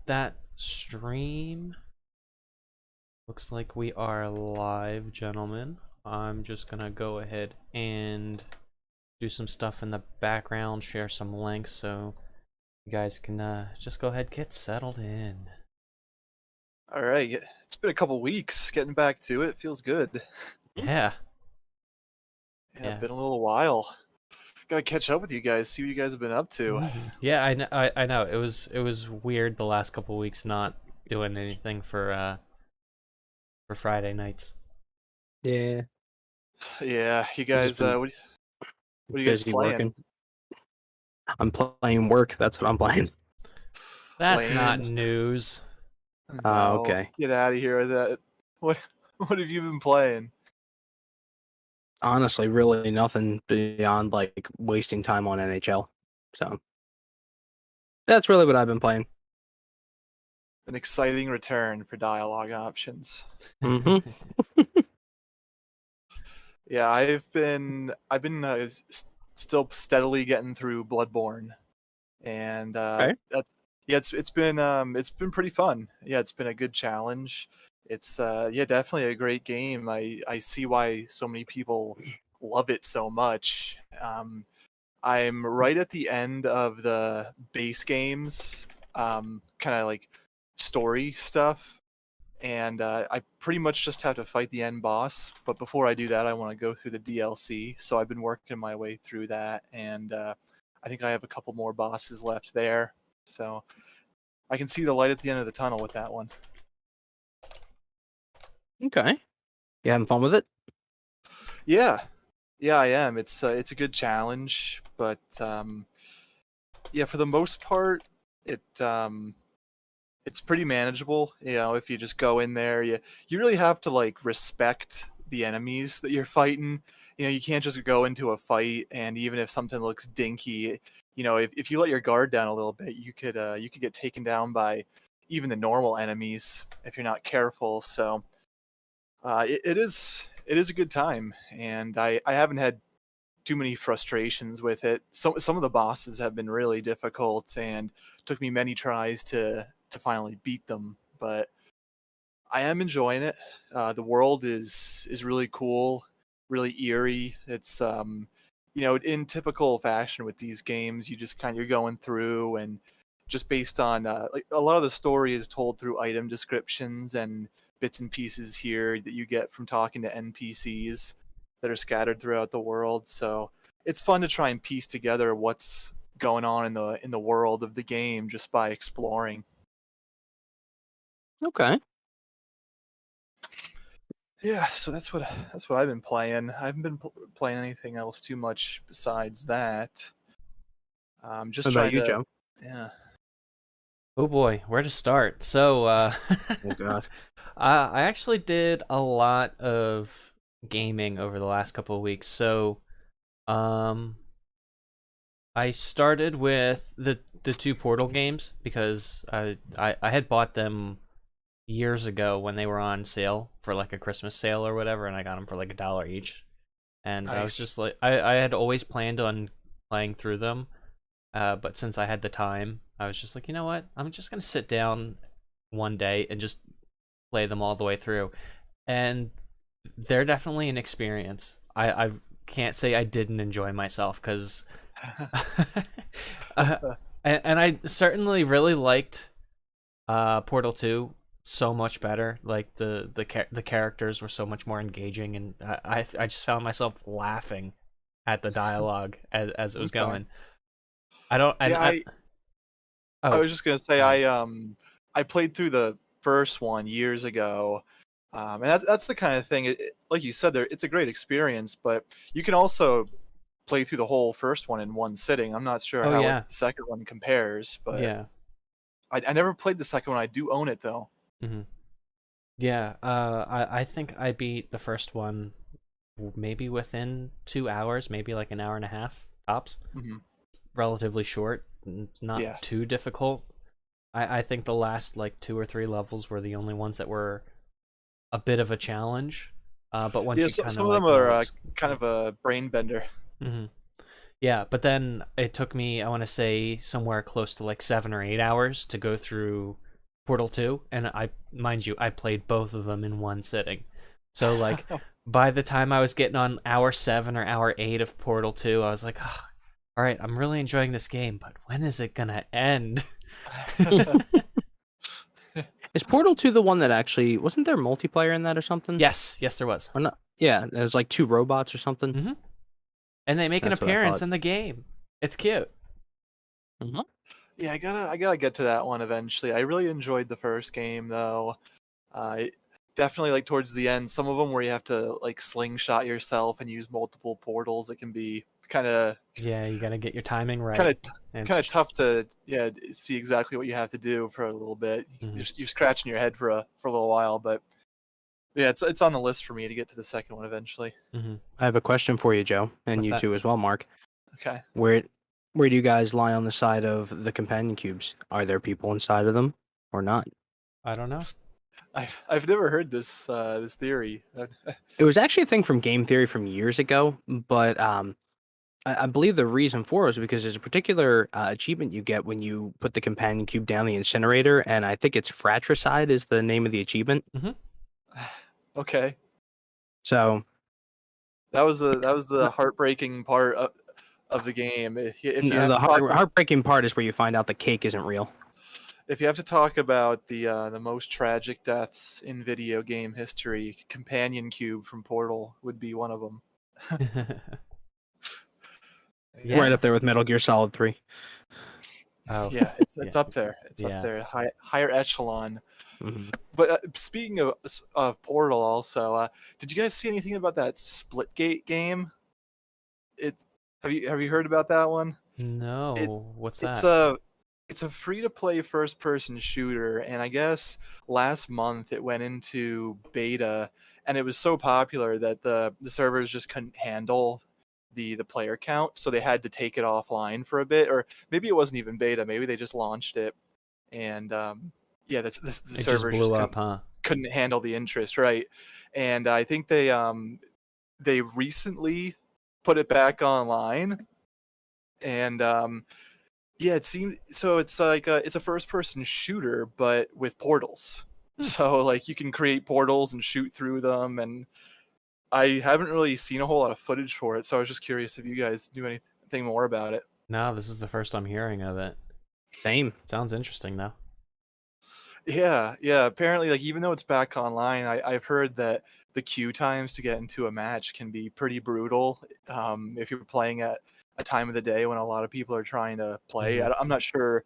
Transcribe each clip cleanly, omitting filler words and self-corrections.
that stream. Looks like we are live, gentlemen. I'm just gonna go ahead and do some stuff in the background, share some links so you guys can just go ahead and get settled in. All right, it's been a couple weeks. Getting back to it feels good. Yeah. Yeah, been a little while. Gotta catch up with you guys, see what you guys have been up to. Yeah, I know. It was weird the last couple weeks not doing anything for Friday nights. Yeah. Yeah, you guys, what are you guys Busy playing? working. I'm playing work. That's what I'm playing. That's not Lame. news. No, Okay. get out of here with that. What have you been playing? Honestly, really nothing beyond like wasting time on NHL. So that's really what I've been playing. An exciting return for dialogue options. Mm-hmm. Yeah, I've been still steadily getting through Bloodborne, and Okay. it's been pretty fun. Yeah, it's been a good challenge. It's definitely a great game. I see why so many people love it so much. I'm right at the end of the base games, kind of like story stuff, and I pretty much just have to fight the end boss. But before I do that, I want to go through the DLC. So I've been working my way through that, and I think I have a couple more bosses left there. So I can see the light at the end of the tunnel with that one. Okay. You having fun with it? Yeah, I am. It's a good challenge, but yeah, for the most part, it's pretty manageable. You know, if you just go in there, you really have to like respect the enemies that you're fighting. You know, you can't just go into a fight and even if something looks dinky, you know, if you let your guard down a little bit, you could get taken down by even the normal enemies if you're not careful. So it is a good time, and I haven't had too many frustrations with it. Some of the bosses have been really difficult and took me many tries to finally beat them, but I am enjoying it. The world is really cool, really eerie. It's you know, in typical fashion with these games, you just you're going through and just based on like a lot of the story is told through item descriptions and bits and pieces here that you get from talking to NPCs that are scattered throughout the world. So it's fun to try and piece together what's going on in the world of the game just by exploring. Okay. Yeah, so that's what I've been playing. I haven't been playing anything else too much besides that. Just What about trying you, to, Joe? yeah. Oh boy, where to start? So, Oh god. I actually did a lot of gaming over the last couple of weeks. So, um, I started with the two Portal games because I had bought them years ago when they were on sale for like a Christmas sale or whatever, and I got them for like $1 each. And I was Nice. just like, I had always planned on playing through them, but since I had the time, I was just like, you know what? I'm just gonna sit down one day and just play them all the way through. And they're definitely an experience. I can't say I didn't enjoy myself because, uh, and I certainly really liked Portal 2 so much better. Like the characters were so much more engaging, and I just found myself laughing at the dialogue as it was Okay. going. I don't. Yeah, I Oh, was just gonna say I played through the first one years ago, and that's the kind of thing. Like you said, there it's a great experience, but you can also play through the whole first one in one sitting. I'm not sure oh how yeah, the second one compares, but yeah. I never played the second one. I do own it though. hmm Yeah, I think I beat the first one maybe within 2 hours, maybe like an hour and a half tops. Hmm. Relatively short, not Yeah. too difficult. I think the last like 2 or 3 levels were the only ones that were a bit of a challenge. But once Yeah, you kind some of of them like are kind of a brain bender. hmm Yeah, but then it took me, I want to say, somewhere close to like 7 or 8 hours to go through Portal 2, and mind you, I played both of them in one sitting. So like by the time I was getting on hour 7 or hour 8 of Portal 2, I was like, oh, all right, I'm really enjoying this game, but when is it gonna end? Is Portal 2 the one that actually wasn't there multiplayer in that or something? Yes, there was. Or not? Yeah, there's like 2 robots or something. Mm-hmm. And they make That's an what I appearance thought. in the game. It's cute. Mm-hmm. Yeah, I gotta get to that one eventually. I really enjoyed the first game though. Definitely like towards the end, some of them where you have to like slingshot yourself and use multiple portals. It can be kind of Yeah, you gotta get your timing right. kind of And kind of it's- tough to see exactly what you have to do for a little bit. You're scratching your head for a little while, but yeah, it's on the list for me to get to the second one eventually. Mhm. I have a question for you, Joe, and What's you that? too as well, Mark. Okay. Where do you guys lie on the side of the companion cubes? Are there people inside of them or not? I don't know. I've never heard this this theory. It was actually a thing from game theory from years ago, but I believe the reason for it was because there's a particular achievement you get when you put the companion cube down the incinerator, and I think it's fratricide is the name of the achievement. Okay. So That was the heartbreaking part of the game. If you have the to talk, heartbreaking part is where you find out the cake isn't real. if you have to talk about the most tragic deaths in video game history, Companion Cube from Portal would be one of them. Yeah. Right up there with Metal Gear Solid 3. Oh. Yeah, it's Yeah. up there. It's Yeah. up there, higher echelon. Mm-hmm. But speaking of Portal, also, did you guys see anything about that Splitgate game? Have you heard about that one? No. What's that? It's a free to play first person shooter, and I guess last month it went into beta, and it was so popular that the servers just couldn't handle the player count, so they had to take it offline for a bit, or maybe it wasn't even beta, maybe they just launched it, and yeah, the It just servers blew up, huh? couldn't handle the interest, right? And I think they recently put it back online, and yeah, it seemed so. It's like it's a first-person shooter, but with portals. So like you can create portals and shoot through them, and I haven't really seen a whole lot of footage for it. So I was just curious if you guys knew anything more about it. No, this is the first I'm hearing of it. Same. Sounds interesting though. Yeah. Apparently, like even though it's back online, I've heard that the queue times to get into a match can be pretty brutal. If you're playing at a time of the day when a lot of people are trying to play. I'm not sure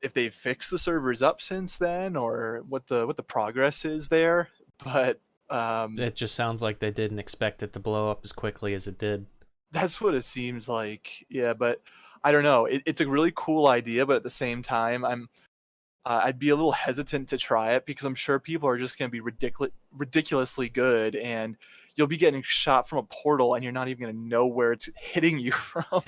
if they've fixed the servers up since then or what the progress is there, but It just sounds like they didn't expect it to blow up as quickly as it did. that's what it seems like. Yeah, but I don't know. It's a really cool idea, but at the same time, I'd be a little hesitant to try it because I'm sure people are just going to be ridiculously good, and you'll be getting shot from a portal, and you're not even going to know where it's hitting you from.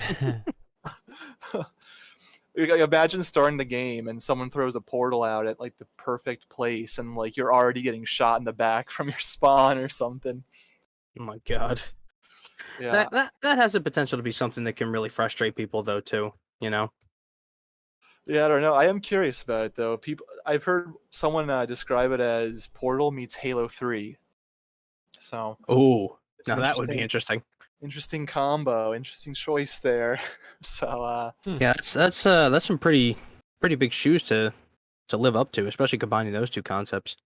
Like, imagine starting the game and someone throws a portal out at like the perfect place, and like you're already getting shot in the back from your spawn or something. Oh my god. Yeah, That has the potential to be something that can really frustrate people though too, you know. yeah. I don't know. I am curious about it though. I've heard someone describe it as Portal meets Halo 3. So Oh, it's now an that would be interesting. interesting combo, interesting choice there. So Yeah, that's some pretty big shoes to live up to, especially combining those two concepts.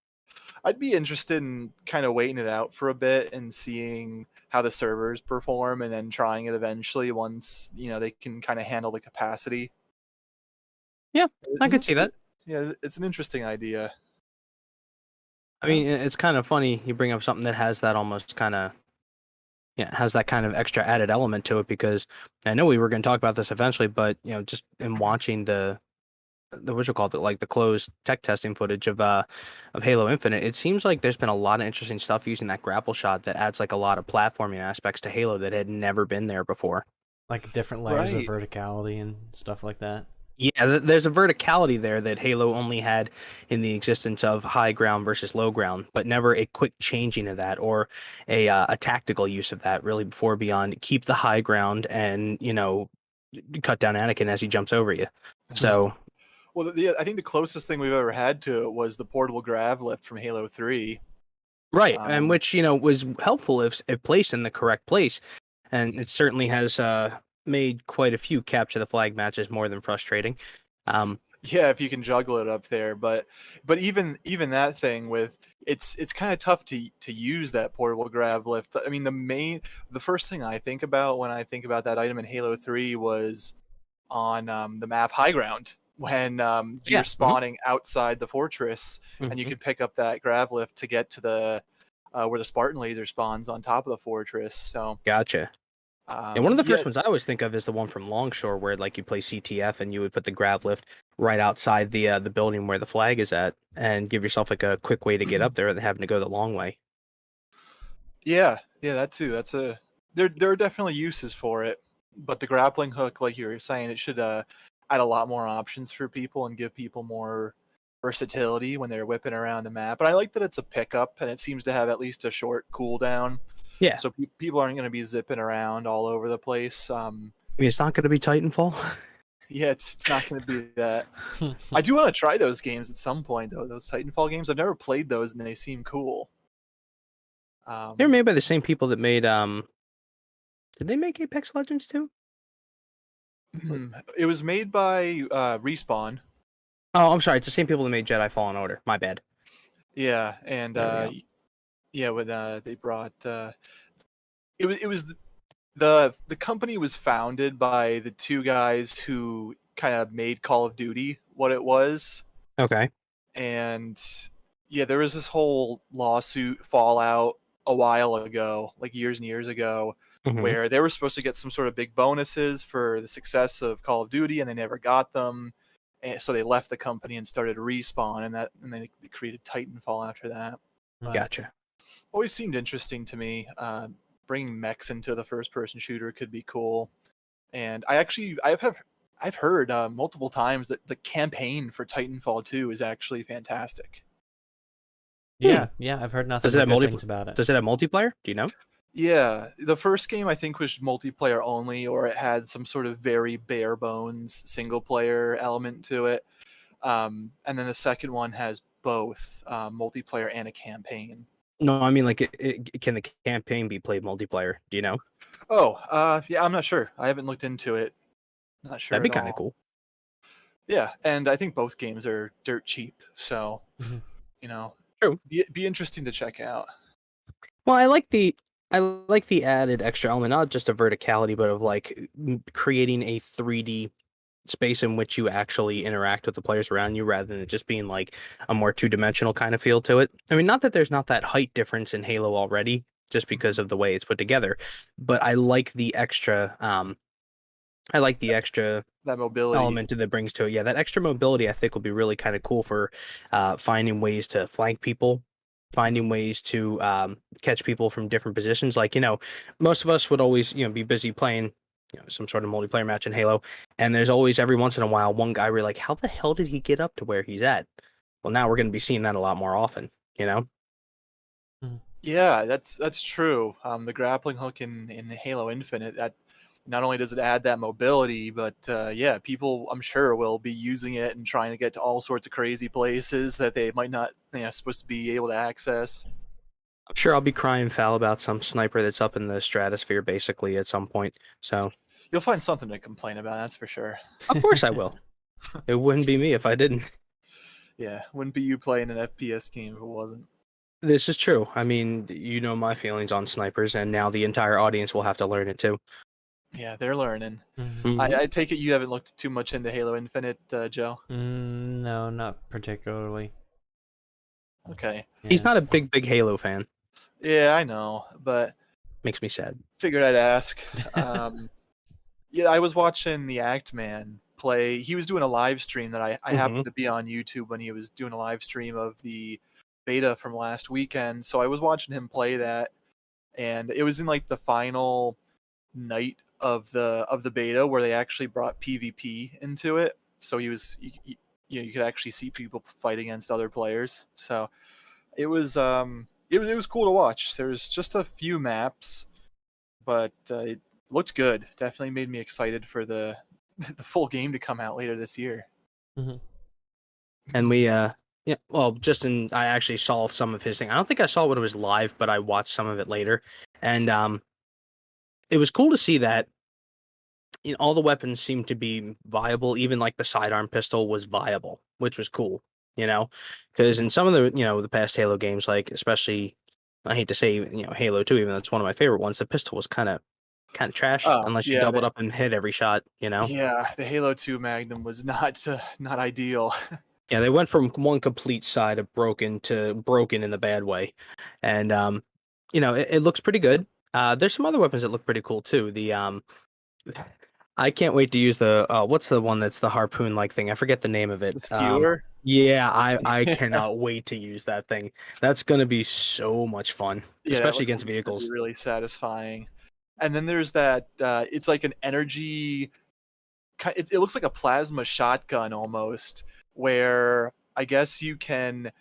I'd be interested in kind of waiting it out for a bit and seeing how the servers perform, and then trying it eventually once they can kind of handle the capacity. Yeah, I could see that. Yeah, it's an interesting idea. I mean, it's kind of funny you bring up something that has that almost kind of has that kind of extra added element to it, because I know we were going to talk about this eventually, but just in watching the what you call it, like the closed tech testing footage of Halo Infinite, it seems like there's been a lot of interesting stuff using that grapple shot that adds like a lot of platforming aspects to Halo that had never been there before. Like different layers of Right. verticality and stuff like that. Yeah, there's a verticality there that Halo only had in the existence of high ground versus low ground, but never a quick changing of that or a tactical use of that really before beyond keep the high ground and cut down Anakin as he jumps over you. So Well, I think the closest thing we've ever had to it was the portable grav lift from Halo 3. Right, and which was helpful if placed in the correct place, and it certainly has made quite a few capture the flag matches more than frustrating. Yeah, if you can juggle it up there, but even that thing with it's kind of tough to use that portable grav lift. I mean, the first thing I think about when I think about that item in Halo 3 was on the map High Ground when you Yeah. were spawning outside the fortress and you Mhm. could pick up that grav lift to get to the where the Spartan laser spawns on top of the fortress. So Gotcha. And one of the yeah, first ones I always think of is the one from Longshore, where like you play CTF and you would put the grav lift right outside the building where the flag is at, and give yourself like a quick way to get up there than having to go the long way. yeah, that too. There are definitely uses for it, but the grappling hook, like you were saying, it should add a lot more options for people and give people more versatility when they're whipping around the map. And I like that it's a pickup and it seems to have at least a short cooldown, Yeah, so people aren't going to be zipping around all over the place. I mean it's not going to be Titanfall. Yeah, it's not going to be that. I do want to try those games at some point, though. Those Titanfall games, I've never played those, and they seem cool. They're made by the same people that made Did they make Apex Legends too? It was made by Respawn. Oh, I'm sorry. It's the same people that made Jedi Fallen Order. My bad. Yeah, and There we go. yeah, when they brought it was the company was founded by the two guys who kind of made Call of Duty what it was, Okay. and yeah, there was this whole lawsuit fallout a while ago, like years and years ago, Mhm. where they were supposed to get some sort of big bonuses for the success of Call of Duty, and they never got them. And so they left the company and started Respawn, and then they created Titanfall after that. But Gotcha. always seemed interesting to me. Bringing mechs into the first-person shooter could be cool. And I've heard multiple times that the campaign for Titanfall 2 is actually fantastic. Yeah, I've heard nothing Does it but have good things about it. Does it have multiplayer? Do you know? Yeah, the first game I think was multiplayer only, or it had some sort of very bare bones single player element to it. And then the second one has both multiplayer and a campaign. No, I mean like can the campaign be played multiplayer? Do you know? Oh, yeah, I'm not sure. I haven't looked into it. Not sure That'd be at kind of all. cool. Yeah, and I think both games are dirt cheap, so Mhm. you know, True. be interesting to check out. Well, I like the added extra element, not just of verticality, but of like creating a 3D space in which you actually interact with the players around you rather than it just being like a more two-dimensional kind of feel to it. I mean, not that there's not that height difference in Halo already, just because of the way it's put together, but I like the extra That mobility. element that it brings to it. Yeah, that extra mobility I think will be really kind of cool for finding ways to flank people, finding ways to catch people from different positions. Like, most of us would always, be busy playing, some sort of multiplayer match in Halo, and there's always every once in a while one guy where you're like, how the hell did he get up to where he's at? Well, now we're going to be seeing that a lot more often, you know? Yeah, that's true. The grappling hook in Halo Infinite, that not only does it add that mobility, but yeah, people I'm sure will be using it and trying to get to all sorts of crazy places that they might not, supposed to be able to access. I'm sure I'll be crying foul about some sniper that's up in the stratosphere basically at some point. So, You'll find something to complain about, that's for sure. of course I will. It wouldn't be me if I didn't. Yeah, wouldn't be you playing an FPS game if it wasn't. This is true. I mean, you know my feelings on snipers, and now the entire audience will have to learn it too. Yeah, they're learning. Mhm. I take it you haven't looked too much into Halo Infinite, Joe? No, not particularly. Okay. He's Yeah. not a big Halo fan. Yeah, I know, but Makes me sad. figured I'd ask. Yeah, I was watching the Act Man play. He was doing a live stream that I happened to be on YouTube when he was doing a live stream of the beta from last weekend. So I was watching him play that, and it was in like the final night of the beta where they actually brought PvP into it. So you could actually see people fight against other players. So it was it was cool to watch. There was just a few maps, but it looked good. Definitely made me excited for the the full game to come out later this year. Mhm. and we yeah, well, I actually saw some of his thing. I don't think I saw it when it was live, but I watched some of it later, and it was cool to see that all the weapons seemed to be viable. Even like the sidearm pistol was viable, which was cool. Because in some of the the past Halo games, like especially I hate to say Halo 2, even though it's one of my favorite ones, the pistol was kind of trash Oh unless you yeah, doubled up and hit every shot. yeah. The Halo 2 Magnum was not ideal. Yeah, they went from one complete side of broken to broken in the bad way, and it looks pretty good. There's some other weapons that look pretty cool too. I can't wait to use the what's the one that's the harpoon like thing? I forget the name of it. The skewer. Yeah, I cannot wait to use that thing. That's gonna be so much fun, Yeah, that especially looks against like it's gonna be vehicles. really satisfying. And then there's that. It's like an energy. It looks like a plasma shotgun almost, where I guess you can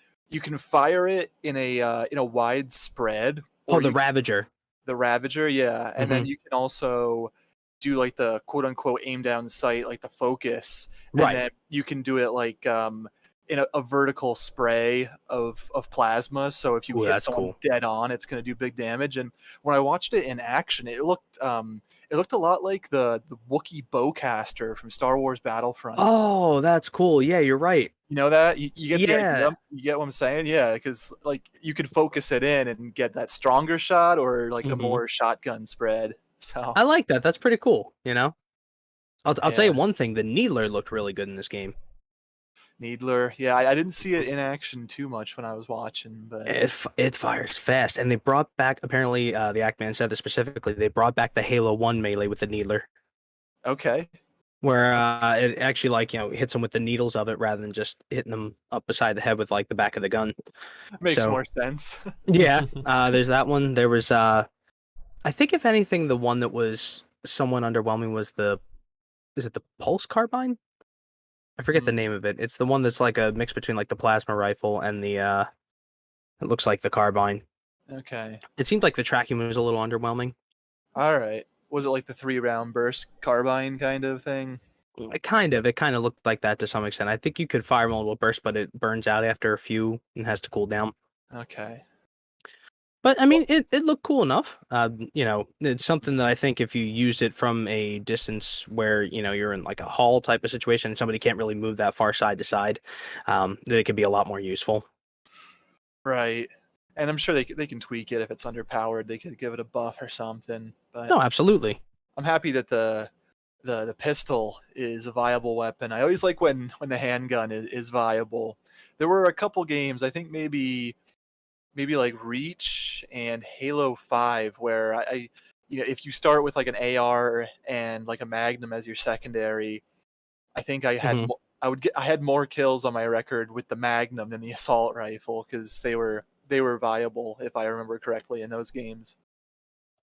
fire it in a wide spread, Oh, or the you Ravager. the Ravager, yeah, and Hmm. then you can also do like the quote unquote aim down sight, like the focus, and Right. then you can do it like in a vertical spray of plasma. So if you Oh, hit that's someone cool. dead on, it's going to do big damage. And when I watched it in action, it looked a lot like the Wookiee bowcaster from Star Wars Battlefront. Oh, that's cool. Yeah, you're right. You know that you get the idea. Yeah. You get what I'm saying? Yeah, because like you could focus it in and get that stronger shot or like a Hmm. more shotgun spread. So I like that. That's pretty cool. I'll tell you yeah, one thing. The Needler looked really good in this game. Needler. Yeah, I didn't see it in action too much when I was watching, but It fires fast, and they brought back apparently the Ackman said this specifically. They brought back the Halo 1 melee with the Needler, okay, where it actually like hits them with the needles of it rather than just hitting them up beside the head with like the back of the gun. makes So more sense. yeah, there's that one. There was I think if anything, the one that was somewhat underwhelming was the is it the pulse carbine? I forget the Hmm, name of it. It's the one that's like a mix between like the plasma rifle and the it looks like the carbine. okay, It seemed like the tracking was a little underwhelming. all right. Was it like the 3 round burst carbine kind of thing? It kind of looked like that to some extent. I think you could fire multiple bursts, but it burns out after a few and has to cool down. Okay. But I Well, mean, it looked cool enough. It's something that I think if you use it from a distance where you're in like a hall type of situation, and somebody can't really move that far side to side, that it could be a lot more useful. right. And I'm sure they can tweak it if it's underpowered. They could give it a buff or something. But No, absolutely. I'm happy that the pistol is a viable weapon. I always like when the handgun is viable. There were a couple games, I think maybe like Reach and Halo 5 where if you start with like an AR and like a Magnum as your secondary, I think Hmm. I had more kills on my record with the Magnum than the assault rifle because they were viable if I remember correctly in those games.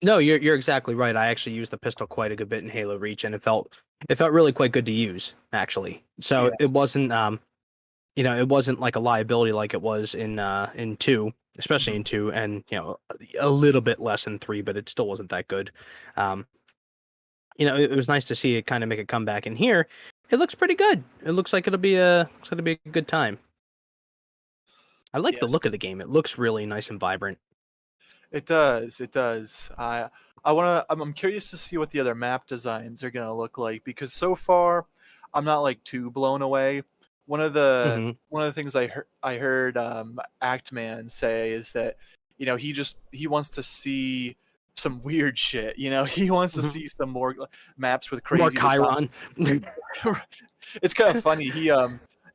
No, you're exactly right. I actually used the pistol quite a good bit in Halo Reach, and it felt really quite good to use actually. So Yeah. it wasn't it wasn't like a liability like it was in two, especially Mhm. in two, and a little bit less in three, but it still wasn't that good. Um, it was nice to see it kind of make a comeback. And here, it looks pretty good. It looks like it'll be a good time. I like the look of Yes. the game. It looks really nice and vibrant. It does. It does. I'm curious to see what the other map designs are gonna look like because so far, I'm not like too blown away. One of the Hmm. one of the things I heard Actman say is that he wants to see some weird shit. He wants to Hmm. see some more maps with More crazy design. Chiron. It's kind of funny.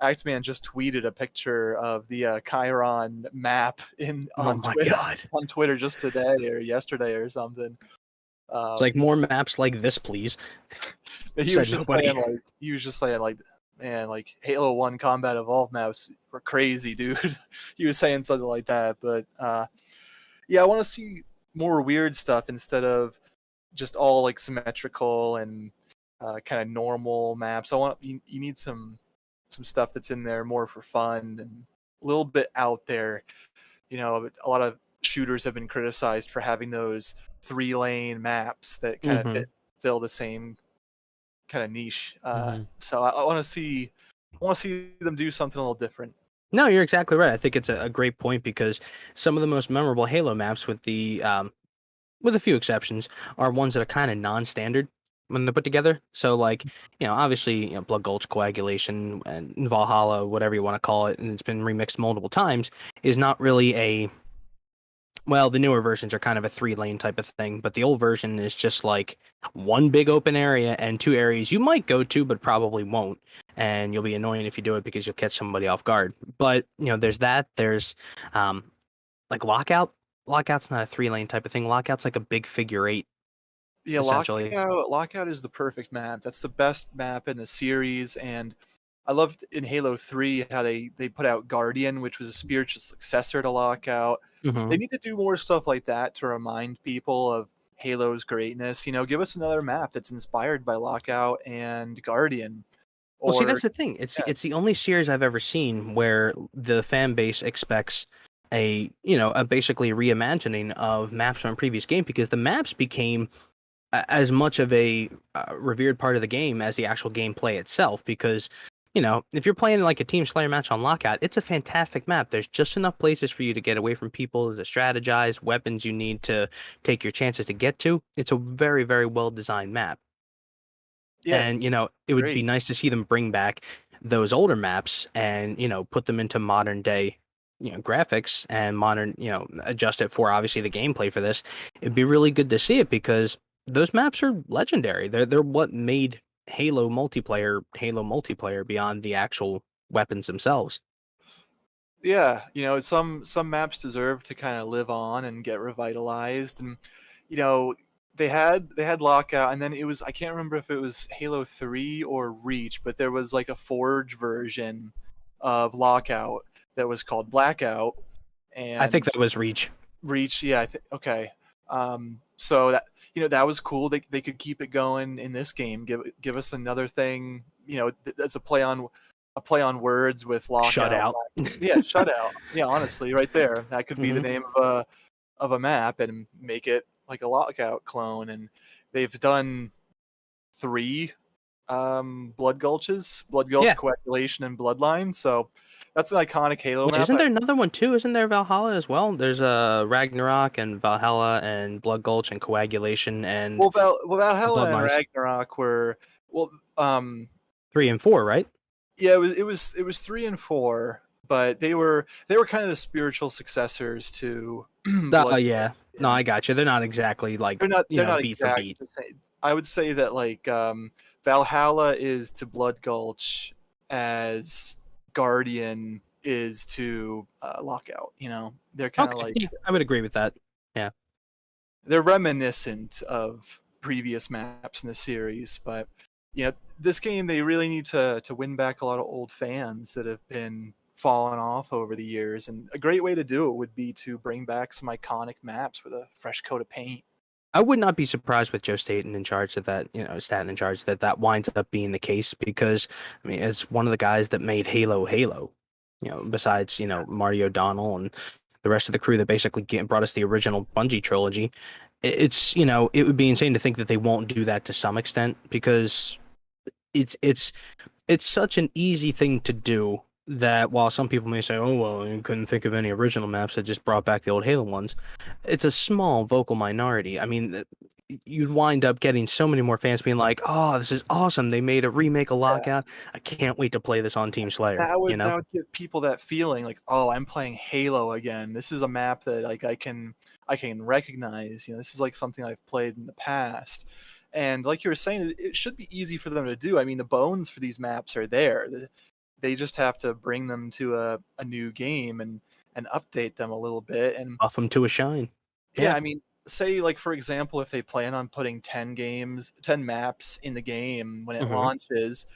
Axeman just tweeted a picture of the Chiron map in Oh on my Twitter god! on Twitter just today or yesterday or something. It's like Um, more maps like this, please. he was Said just nobody. saying like man, like Halo 1 Combat Evolved maps were crazy, dude. He was saying something like that, but yeah, I want to see more weird stuff instead of just all like symmetrical and kind of normal maps. You need some stuff that's in there more for fun and a little bit out there. A lot of shooters have been criticized for having those 3 lane maps that kind of Hmm. fill the same kind of niche. Hmm. So I want to see want to see them do something a little different. No, you're exactly right. I think it's a great point because some of the most memorable Halo maps, with a few exceptions, are ones that are kind of non-standard when they're put together. So, like, obviously, Blood Gulch, Coagulation, and Valhalla, whatever you want to call it, and it's been remixed multiple times, is not really well, the newer versions are kind of a 3-lane type of thing, but the old version is just like one big open area and 2 areas you might go to, but probably won't. And you'll be annoying if you do it because you'll catch somebody off guard. But, there's that. There's like Lockout. Lockout's not a 3-lane type of thing. Lockout's like a big figure 8, Yeah, essentially. Lockout is the perfect map. That's the best map in the series, and I loved in Halo 3 how they put out Guardian, which was a spiritual successor to Lockout. Mm-hmm. They need to do more stuff like that to remind people of Halo's greatness. Give us another map that's inspired by Lockout and Guardian. Well, see, Or that's the thing. It's the only series I've ever seen where the fan base expects a basically reimagining of maps from a previous game, because the maps became as much of a revered part of the game as the actual gameplay itself. Because if you're playing like a Team Slayer match on Lockout, it's a fantastic map. There's just enough places for you to get away from people, to strategize, weapons you need to take your chances to get to. It's a very, very well designed map. yeah, And it's it would be great. nice to see them bring back those older maps and put them into modern day graphics and modern adjust it for obviously the gameplay for this. It'd be really good to see it because those maps are legendary. They're what made Halo multiplayer beyond the actual weapons themselves. Yeah, some maps deserve to kind of live on and get revitalized, and you know they had Lockout, and then it was, I can't remember if it was Halo 3 or Reach, but there was like a Forge version of Lockout that was called Blackout, I think and that was Reach. Reach, yeah, okay. So that that was cool. They could keep it going in this game. Give us another thing. That's a play on words with Lockout. Shutout. Yeah, Shutout. Yeah, honestly, right there. That could be the name of a map, and make it like a Lockout clone. And they've done 3 Blood Gulches, Yeah. Coagulation, and Bloodline. So that's an iconic Halo map. Isn't there another one too? Isn't there Valhalla as well? There's Ragnarok and Valhalla and Blood Gulch and Coagulation and Valhalla and Bloodlines. Ragnarok were 3 and 4, right? Yeah, it was 3 and 4, but they were kind of the spiritual successors to Blood. Yeah. No, I got you. They're not exactly like They're not beat for exactly beat. the same. I would say that like Valhalla is to Blood Gulch as Guardian is to Lockout. They're kind of like, Yeah, I would agree with that. Yeah. they're reminiscent of previous maps in the series, but this game, they really need to win back a lot of old fans that have been fallen off over the years, and a great way to do it would be to bring back some iconic maps with a fresh coat of paint. I would not be surprised with Joe Staten in charge of that, Staten in charge, that winds up being the case, because I mean, as one of the guys that made Halo, besides, Marty O'Donnell and the rest of the crew that basically brought us the original Bungie trilogy, it's, it would be insane to think that they won't do that to some extent, because it's such an easy thing to do that while some people may say, oh, well, you couldn't think of any original maps that just brought back the old Halo ones, it's a small vocal minority. I mean, you'd wind up getting so many more fans being like, oh, this is awesome. They made a remake of Lockout. I can't wait to play this on Team Slayer. That would give people that feeling like, oh, I'm playing Halo again. This is a map that like I can recognize. This is like something I've played in the past. And like you were saying, it should be easy for them to do. I mean, the bones for these maps are there. They just have to bring them to a new game and update them a little bit and buff them to a shine. Yeah, I mean, say like for example, if they plan on putting 10 maps in the game when it launches,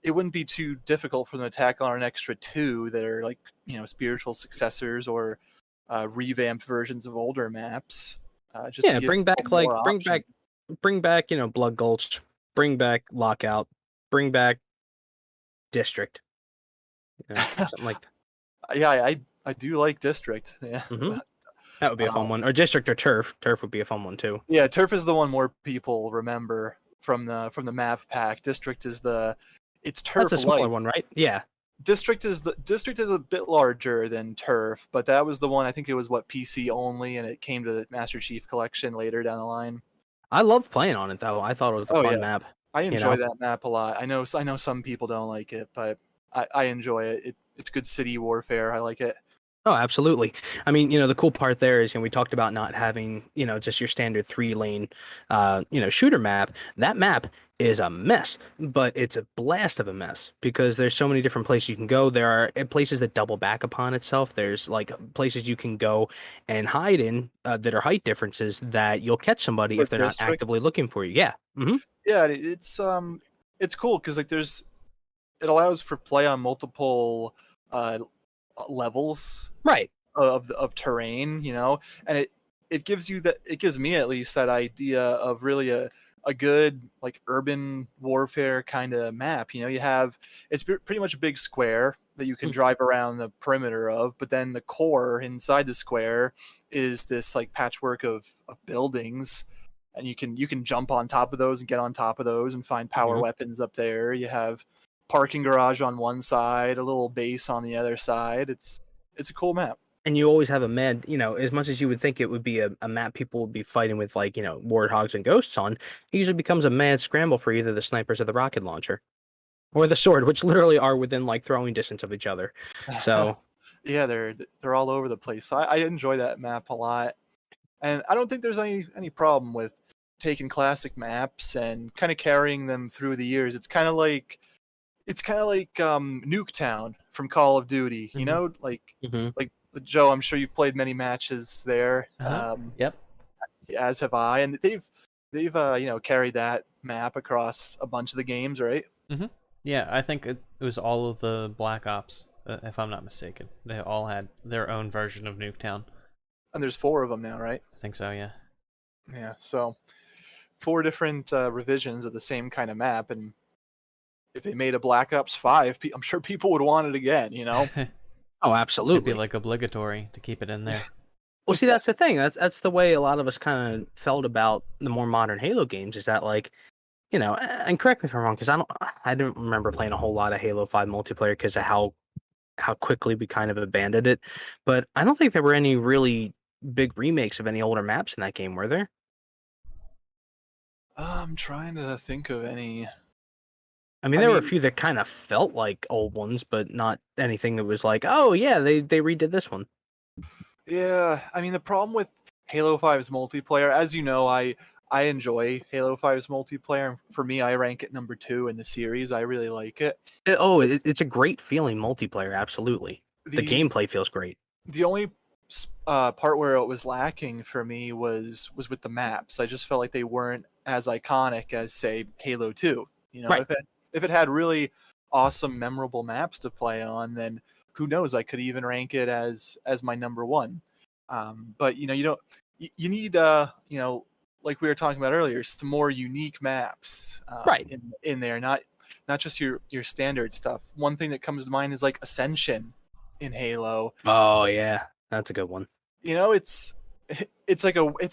it wouldn't be too difficult for them to tack on an extra 2 that are like spiritual successors or revamped versions of older maps. Just to bring back Blood Gulch, bring back Lockout, bring back District. Something like that. Yeah, I do like District. Yeah. That would be a fun one. Or District or Turf. Turf would be a fun one too. Yeah, Turf is the one more people remember from the map pack. District is it's That's turf a smaller light. one, right? Yeah. District is a bit larger than turf, but that was the one. I think it was PC only, and it came to the Master Chief Collection later down the line. I loved playing on it though. I thought it was a Oh fun yeah, map. I You enjoy know. that map a lot. I know some people don't like it, but I enjoy it. It's good city warfare. I like it. Oh, absolutely. I mean, the cool part there is, we talked about not having, just your standard 3-lane, shooter map. That map is a mess, but it's a blast of a mess because there's so many different places you can go. There are places that double back upon itself. There's like places you can go and hide in that are height differences that you'll catch somebody For if they're not district, actively looking for you. Yeah. Mm-hmm. yeah, it's cool because like it allows for play on multiple uh levels Right. of terrain, and it gives you that it gives me at least that idea of really a good like urban warfare kind of map. You have it's pretty much a big square that you can drive around the perimeter of, but then the core inside the square is this like patchwork of buildings, and you can jump on top of those and get on top of those and find power weapons up there. You have parking garage on one side, a little base on the other side. It's a cool map. And you always have a mad, as much as you would think it would be a map people would be fighting with, like, warthogs and ghosts on, it usually becomes a mad scramble for either the snipers or the rocket launcher. Or the sword, which literally are within, like, throwing distance of each other. So, Yeah, they're all over the place. So I enjoy that map a lot. And I don't think there's any problem with taking classic maps and kind of carrying them through the years. It's kind of like Nuketown from Call of Duty, mhm. like Joe. I'm sure you've played many matches there. Yep. As have I, and they've carried that map across a bunch of the games, right? Mm-hmm. Yeah, I think it was all of the Black Ops, if I'm not mistaken. They all had their own version of Nuketown. And there's 4 of them now, right? I think so, yeah. Yeah, so 4 different revisions of the same kind of map, and if they made a Black Ops 5, I'm sure people would want it again, Oh, It'd absolutely. be like obligatory to keep it in there. Well, see, that's the thing. That's the way a lot of us kind of felt about the more modern Halo games. Is that, like, and correct me if I'm wrong, because I didn't remember playing a whole lot of Halo 5 multiplayer because of how quickly we kind of abandoned it. But I don't think there were any really big remakes of any older maps in that game, were there? I'm trying to think of any. I mean, I there were a mean, few that kind of felt like old ones, but not anything that was like, oh yeah, they redid this one. yeah, I mean the problem with Halo 5's multiplayer, as you know, I enjoy Halo 5's multiplayer. For me, I rank it number 2 in the series. I really like it. It's a great feeling multiplayer, absolutely. The gameplay feels great. The only part where it was lacking for me was with the maps. I just felt like they weren't as iconic as, say, Halo 2. Right. If it had really awesome, memorable maps to play on, then who knows? I could even rank it as my number 1. But you don't. You need like we were talking about earlier, some more unique maps Right. in there, not just your standard stuff. One thing that comes to mind is like Ascension in Halo. Oh yeah, that's a good one. It's it's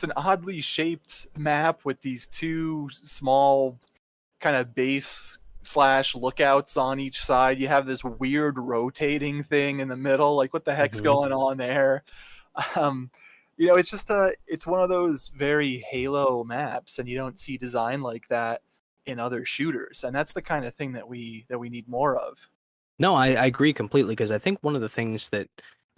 an oddly shaped map with these 2 small kind of base / lookouts on each side. You have this weird rotating thing in the middle. Like, what the heck's going on there? It's just it's one of those very Halo maps, and you don't see design like that in other shooters, and that's the kind of thing that we need more of. No, I agree completely because I think one of the things that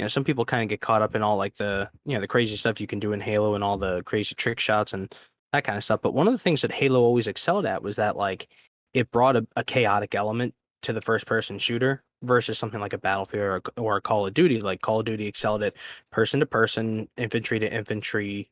some people kind of get caught up in all like the the crazy stuff you can do in Halo and all the crazy trick shots and that kind of stuff. But one of the things that Halo always excelled at was that, like, it brought a chaotic element to the first person shooter versus something like a Battlefield or a Call of Duty. Like, Call of Duty excelled at person to person, infantry to infantry,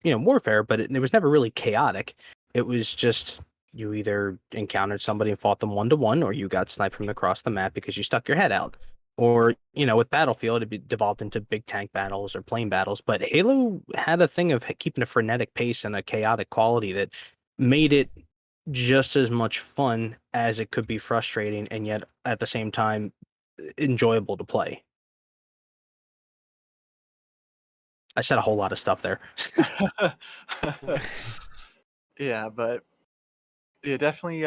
warfare, but it was never really chaotic. It was just you either encountered somebody and fought them 1-to-1, or you got sniped from across the map because you stuck your head out. Or, with Battlefield, it devolved into big tank battles or plane battles. But Halo had a thing of keeping a frenetic pace and a chaotic quality that made it just as much fun as it could be frustrating, and yet at the same time enjoyable to play. I said a whole lot of stuff there. Yeah, but yeah, definitely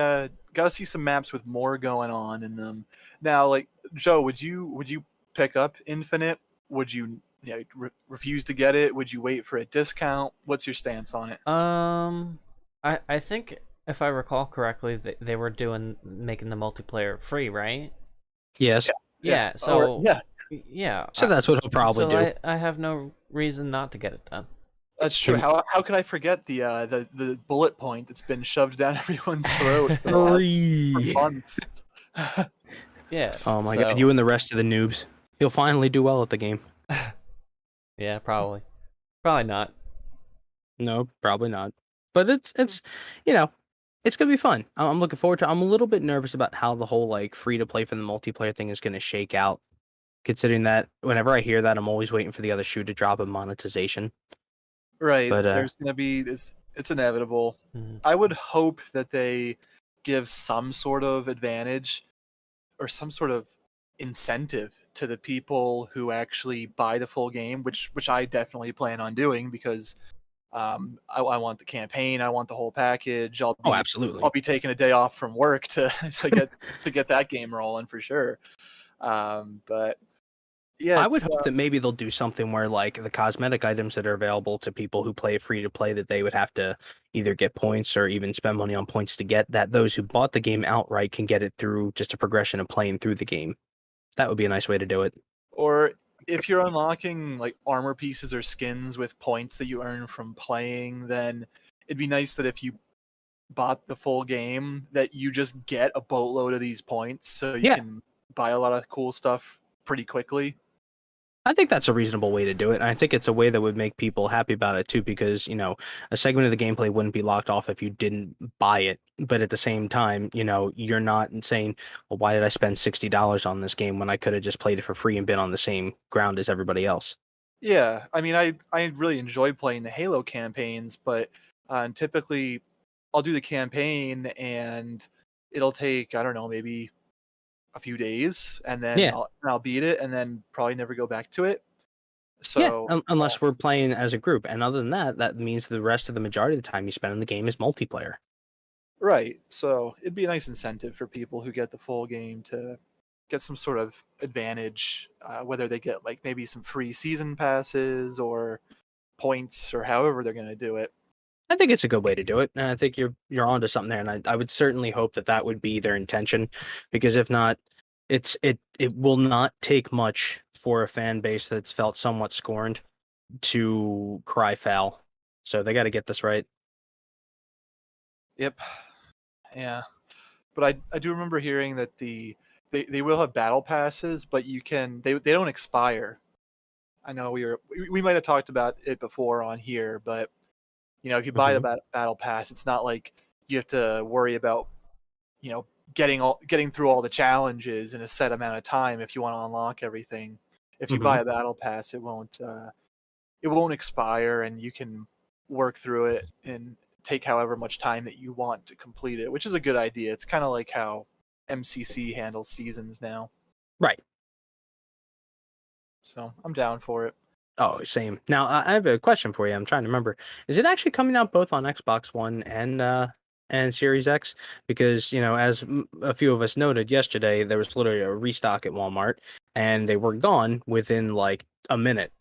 gotta see some maps with more going on in them. Now, like Joe, would you pick up Infinite? Would you, refuse to get it? Would you wait for a discount? What's your stance on it? I think if I recall correctly, they were making the multiplayer free, right? Yes. Yeah. Or So yeah, yeah. So that's what he'll probably so do. I have no reason not to get it then. that's true. And How could I forget the bullet point that's been shoved down everyone's throat for the last free. months? Yeah. Oh my so, god, you and the rest of the noobs. He'll finally do well at the game. Yeah, probably. Probably not. No, probably not. But it's you know, it's gonna be fun. I'm looking forward to. I'm a little bit nervous about how the whole like free to play for the multiplayer thing is gonna shake out. Considering that whenever I hear that, I'm always waiting for the other shoe to drop a monetization. Right. But There's gonna be it's inevitable. Mhm. I would hope that they give some sort of advantage or some sort of incentive to the people who actually buy the full game, which I definitely plan on doing because I want the campaign, I want the whole package. oh, absolutely. I'll be taking a day off from work to to get that game rolling for sure. But yeah, I would it's hope that maybe they'll do something where like the cosmetic items that are available to people who play free to play that they would have to either get points or even spend money on points to get that those who bought the game outright can get it through just a progression of playing through the game. That would be a nice way to do it. or if you're unlocking like armor pieces or skins with points that you earn from playing, then it'd be nice that if you bought the full game that you just get a boatload of these points so you Yeah. can buy a lot of cool stuff pretty quickly. I think that's a reasonable way to do it. And I think it's a way that would make people happy about it too, because, a segment of the gameplay wouldn't be locked off if you didn't buy it. But at the same time, you're not saying, well, why did I spend $60 on this game when I could have just played it for free and been on the same ground as everybody else? Yeah, I mean, I really enjoy playing the Halo campaigns, but typically I'll do the campaign and it'll take, I don't know, maybe a few days, and then Yeah. I'll beat it, and then probably never go back to it. Yeah, So unless we're playing as a group. And other than that, that means the rest of the majority of the time you spend in the game is multiplayer. right, so it'd be a nice incentive for people who get the full game to get some sort of advantage, whether they get like maybe some free season passes or points or however they're going to do it. I think it's a good way to do it, and I think you're onto something there. And I would certainly hope that that would be their intention, because if not, it will not take much for a fan base that's felt somewhat scorned to cry foul. So they got to get this right. Yep. Yeah. But I do remember hearing that they will have battle passes, but they don't expire. I know we might have talked about it before on here, but if you buy the battle pass, it's not like you have to worry about getting through all the challenges in a set amount of time if you want to unlock everything. If you buy a battle pass, it won't expire, and you can work through it and take however much time that you want to complete it, which is a good idea. It's kind of like how MCC handles seasons now. Right. So I'm down for it. Oh, same. Now I have a question for you. I'm trying to remember. Is it actually coming out both on Xbox One and Series X? Because as a few of us noted yesterday, there was literally a restock at Walmart, and they were gone within like a minute.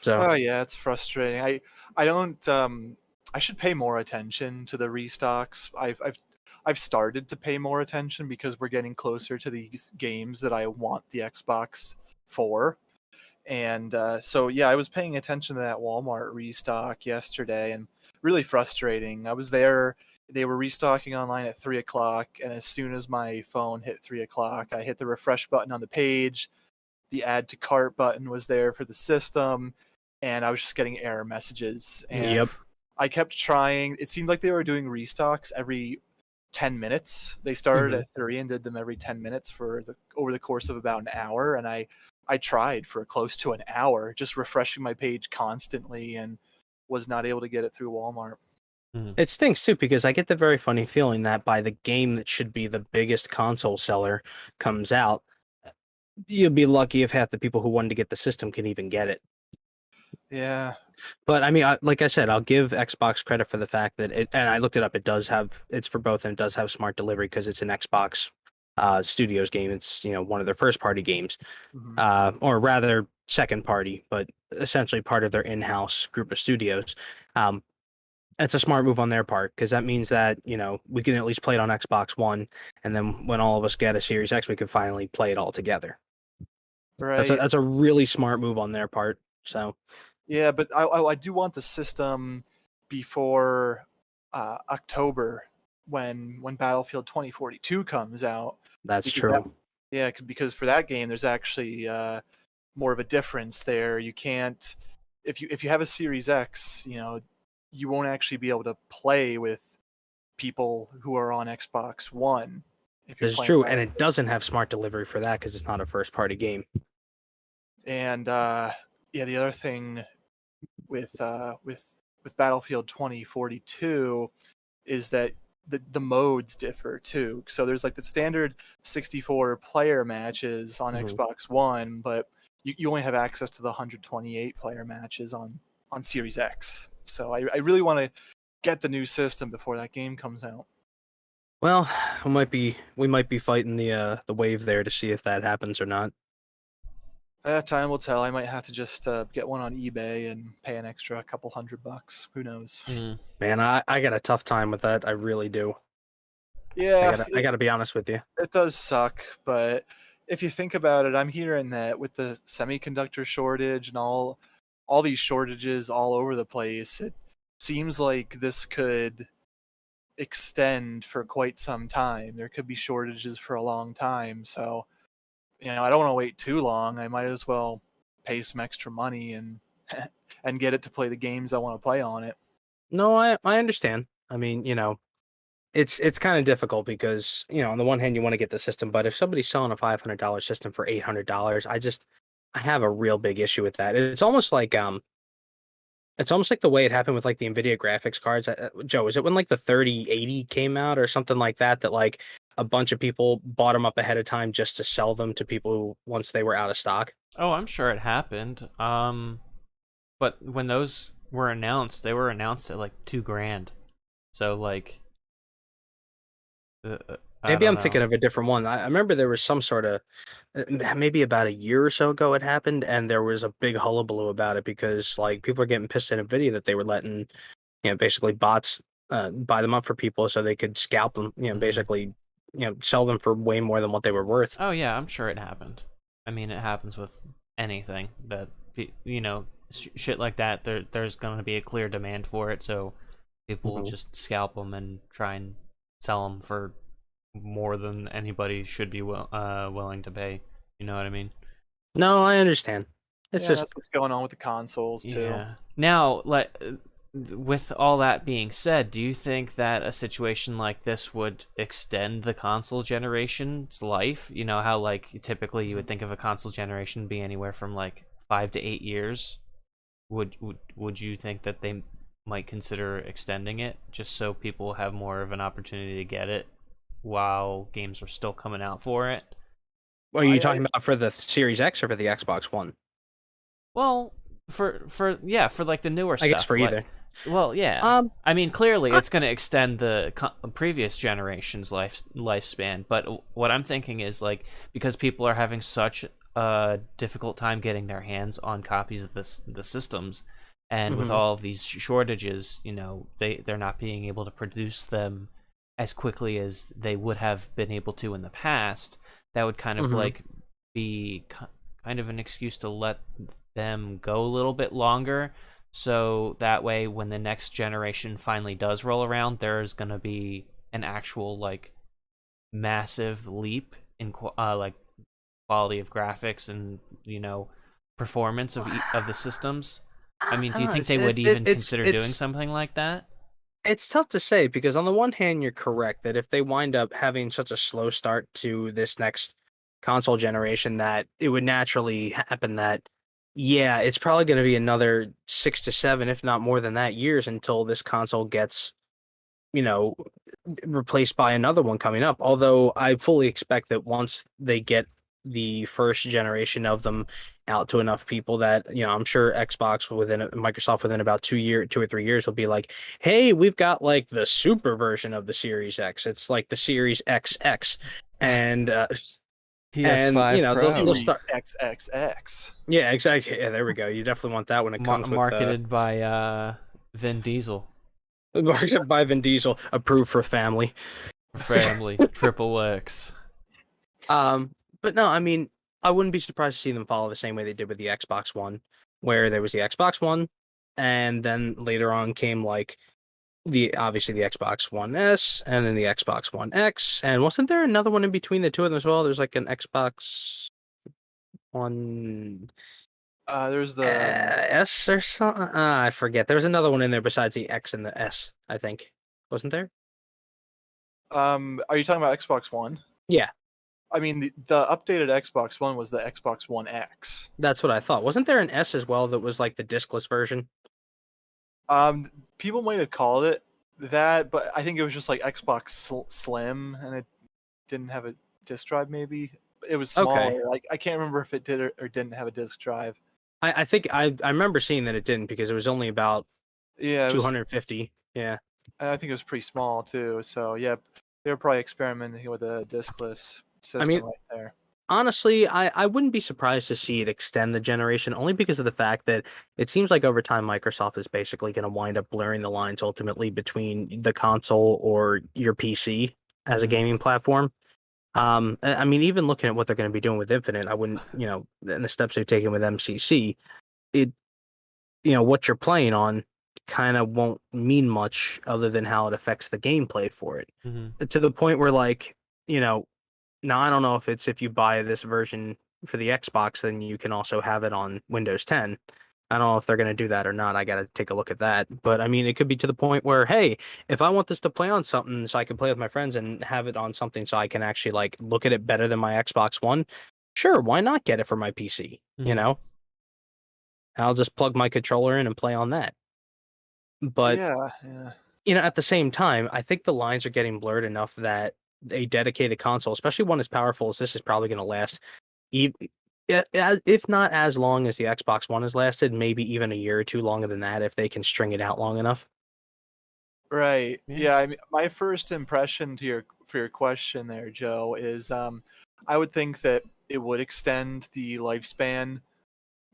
So Oh yeah, it's frustrating. I don't I should pay more attention to the restocks. I've started to pay more attention because we're getting closer to these games that I want the Xbox for. And so yeah, I was paying attention to that Walmart restock yesterday, and really frustrating. I was there. They were restocking online at 3 o'clock, and as soon as my phone hit 3 o'clock, I hit the refresh button on the page. The add to cart button was there for the system, and I was just getting error messages. And yep. I kept trying. It seemed like they were doing restocks every 10 minutes. They started at 3 and did them every 10 minutes over the course of about an hour, and I tried for close to an hour, just refreshing my page constantly, and was not able to get it through Walmart. It stinks too, because I get the very funny feeling that by the game that should be the biggest console seller comes out, you'll be lucky if half the people who wanted to get the system can even get it. Yeah. But I mean, like I said, I'll give Xbox credit for the fact that and I looked it up. It does have, it's for both, and it does have smart delivery because it's an Xbox Studios game. It's one of their first party games, Hmm. or rather second party, but essentially part of their in-house group of studios. Um, it's a smart move on their part because that means that we can at least play it on Xbox One, and then when all of us get a Series X, we can finally play it all together. Right. That's a really smart move on their part. So Yeah, but I do want the system before October when Battlefield 2042 comes out, that's because that true. yeah, because for that game there's actually more of a difference there. You can't, if you have a Series X, you won't actually be able to play with people who are on Xbox One if you're This is playing true, and Battlefield. it doesn't have smart delivery for that because it's not a first party game. And yeah, the other thing with with Battlefield 2042 is that the modes differ too. So there's like the standard 64 player matches on Mhm. Xbox One, but you only have access to the 128 player matches on Series X. So I really want to get the new system before that game comes out. Well, we might be fighting the wave there to see if that happens or not. Time will tell. I might have to just get one on eBay and pay an extra couple $100. Who knows? Mm. Man, I got a tough time with that. I really do. I Yeah, gotta be honest with you. it does suck, but if you think about it, I'm hearing that with the semiconductor shortage and all these shortages all over the place, it seems like this could extend for quite some time. There could be shortages for a long time, so I don't want to wait too long. I might as well pay some extra money and and get it to play the games I want to play on it. No, I understand. I mean, it's kind of difficult because on the one hand you want to get the system, but if somebody's selling a $500 system for $800, I have a real big issue with that. It's almost like the way it happened with like the Nvidia graphics cards. Joe, is it when like the 3080 came out or something like that, that like a bunch of people bought them up ahead of time just to sell them to people once they were out of stock? Oh, I'm sure it happened. But when those were announced, they were announced at like 2 grand. So like, I Maybe don't I'm know. thinking of a different one. I remember there was some sort of maybe about a year or so ago it happened, and there was a big hullabaloo about it because like people are getting pissed at Nvidia that they were letting basically bots buy them up for people so they could scalp them, Mm. basically sell them for way more than what they were worth. Oh yeah, I'm sure it happened. I mean, it happens with anything that shit like that. There's going to be a clear demand for it, so people will Mhm. just scalp them and try and sell them for more than anybody should be willing to pay. You know what I mean? No, I understand. It's Yeah, just that's what's going on with the consoles too. Yeah. Now, like, with all that being said, do you think that a situation like this would extend the console generation's life? You know how like typically you would think of a console generation being anywhere from like 5 to 8 years. Would you think that they might consider extending it just so people have more of an opportunity to get it while games are still coming out for it? are you I talking about for the Series X or for the Xbox One? Well, for yeah, for like the newer I guess for stuff, like, either. well, yeah. Um, I mean, clearly I, it's going to extend the previous generation's lifespan, but what I'm thinking is like because people are having such a difficult time getting their hands on copies of the systems, and with mhm, all of these shortages, they're not being able to produce them as quickly as they would have been able to in the past. That would kind of mhm. like be kind of an excuse to let them go a little bit longer, so that way when the next generation finally does roll around, there's going to be an actual like massive leap in like quality of graphics and performance of the systems. I mean, I do you don't know. think they would even consider doing It's something like that? it's tough to say because on the one hand, you're correct that if they wind up having such a slow start to this next console generation, that it would naturally happen that, yeah, it's probably going to be another 6 to 7, if not more than that, years until this console gets, you know, replaced by another one coming up. Although I fully expect that once they get the first generation of them out to enough people that, I'm sure Microsoft within about 2 or 3 years will be like, hey, we've got like the super version of the Series X. It's like the Series XX, and PS5 they'll Pro, Series start. XXX. Yeah, exactly. Yeah, there we go. You definitely want that when it comes with marketed by Vin Diesel. marketed by Vin Diesel, approved for family. Family Triple X. Um, but no, I mean, I wouldn't be surprised to see them follow the same way they did with the Xbox One, where there was the Xbox One, and then later on came like obviously the Xbox One S, and then the Xbox One X, and wasn't there another one in between the two of them as well? There's like an Xbox One There's the S or something. I forget. There was another one in there besides the X and the S, I think. Wasn't there? Are you talking about Xbox One? Yeah, I mean, the updated Xbox One was the Xbox One X. that's what I thought. Wasn't there an S as well that was like the discless version? People might have called it that, but I think it was just like Xbox Slim, and it didn't have a disk drive. Maybe it was smaller. Okay. Like I can't remember if it did or didn't have a disk drive. I think I remember seeing that it didn't because it was only about Yeah, it was. 250. Yeah. I think it was pretty small too. So yeah, they were probably experimenting with a diskless system mean, right there. Honestly, I wouldn't be surprised to see it extend the generation only because of the fact that it seems like over time Microsoft is basically going to wind up blurring the lines ultimately between the console or your PC as a gaming platform. I mean, even looking at what they're going to be doing with Infinite, I wouldn't, and the steps they've taken with MCC, it, what you're playing on kind of won't mean much other than how it affects the gameplay for it. To the point where, like, now I don't know if you buy this version for the Xbox, then you can also have it on Windows 10. I don't know if they're going to do that or not. I got to take a look at that. But I mean, it could be to the point where, hey, if I want this to play on something so I can play with my friends and have it on something so I can actually like look at it better than my Xbox One, sure, why not get it for my PC? I'll just plug my controller in and play on that. But Yeah. at the same time, I think the lines are getting blurred enough that a dedicated console, especially one as powerful as this, is probably going to last, if not as long as the Xbox One has lasted, maybe even a year or two longer than that if they can string it out long enough. Right. Yeah. I mean, my first impression for your question there, Joe, is I would think that it would extend the lifespan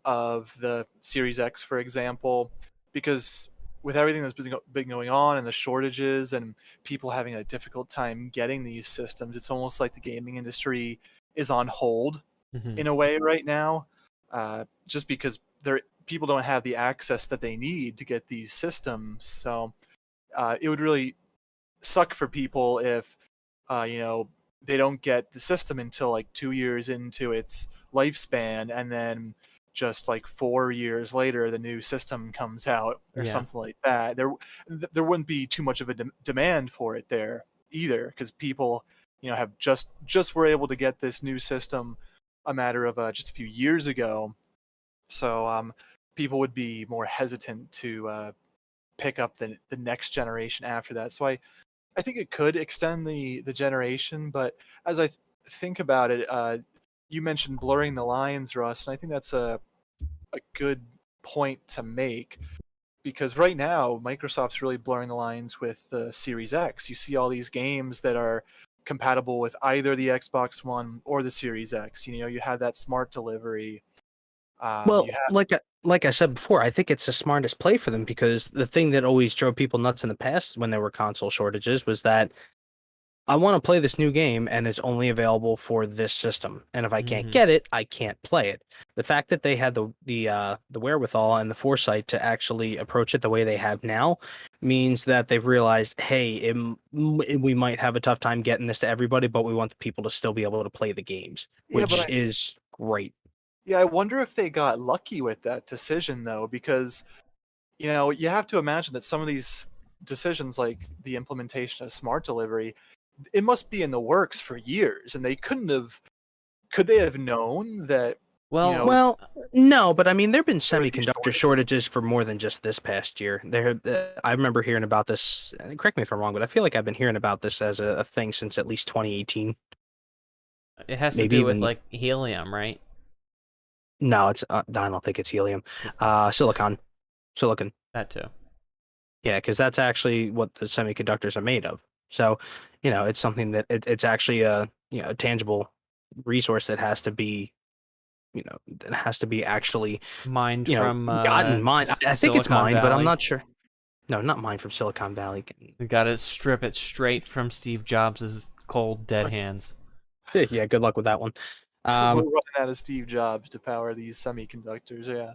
of the Series X, for example, because with everything that's been going on and the shortages and people having a difficult time getting these systems, it's almost like the gaming industry is on hold in a way right now, just because people don't have the access that they need to get these systems. So it would really suck for people if they don't get the system until like 2 years into its lifespan, and then just like 4 years later the new system comes out or something like that. There wouldn't be too much of a demand for it there either, because people have just were able to get this new system a matter of just a few years ago. So people would be more hesitant to pick up the next generation after that. So I think it could extend the generation, but as I think about it, you mentioned blurring the lines, Russ, and I think that's a good point to make, because right now Microsoft's really blurring the lines with the Series X. You see all these games that are compatible with either the Xbox One or the Series X. You have that smart delivery. Well, like I said before, I think it's the smartest play for them, because the thing that always drove people nuts in the past when there were console shortages was that I want to play this new game and it's only available for this system, and if I can't get it, I can't play it. The fact that they had the wherewithal and the foresight to actually approach it the way they have now means that they've realized, hey, we might have a tough time getting this to everybody, but we want the people to still be able to play the games, which is great. Yeah, I wonder if they got lucky with that decision, though, because, you have to imagine that some of these decisions, like the implementation of smart delivery, it must be in the works for years, and could they have known that? Well, no, but I mean, there've been semiconductor shortages for more than just this past year. I remember hearing about this, correct me if I'm wrong, but I feel like I've been hearing about this as a thing since at least 2018. It has to do with like helium, right? No, it's I don't think it's helium. Silicon. That too. Yeah, because that's actually what the semiconductors are made of. So, it's something that it's actually a tangible resource that has to be, that has to be actually, Mined from gotten mined. I think it's Silicon mined, but I'm Valley. not sure. No, not mined from Silicon Valley. You gotta strip it straight from Steve Jobs' cold, dead hands. Yeah, good luck with that one. We're running out of Steve Jobs to power these semiconductors. Yeah.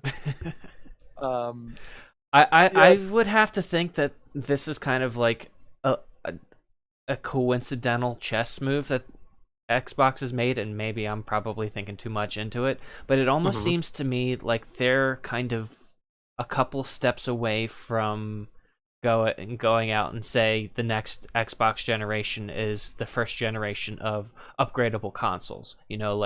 I would have to think that this is kind of like a coincidental chess move that Xbox has made, and maybe I'm probably thinking too much into it, but it almost seems to me like they're kind of a couple steps away from going out and say the next Xbox generation is the first generation of upgradable consoles.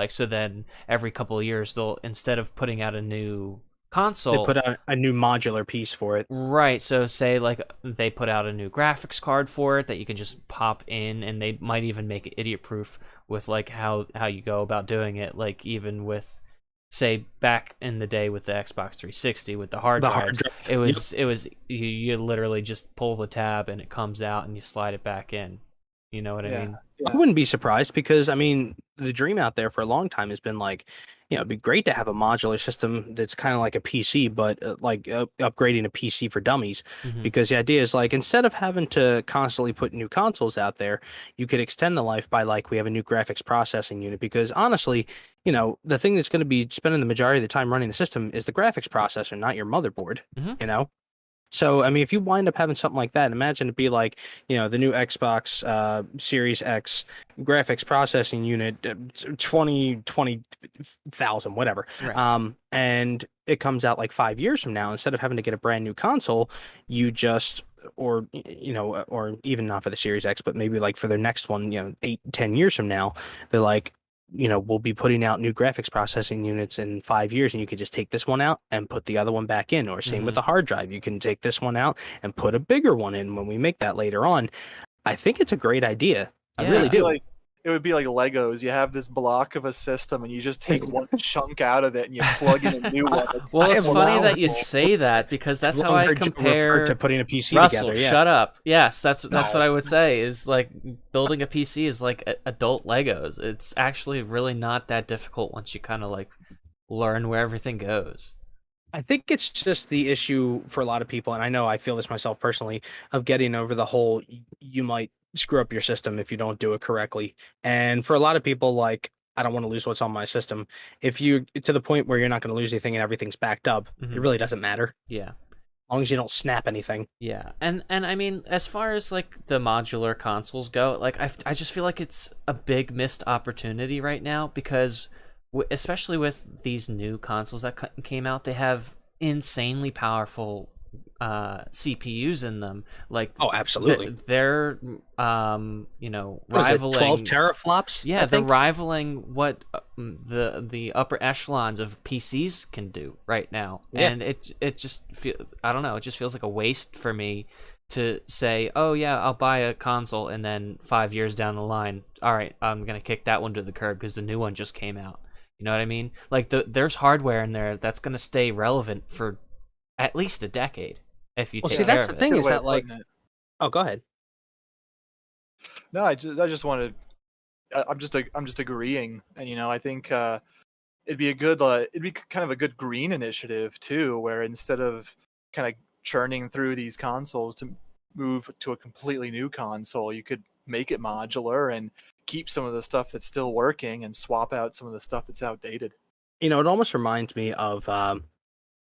So then every couple of years they'll, instead of putting out a new console, they put out a new modular piece for it. Right, so say like they put out a new graphics card for it that you can just pop in, and they might even make it idiot proof with like how you go about doing it, like even with, say, back in the day with the Xbox 360 with the hard drives, it was you literally just pull the tab and it comes out and you slide it back in. You know what I mean? Yeah. I wouldn't be surprised because the dream out there for a long time has been like, it'd be great to have a modular system that's kind of like a PC, but upgrading a PC for dummies. Because the idea is like, instead of having to constantly put new consoles out there, you could extend the life by like, we have a new graphics processing unit. Because honestly, the thing that's going to be spending the majority of the time running the system is the graphics processor, not your motherboard. So, if you wind up having something like that, imagine it'd be like, the new Xbox Series X graphics processing unit, 20,000, whatever. Right. And it comes out like 5 years from now. Instead of having to get a brand new console, you just, or even not for the Series X, but maybe like for their next one, 8-10 years from now, they're like, we'll be putting out new graphics processing units in 5 years, and you could just take this one out and put the other one back in. Or same with the hard drive. You can take this one out and put a bigger one in when we make that later on. I think it's a great idea. I really do. It would be like Legos. You have this block of a system, and you just take one chunk out of it, and you plug in a new one. Well, it's funny that you say that, because that's how I compare to putting a PC Russell, together. Yeah. Shut up. Yes, that's what I would say. Is like building a PC is like adult Legos. It's actually really not that difficult once you kind of like learn where everything goes. I think it's just the issue for a lot of people, and I know I feel this myself personally, of getting over the whole you might screw up your system if you don't do it correctly. And for a lot of people, like, I don't want to lose what's on my system. If you to the point where you're not going to lose anything and everything's backed up, it really doesn't matter. Yeah. As long as you don't snap anything. Yeah. And I mean, as far as like the modular consoles go, like I just feel like it's a big missed opportunity right now, because especially with these new consoles that came out, they have insanely powerful CPUs in them. Like, oh, absolutely, they're rivaling 12 teraflops. Yeah, they're rivaling what the upper echelons of PCs can do right now. Yeah. And it just I don't know, it just feels like a waste for me to say, oh yeah, I'll buy a console, and then 5 years down the line, all right, I'm gonna kick that one to the curb because the new one just came out. You know what I mean? Like, there's hardware in there that's gonna stay relevant for at least a decade if you take care of it. That's the thing, is that like, oh, go ahead. No, I just wanted. I'm just agreeing, and I think it'd be kind of a good green initiative too, where instead of kind of churning through these consoles to move to a completely new console, you could make it modular and keep some of the stuff that's still working and swap out some of the stuff that's outdated. It almost reminds me of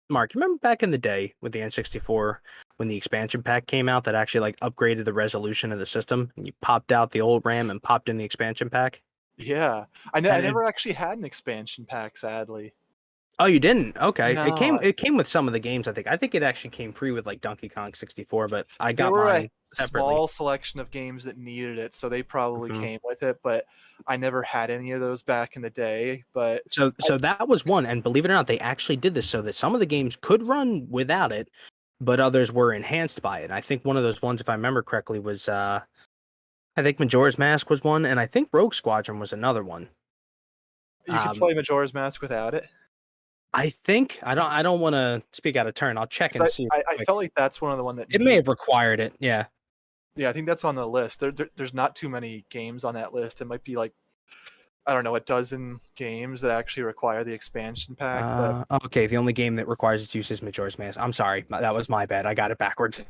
Mark, remember back in the day with the N64 when the expansion pack came out that actually like upgraded the resolution of the system, and you popped out the old RAM and popped in the expansion pack? Yeah. I never actually had an expansion pack, sadly. Oh, you didn't? Okay. No, it came with some of the games, I think. I think it actually came free with like Donkey Kong 64, but I got there were mine a separately. small selection of games that needed it, so they probably came with it, but I never had any of those back in the day. But so that was one, and believe it or not, they actually did this so that some of the games could run without it, but others were enhanced by it. I think one of those ones, if I remember correctly, was I think Majora's Mask was one, and I think Rogue Squadron was another one. You could play Majora's Mask without it? I think I don't want to speak out of turn. I'll check and 'Cause see. I felt like that's one of the one that It may need. have required it. Yeah. Yeah, I think that's on the list. There's not too many games on that list. It might be like, I don't know, a dozen games that actually require the expansion pack. But Okay. The only game that requires its use is Majora's Mask. I'm sorry, that was my bad. I got it backwards.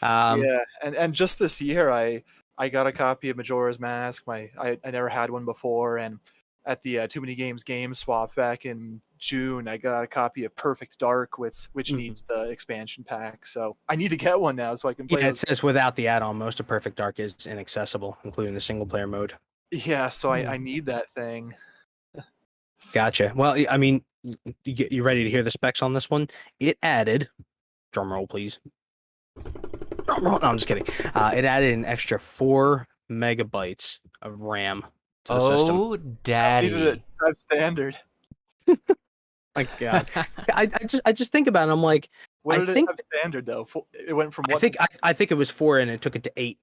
yeah, and just this year, I got a copy of Majora's Mask. I never had one before, and at the Too Many Games game swap back in June, I got a copy of Perfect Dark, which Mhm. needs the expansion pack. So I need to get one now so I can play Yeah, it those. says without the add-on, most of Perfect Dark is inaccessible, including the single-player mode. Yeah, so I need that thing. Gotcha. Well, I mean, you ready to hear the specs on this one? It added, drum roll, please. Drum roll. No, I'm just kidding. It added an extra 4 megabytes of RAM to the system. Oh, Needed daddy. it. That's standard. My God, I just think about it. I'm like, What I did it think have standard though? It went from I what? think I think it was 4 and it took it to 8.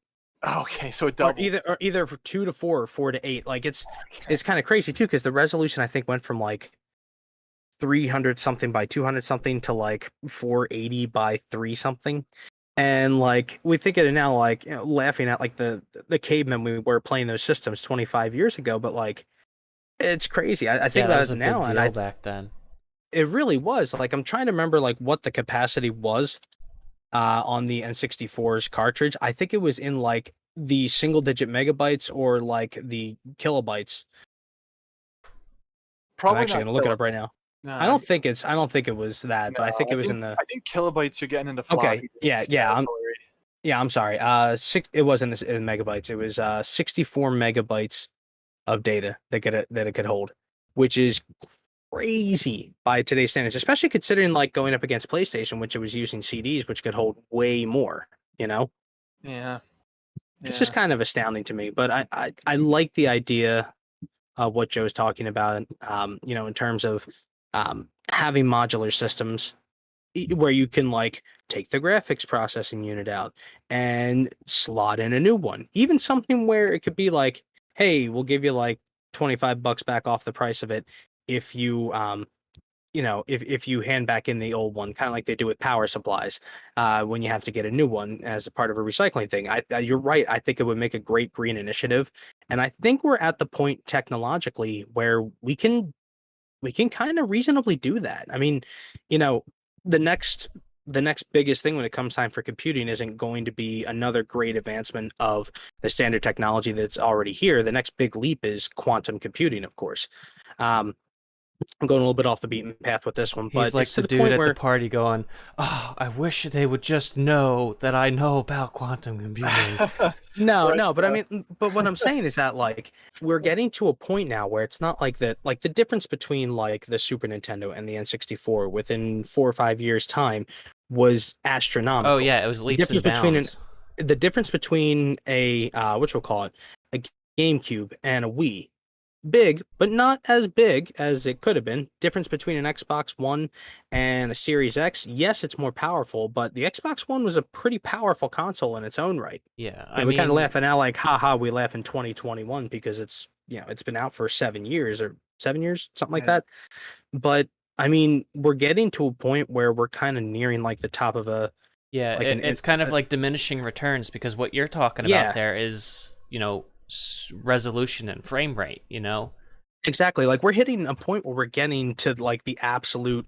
Okay, so it Or doubled. either for 2 to 4 or 4 to 8. Like it's kind of crazy too, because the resolution I think went from like 300 something by 200 something to like 480 by 3 something. And like we think of it now, like laughing at like the cavemen we were playing those systems 25 years ago, but like it's crazy. I think Yeah, that about was it a big now, and deal back then. it really was. Like I'm trying to remember like what the capacity was on the N64's cartridge. I think it was in like the single digit megabytes or like the kilobytes. I'm Probably actually not gonna look it up kilobytes. right now. No, I don't think it was that, but I think it was in the. I think kilobytes. You're getting into Okay, floppy yeah, disk yeah, territory. I'm sorry. It wasn't in megabytes. It was 64 megabytes of data that it could hold, which is crazy by today's standards, especially considering like going up against PlayStation, which it was using CDs, which could hold way more. You know, Yeah, it's yeah. just kind of astounding to me. But I like the idea of what Joe's talking about. In terms of having modular systems where you can like take the graphics processing unit out and slot in a new one. Even something where it could be like, hey, we'll give you like $25 back off the price of it if you if you hand back in the old one, kind of like they do with power supplies, when you have to get a new one as a part of a recycling thing. You're right. I think it would make a great green initiative, and I think we're at the point technologically where we can kind of reasonably do that. I mean, you know, the next the next biggest thing when it comes time for computing isn't going to be another great advancement of the standard technology that's already here. The next big leap is quantum computing, of course. Um, I'm going a little bit off the beaten path with this one, He's but like it's to the the dude point at the where party going, "Oh, I wish they would just know that I know about quantum computing." no, Right, no, but I mean, but what I'm saying is that like we're getting to a point now where it's not like that. Like the difference between like the Super Nintendo and the N64 within 4 or 5 years' time was Oh astronomical. yeah, it was The leaps difference and between an bounds. the difference between a which we'll call it a GameCube and a Wii, big, but not as big as it could have been. Difference between an Xbox One and a Series X. Yes, it's more powerful, but the Xbox One was a pretty powerful console in its own right. Yeah, You I know, we kind of mean, laugh at now, like, haha, we laugh in 2021 because it's been out for 7 years or 7 years, something like yeah. that. But I mean, we're getting to a point where we're kind of nearing like the top of a yeah, like it's kind of like diminishing returns because what you're talking about yeah, there is, resolution and frame rate, exactly. Like we're hitting a point where we're getting to like the absolute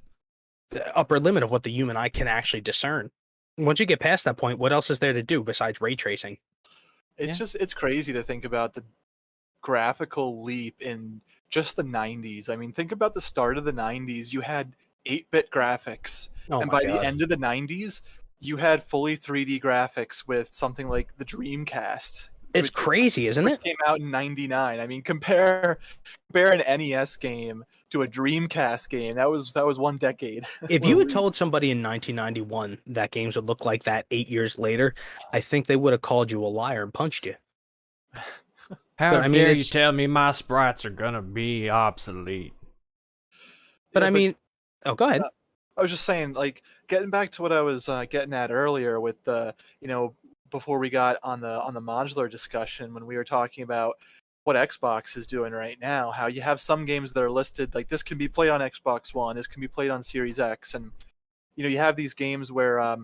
upper limit of what the human eye can actually discern. Once you get past that point, what else is there to do besides ray tracing? It's Yeah. just it's crazy to think about the graphical leap in just the 90s. I mean, think about the start of the 90s. You had 8-bit graphics, Oh and my by the god. end of the 90s, you had fully 3D graphics with something like the Dreamcast, It's which crazy, isn't which it? came out in 99. I mean, compare an NES game to a Dreamcast game. That was one decade. If Or you had Wii. told somebody in 1991 that games would look like that 8 years later, I think they would have called you a liar and punched you. How But I mean, dare you it's. tell me my sprites are gonna be obsolete? But Yeah, I but mean, oh, go ahead. I was just saying, like, getting back to what I was getting at earlier with before we got on the modular discussion when we were talking about what Xbox is doing right now. How you have some games that are listed like this can be played on Xbox One, this can be played on Series X, and you have these games where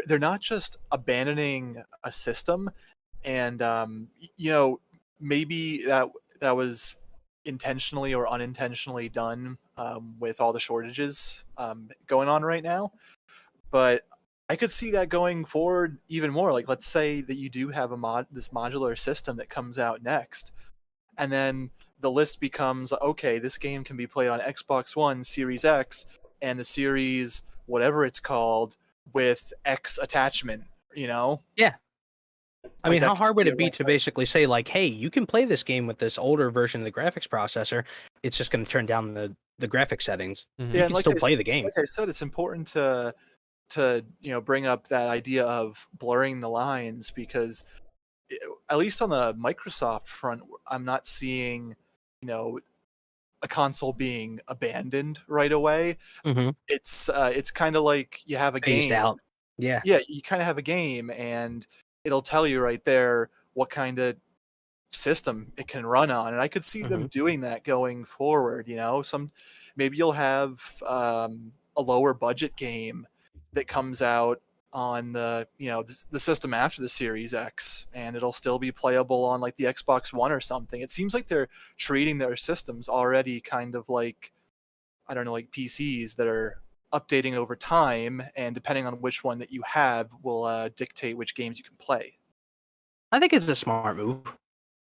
they're not just abandoning a system, and maybe that was intentionally or unintentionally done with all the shortages going on right now. But I could see that going forward even more. Like, let's say that you do have this modular system that comes out next, and then the list becomes, okay, this game can be played on Xbox One, Series X, and the Series whatever it's called with X attachment. Yeah. I Like, mean, that how could hard would be a it be to basically say, like, hey, you can play this game with this older version of the graphics processor. It's just going to turn down the graphics settings. Mhm. You Yeah, can and still play the game. like I said, it's important to bring up that idea of blurring the lines, because at least on the Microsoft front, I'm not seeing a console being abandoned right away. Mm-hmm. It's kind of like you have a Phased game. out. Yeah. Yeah, you kind of have a game, and it'll tell you right there what kind of system it can run on. And I could see them doing that going forward. Maybe you'll have a lower budget game that comes out on the system after the Series X, and it'll still be playable on like the Xbox One or something. It seems like they're treating their systems already kind of like, I don't know, like PCs that are updating over time, and depending on which one that you have will dictate which games you can play. I think it's a smart move.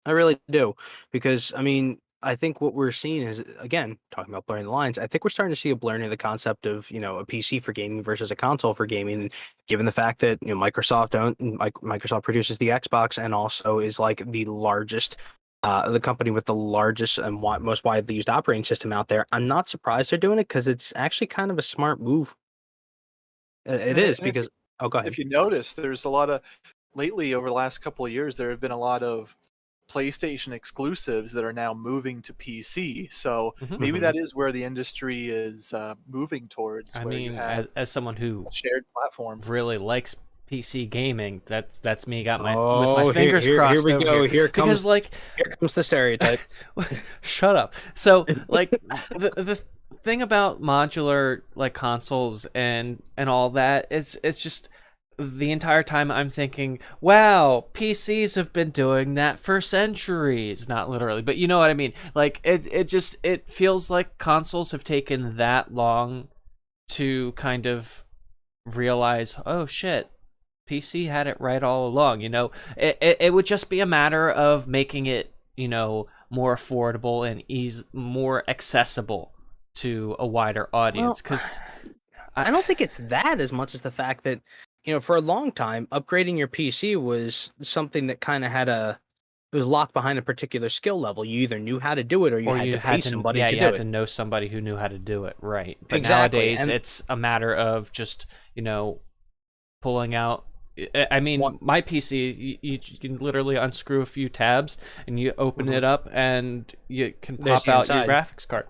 I really do. Because, I mean, I think what we're seeing is, again, talking about blurring the lines, I think we're starting to see a blurring of the concept of, a PC for gaming versus a console for gaming. And given the fact that, Microsoft produces the Xbox and also is like the largest, the company with the largest and most widely used operating system out there, I'm not surprised they're doing it because it's actually kind of a smart move. It And is if because, oh, go ahead. if you notice, there's a lot of lately over the last couple of years, there have been a lot of PlayStation exclusives that are now moving to PC. So maybe that is where the industry is moving towards. I where you mean, have as someone who a shared platform. really likes PC gaming, that's me with my Oh, fingers here crossed we over go. here. Here Because comes the stereotype. shut up. So the thing about modular like consoles and all that, it's just the entire time I'm thinking, wow, PCs have been doing that for centuries. Not literally, but you know what I mean. Like it feels like consoles have taken that long to kind of realize, oh shit, PC had it right all along. It would just be a matter of making it, more affordable and more accessible to a wider audience. Because I don't think it's that as much as the fact that, for a long time, upgrading your PC was something that kind of it was locked behind a particular skill level. You either knew how to do it or you had to pay somebody to you do had it. to know somebody who knew how to do it, right? But Exactly, nowadays, and it's a matter of just, pulling out. I mean, my PC, you can literally unscrew a few tabs and you open it up and you can There's pop out your inside. graphics card.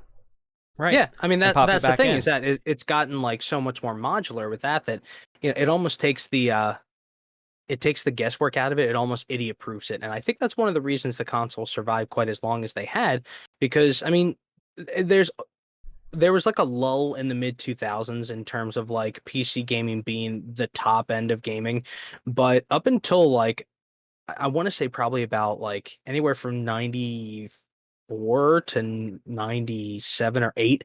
Right. Yeah, I mean And pop it that's the back thing in. is that it's gotten like so much more modular with that it almost takes the guesswork out of it. It almost idiot proofs it, and I think that's one of the reasons the consoles survived quite as long as they had. Because I mean, there was like a lull in the mid 2000s in terms of like PC gaming being the top end of gaming, but up until like I want to say probably about like anywhere from 94 to 97 or 8,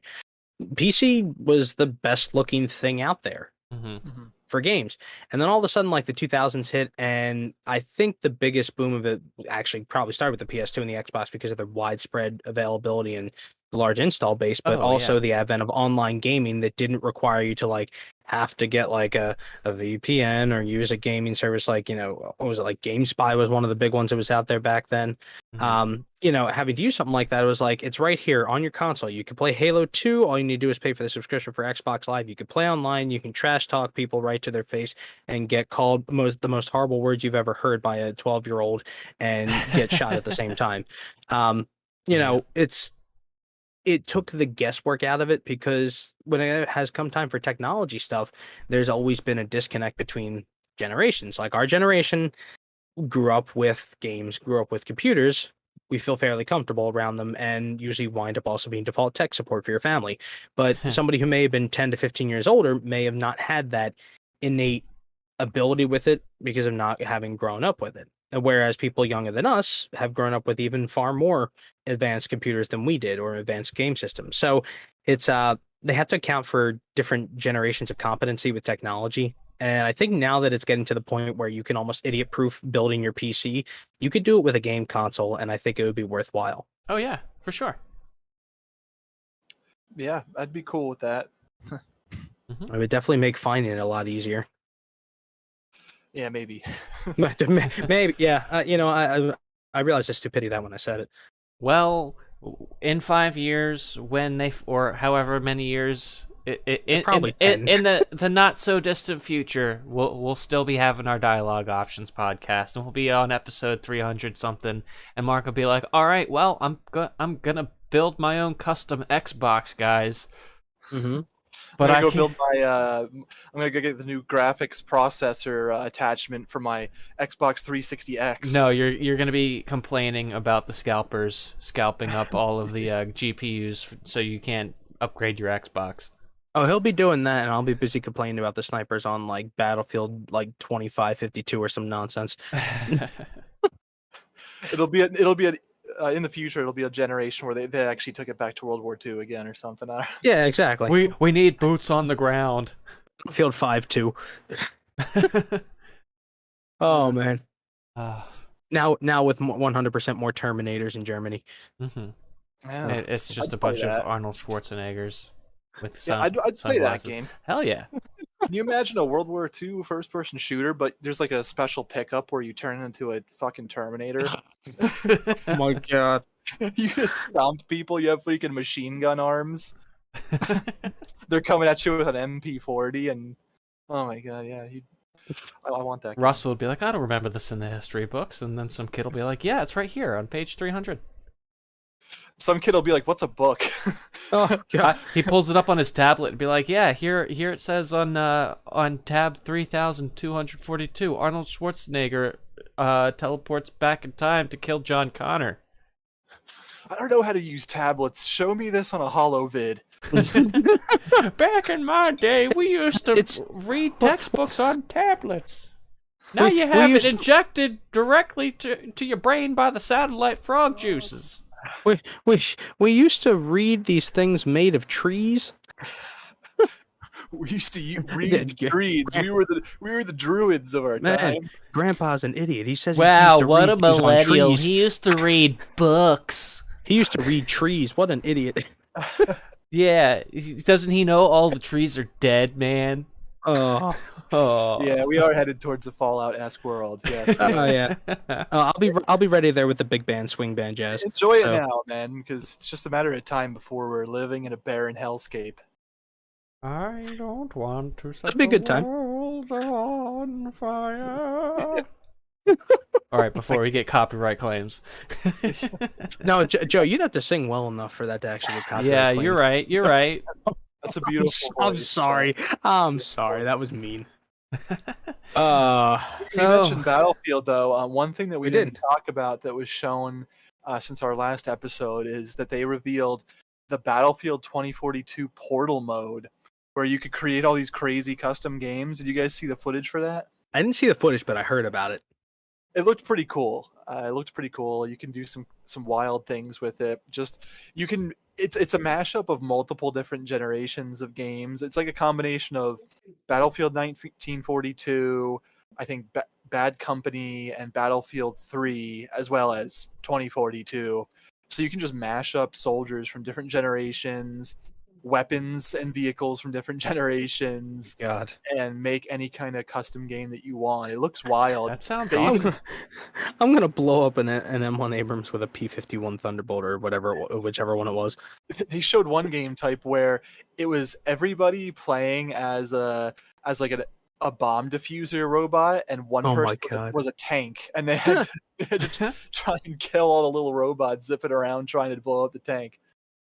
PC was the best looking thing out there Mhm. for games. And then all of a sudden, like the 2000s hit, and I think the biggest boom of it actually probably started with the PS2 and the Xbox because of their widespread availability and the large install base, but Oh, also yeah. the advent of online gaming that didn't require you to like have to get like a VPN or use a gaming service like, what was it, like GameSpy was one of the big ones that was out there back then. Having to use something like that, it was like it's right here on your console. You can play Halo 2. All you need to do is pay for the subscription for Xbox Live. You can play online. You can trash talk people right to their face and get called the most horrible words you've ever heard by a 12-year-old and get shot at the same time. It took the guesswork out of it because when it has come time for technology stuff, there's always been a disconnect between generations. Like our generation grew up with games, grew up with computers. we feel fairly comfortable around them, and usually wind up also being default tech support for your family. But somebody who may have been 10 to 15 years older may have not had that innate ability with it because of not having grown up with it. Whereas people younger than us have grown up with even far more advanced computers than we did, or advanced game systems. So it's they have to account for different generations of competency with technology. And I think now that it's getting to the point where you can almost idiot-proof building your PC, you could do it with a game console, and I think it would be worthwhile. Oh yeah, for sure. Yeah, I'd be cool with that. It would definitely make finding it a lot easier. Yeah, maybe. Maybe, yeah. I realized the stupidity of that when I said it. Well, in 5 years, when they or however many years, Probably in the not so distant future, we'll still be having our dialogue options podcast, and we'll be on episode 300 something, and Mark will be like, "All right, well, I'm gonna build my own custom Xbox, guys." Mm-hmm. But I'm gonna I'm gonna go get the new graphics processor attachment for my Xbox 360X. No, you're gonna be complaining about the scalpers scalping up all of the GPUs, so you can't upgrade your Xbox. Oh, he'll be doing that, and I'll be busy complaining about the snipers on like Battlefield 2552 or some nonsense. It'll be in the future. It'll be a generation where they actually took it back to World War II again or something. Yeah, exactly. We need boots on the ground. Battlefield 5-2. Oh man. Now with 100% more Terminators in Germany. Mm-hmm. Yeah, it's just a bunch of Arnold Schwarzeneggers with I'd play that game. Hell yeah. Can you imagine a World War II first-person shooter, but there's like a special pickup where you turn into a fucking Terminator? Oh my god. You just stomp people, you have freaking machine gun arms. They're coming at you with an MP40, and oh my god, yeah. I want that game. Russell would be like, I don't remember this in the history books, and then some kid will be like, yeah, it's right here on page 300. Some kid will be like, what's a book? Oh god. He pulls it up on his tablet and be like, yeah, here it says on tab 3242, Arnold Schwarzenegger teleports back in time to kill John Connor. I don't know how to use tablets. Show me this on a holovid. Back in my day, we used to read textbooks on tablets. Now you have it injected directly to your brain by the satellite frog juices. We used to read these things made of trees. We used to read trees. We were the druids of our time. Grandpa's an idiot. He says, "Wow, what a millennial! He used to read books. He used to read trees. What an idiot!" Yeah, doesn't he know all the trees are dead, man? Oh. Yeah, we are headed towards the Fallout-esque world. Yes. Oh yeah. I'll be ready there with the big band, swing band, jazz. Enjoy it now, man, because it's just a matter of time before we're living in a barren hellscape. I don't want to set That'd be a good time. world on fire. All right, before we get copyright claims. No, Joe, you'd have to sing well enough for that to actually get copyright. Yeah, claim. you're right. You're right. That's a beautiful I'm voice. sorry. I'm sorry. That was mean. You mentioned Battlefield, though. One thing that we didn't talk about that was shown since our last episode is that they revealed the Battlefield 2042 portal mode, where you could create all these crazy custom games. Did you guys see the footage for that? I didn't see the footage, but I heard about it. It looked pretty cool. You can do some wild things with it. It's a mashup of multiple different generations of games. It's like a combination of Battlefield 1942, I think Bad Company, and Battlefield 3, as well as 2042. So you can just mash up soldiers from different generations, weapons and vehicles from different generations, and make any kind of custom game that you want. It looks wild. That sounds awesome. I'm gonna blow up an M1 Abrams with a P-51 Thunderbolt or whichever one it was. They showed one game type where it was everybody playing as like a bomb diffuser robot, and one person was a tank, and they had to try and kill all the little robots zipping around trying to blow up the tank.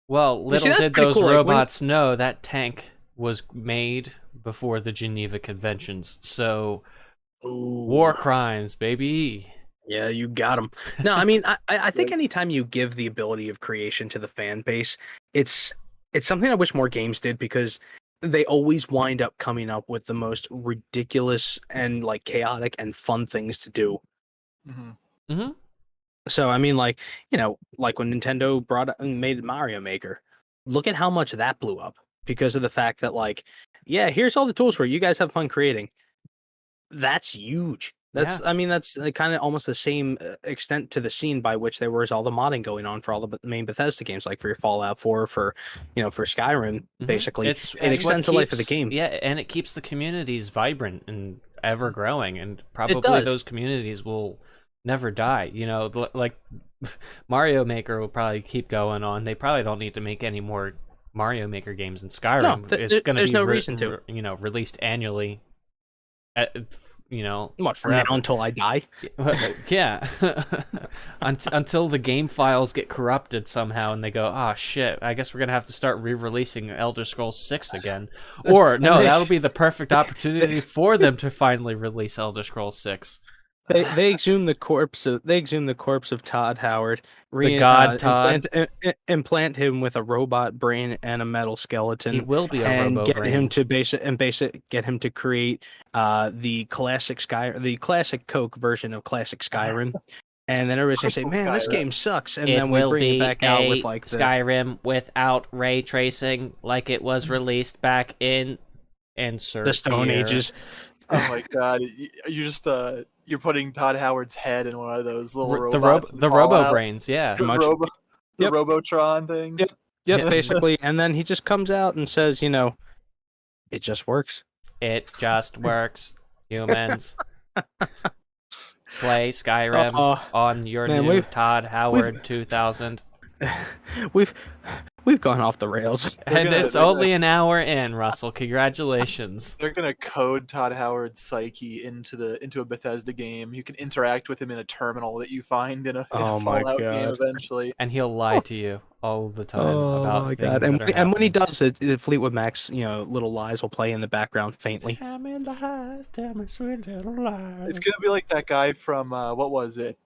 Well, little did those robots know that tank was made before the Geneva Conventions. So, war crimes, baby. Yeah, you got them. No, I mean, I think Like, anytime you give the ability of creation to the fan base, it's something I wish more games did because they always wind up coming up with the most ridiculous and like chaotic and fun things to do. mhm. Mm-hmm. So I mean, like like when Nintendo brought and made Mario Maker, look at how much that blew up because of the fact that like, yeah, here's all the tools for you. You guys have fun creating. That's huge. Yeah. I mean, that's kind of almost the same extent to the scene by which there was all the modding going on for all the main Bethesda games, like for your Fallout 4, for for Skyrim. Basically, it It's what extends the life of the keeps game. and it keeps the communities vibrant and ever growing, and It probably does. those communities will never die. Like Mario Maker will probably keep going on. They probably don't need to make any more Mario Maker games in No, Skyrim. It's going to there's be no reason to. released annually. At, What from now forever. until I die? Yeah. Until the game files get corrupted somehow and they go, oh shit, I guess we're gonna have to start re-releasing Elder Scrolls 6 again. Or no, that'll be the perfect opportunity for them to finally release Elder Scrolls 6. They exhume the corpse of Todd Howard, The god Todd. implant him with a robot brain and a metal skeleton. He will be a and robo get brain. him to get him to create the classic Coke version of classic Skyrim. And then everybody's gonna say, Crystal "Man, this Skyrim. game sucks." And It then we will bring it be back out a with like Skyrim without ray tracing, like it was released back in insert the Stone year. Ages. Oh my god, you're just you're putting Todd Howard's head in one of those little The robots. robo brains, yeah. Pretty much. The Yep. Robotron things. Yep. Yep, Yeah. basically. And then he just comes out and says, it just works. It just works. Humans. Play Skyrim on your man, new Todd Howard 2000. We've gone off the rails. And it's only an hour in, Russell. Congratulations. They're gonna code Todd Howard's psyche into a Bethesda game. You can interact with him in a terminal that you find in a Oh my Fallout game God. eventually. And he'll lie to you all the time Oh about my things god! that are And when he happening. does it, the Fleetwood Mac's little lies will play in the background faintly. Tell me lies, tell me sweet little lies. It's gonna be like that guy from what was it?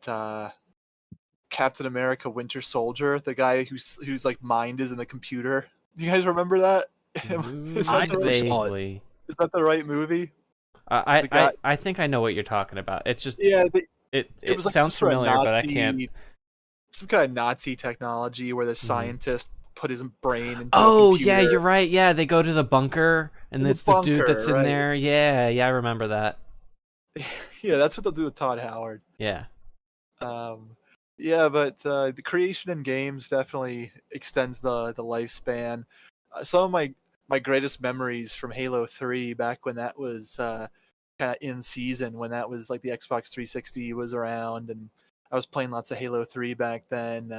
Captain America: Winter Soldier, the guy whose like mind is in the computer. Do you guys remember that? Is I that, the, vaguely- right- Vaguely. is that the right movie? I, The guy- I think I know what you're talking about. It's just Yeah, it was like sounds some sort of familiar, but I can't. Some kind of Nazi technology where the scientist put his brain into Oh a computer. yeah, you're right. Yeah, they go to the bunker, and The it's the dude bunker, that's in right. there. Yeah, I remember that. Yeah, that's what they'll do with Todd Howard. Yeah. Yeah, but the creation in games definitely extends the lifespan. Some of my greatest memories from Halo 3 back when that was kind of in season, when that was like the Xbox 360 was around, and I was playing lots of Halo 3 back then.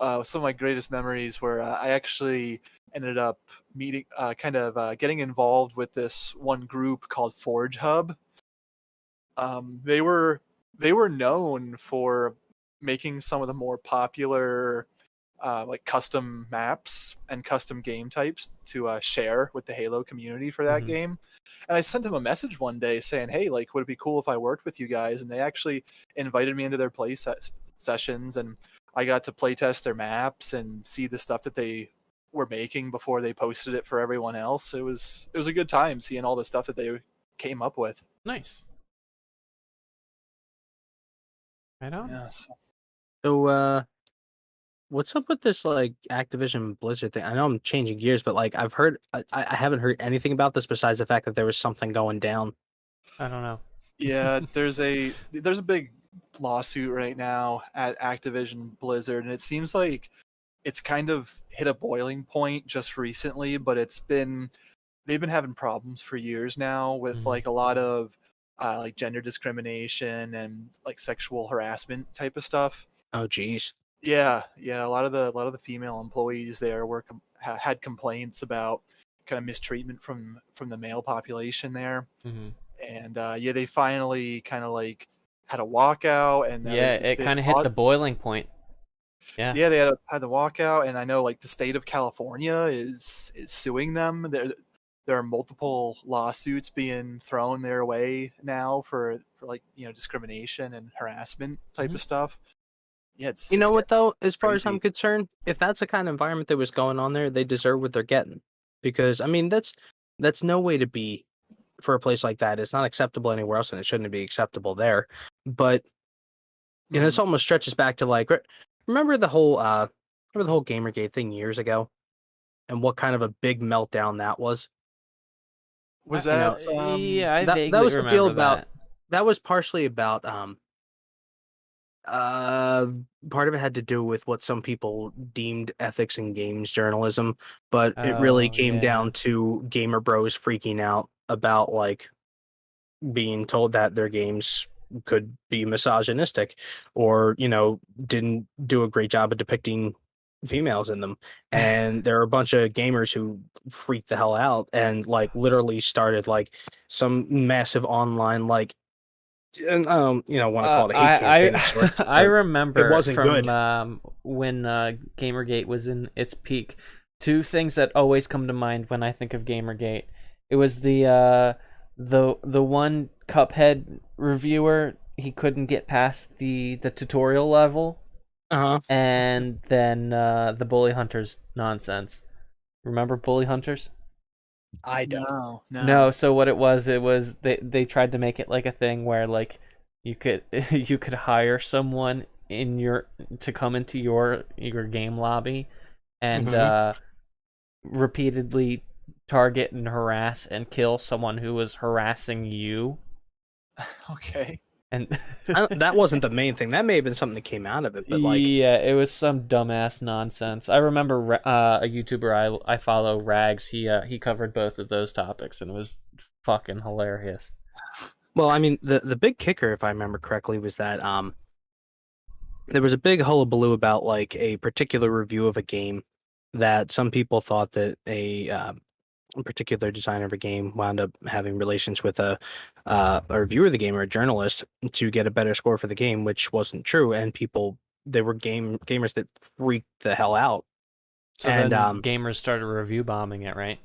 Some of my greatest memories were I actually ended up meeting, getting involved with this one group called Forge Hub. They were known for making some of the more popular like custom maps and custom game types to share with the Halo community for that Mhm. game. And I sent them a message one day saying, "Hey, like, would it be cool if I worked with you guys?" And they actually invited me into their play sessions, and I got to play test their maps and see the stuff that they were making before they posted it for everyone else. It was a good time seeing all the stuff that they came up with. Nice. I know. Yeah. So. So, what's up with this like Activision Blizzard thing? I know I'm changing gears, but like I've heard, I haven't heard anything about this besides the fact that there was something going down. I don't know. Yeah, there's a big lawsuit right now at Activision Blizzard, and it seems like it's kind of hit a boiling point just recently, but they've been having problems for years now with Mhm. like a lot of like gender discrimination and like sexual harassment type of stuff. Oh, geez. Yeah, a lot of the female employees there had complaints about kind of mistreatment from the male population there. Mhm. And yeah, they finally kind of like had a walkout, and Yeah, it kind of hit the boiling point. Yeah. yeah, they had the walkout, and I know like the state of California is suing them. there are multiple lawsuits being thrown their way now for like discrimination and harassment type of stuff. Yeah, it's You know what though? As far as I'm crazy. concerned, if that's the kind of environment that was going on there, they deserve what they're getting. Because I mean, that's no way to be for a place like that. It's not acceptable anywhere else, and it shouldn't be acceptable there. But this almost stretches back to like remember the whole Gamergate thing years ago, and what kind of a big meltdown that was. Was You know, that Yeah, I that vaguely was the deal remember about. that. That was partially about Uh, part of it had to do with what some people deemed ethics in games journalism, but it really Oh, came yeah. down to gamer bros freaking out about like being told that their games could be misogynistic or, didn't do a great job of depicting females in them. And there are a bunch of gamers who freaked the hell out and like literally started like some massive online like and want to call it a hate campaign of sorts, I but it remember wasn't from good. when Gamergate was in its peak. Two things that always come to mind when I think of Gamergate. It was the one Cuphead reviewer. He couldn't get past the tutorial level, Uh-huh. and then the Bully Hunters nonsense. Remember Bully Hunters? I don't. no, No, no. so what it was they tried to make it like a thing where like you could you could hire someone in your to come into your game lobby and Mhm. repeatedly target and harass and kill someone who was harassing you. Okay. And That wasn't the main thing. That may have been something that came out of it, but like, yeah, it was some dumbass nonsense. I remember a YouTuber I follow, Rags. He covered both of those topics and it was fucking hilarious. well, I mean, the big kicker, if I remember correctly, was that there was a big hullabaloo about like a particular review of a game that some people thought that a particular designer of a game wound up having relations with a reviewer of the game or a journalist to get a better score for the game, which wasn't true, and people they were gamers that freaked the hell out. So And then gamers started review bombing it, right?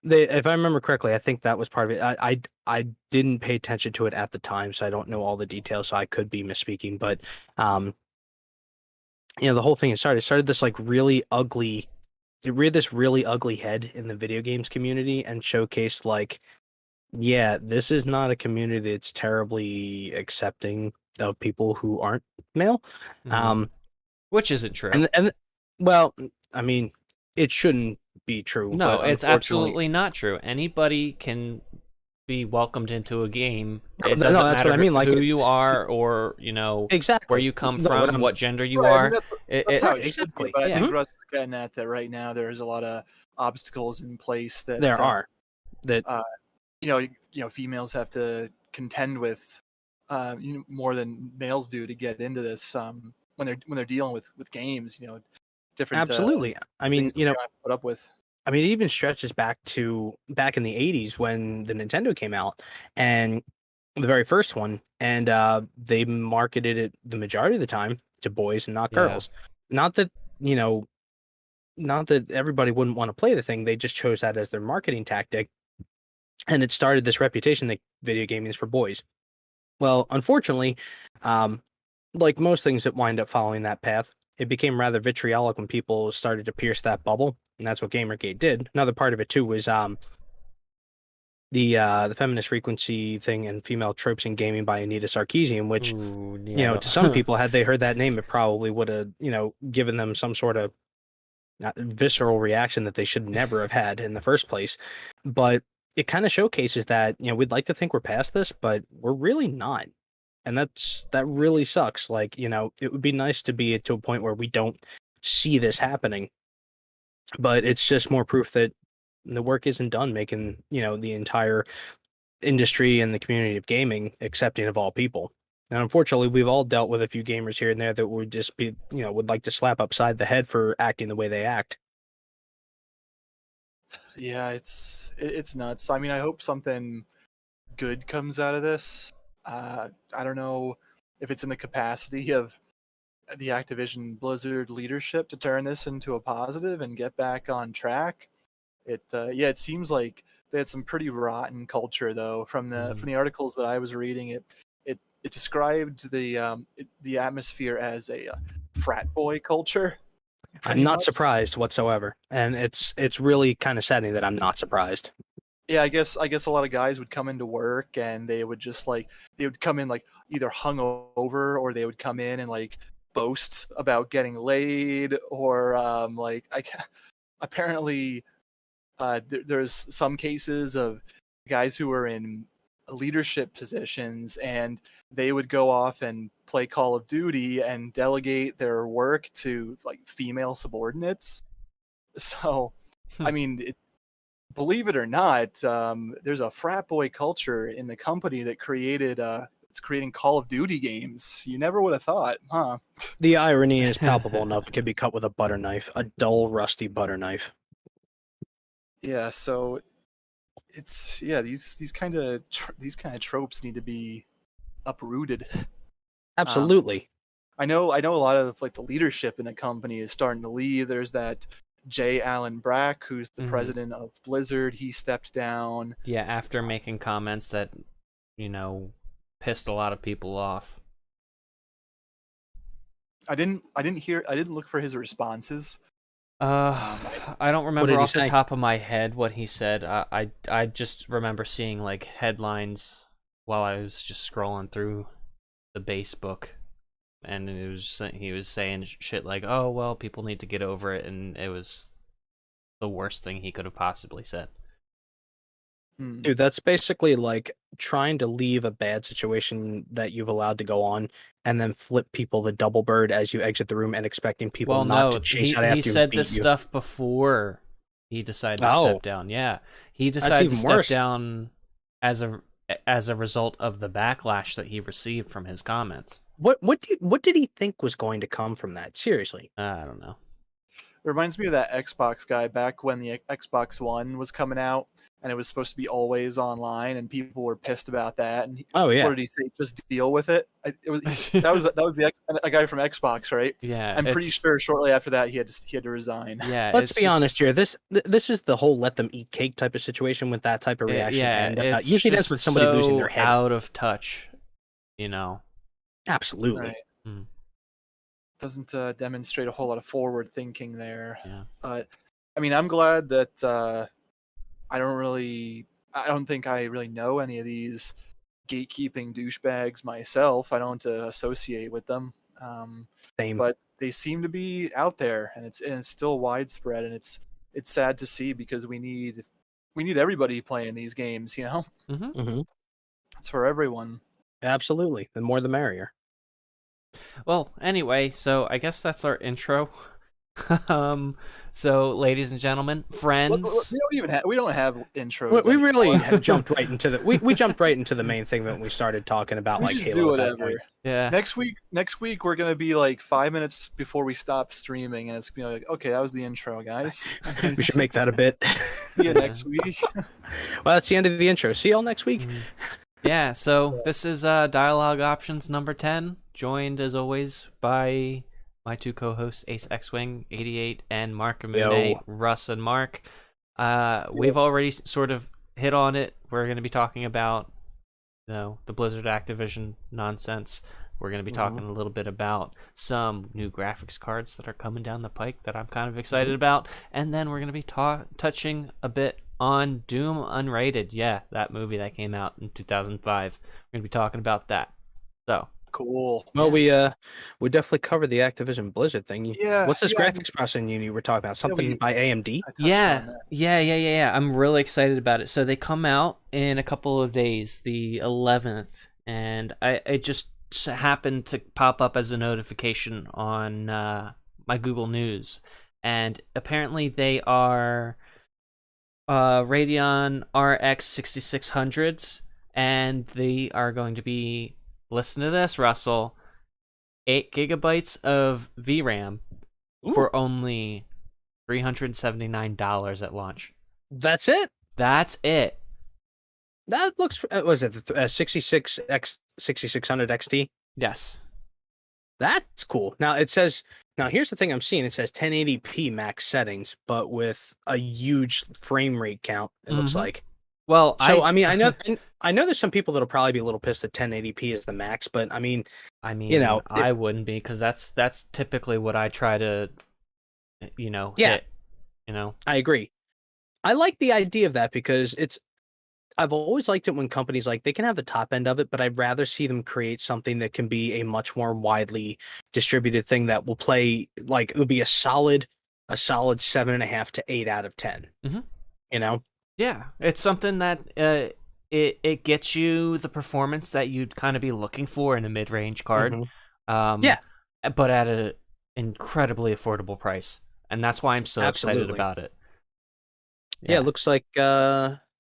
if I remember correctly, I think that was part of it. I didn't pay attention to it at the time, so I don't know all the details. So I could be misspeaking, but um, the whole thing started this like really ugly. It reared this really ugly head in the video games community and showcased like, yeah, this is not a community that's terribly accepting of people who aren't male. Mm-hmm. Um, Which isn't true. and well, I mean, it shouldn't be true, No, but it's unfortunately, absolutely not true. Anybody can be welcomed into a game. It no, doesn't that's what matter I mean. Like, who you are or, where exactly. you come No, what from, I'm what gender you Right. I mean, are. that's how right, it should be. exactly. But I Yeah. think Russ is getting at that right now. There's a lot of obstacles in place that There are that uh, females have to contend with more than males do to get into this when they're dealing with games. Different absolutely. I mean, things that they have to put up with. it even stretches back to back in the 80s when the Nintendo came out and the very first one, and they marketed it the majority of the time to boys and not Yeah. girls. Not that, you know, not that everybody wouldn't want to play the thing, they just chose that as their marketing tactic. And it started this reputation that video gaming is for boys. Well, unfortunately, um, like most things that wind up following that path, it became rather vitriolic when people started to pierce that bubble, and that's what Gamergate did. Another part of it too was the feminist frequency thing and female tropes in gaming by Anita Sarkeesian, which Ooh, yeah. to some people, had they heard that name, it probably would have given them some sort of visceral reaction that they should never have had in the first place. But it kind of showcases that we'd like to think we're past this, but we're really not. And that really sucks. Like, it would be nice to be to a point where we don't see this happening, but it's just more proof that the work isn't done making, the entire industry and the community of gaming accepting of all people. And unfortunately, we've all dealt with a few gamers here and there that would just be, would like to slap upside the head for acting the way they act. Yeah, it's nuts. I mean, I hope something good comes out of this. I don't know if it's in the capacity of the Activision Blizzard leadership to turn this into a positive and get back on track. It seems like they had some pretty rotten culture though. From the articles that I was reading, it described the atmosphere as a frat boy culture. I'm not Much. surprised whatsoever, and it's really kind of saddening that I'm not surprised. Yeah, I guess a lot of guys would come into work and they would just they would come in either hungover, or they would come in and boast about getting laid, or apparently there's some cases of guys who were in leadership positions and they would go off and play Call of Duty and delegate their work to female subordinates. So, I mean, believe it or not, there's a frat boy culture in the company that it's creating Call of Duty games. You never would have thought, huh? The irony is palpable enough. It can be cut with a butter knife, a dull, rusty butter knife. Yeah, so it's these kind of tropes need to be uprooted. Absolutely. I know a lot of the leadership in the company is starting to leave. There's that J. Allen Brack, who's the president of Blizzard. He stepped down. Yeah, after making comments that, pissed a lot of people off. I didn't look for his responses. I don't remember off the top of my head what he said. I just remember seeing headlines while I was just scrolling through the base book, and he was saying shit like, "Oh well, people need to get over it," and it was the worst thing he could have possibly said. Dude, that's basically like trying to leave a bad situation that you've allowed to go on, and then flip people the double bird as you exit the room, and expecting people not to chase out after you. He said this stuff before he decided to step down. Yeah, he decided to step down as a result of the backlash that he received from his comments. What did he think was going to come from that? Seriously, I don't know. It reminds me of that Xbox guy back when the Xbox One was coming out. And it was supposed to be always online, and people were pissed about that. And what did he say? Just deal with it. That was a guy from Xbox, right? Yeah, I'm pretty sure shortly after that he had to resign. Yeah, let's be honest here. This is the whole let them eat cake type of situation with that type of reaction. Yeah, usually that's with somebody losing their head. Out of touch, Absolutely. Right. Doesn't demonstrate a whole lot of forward thinking there. Yeah. But I mean, I'm glad that. I don't think I really know any of these gatekeeping douchebags myself. I don't associate with them. Same. But they seem to be out there, and it's still widespread, and it's sad to see, because we need everybody playing these games. It's for everyone. Absolutely. The more the merrier. Well, anyway, so I guess that's our intro. So, ladies and gentlemen, friends, we don't have intros. We really jumped right into we jumped right into the main thing when we started talking about we just Halo. Do whatever. Yeah. Next week we're gonna be 5 minutes before we stop streaming, and it's gonna be like, okay, that was the intro, guys. We should make that a bit. See you next week. Well, that's the end of the intro. See y'all next week. Yeah. So this is Dialogue Options number 10, joined as always by my two co-hosts, Ace X-Wing 88 and Marcamune, Russ and Mark. We've already sort of hit on it. We're going to be talking about the Blizzard Activision nonsense. We're going to be talking a little bit about some new graphics cards that are coming down the pike that I'm kind of excited about. And then we're going to be touching a bit on Doom Unrated. Yeah, that movie that came out in 2005. We're going to be talking about that. So... Cool. Well, we definitely covered the Activision Blizzard thing. Yeah. What's this graphics processing you were talking about? Something by AMD? Yeah. I'm really excited about it. So they come out in a couple of days, the 11th, and it just happened to pop up as a notification on my Google News, and apparently they are Radeon RX 6600s, and they are going to be, listen to this, Russell, 8 gigabytes of VRAM for only $379 at launch. That's it? That's it. That looks, was it the 6600 XT? Yes. That's cool. Now it says, here's the thing I'm seeing. It says 1080p max settings, but with a huge frame rate count, it looks like. Well, So I mean, I know there's some people that'll probably be a little pissed that 1080p is the max, but I mean, I you mean, know, I wouldn't be, because that's typically what I try to, yeah, hit. You know. I agree. I like the idea of that because I've always liked it when companies like they can have the top end of it, but I'd rather see them create something that can be a much more widely distributed thing that will play like it would be a solid 7.5 to 8 out of 10. Mm-hmm. You know? Yeah, it's something that it gets you the performance that you'd kind of be looking for in a mid-range card. Yeah, But at an incredibly affordable price, and that's why I'm so excited absolutely. about it. Yeah, it looks like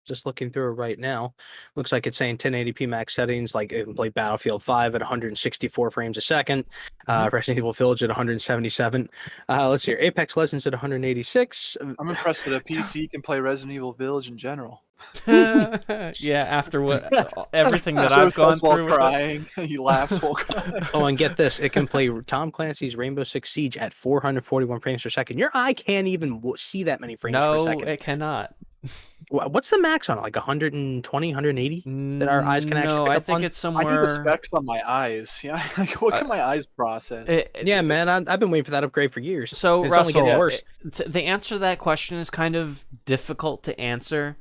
just looking through it right now, looks like it's saying 1080p max settings, like it can play Battlefield 5 at 164 frames a second, Resident Evil Village at 177. Let's see here, Apex Legends at 186. I'm impressed that a PC can play Resident Evil Village in general. Yeah, after everything that Joe I've gone says while through with it. crying. He laughs while crying. Oh, and get this, it can play Tom Clancy's Rainbow Six Siege at 441 frames per second. Your eye can't even see that many frames per No, second. it cannot. What's the max on it? Like 120, 180 that our eyes can actually No, pick I up think on? it's I need the somewhere. specs on my eyes. Yeah, like what can my eyes process? Yeah, man, I've been waiting for that upgrade for years. So, It's Russell, only getting worse. the answer to that question is kind of difficult to answer,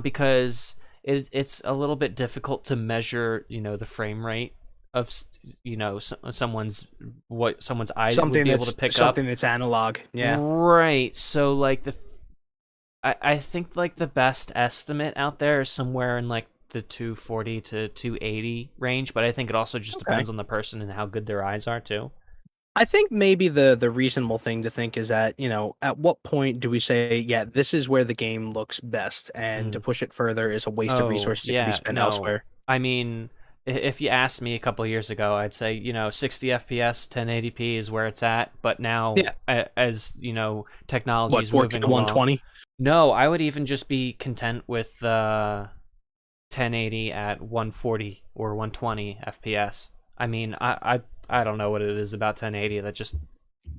because it's a little bit difficult to measure, the frame rate of, someone's eye would be able to pick up. Something that's analog. Yeah. Right. So, like, I think, like, the best estimate out there is somewhere in, like, the 240 to 280 range, but I think it also just depends on the person and how good their eyes are, too. I think maybe the reasonable thing to think is that, at what point do we say, yeah, this is where the game looks best, and to push it further is a waste of resources that can be spent elsewhere. I mean, if you asked me a couple of years ago, I'd say, 60 FPS, 1080p is where it's at, but now, as, technology is moving along. 120? No, I would even just be content with 1080 at 140 or 120 FPS. I mean, I don't know what it is about 1080 that just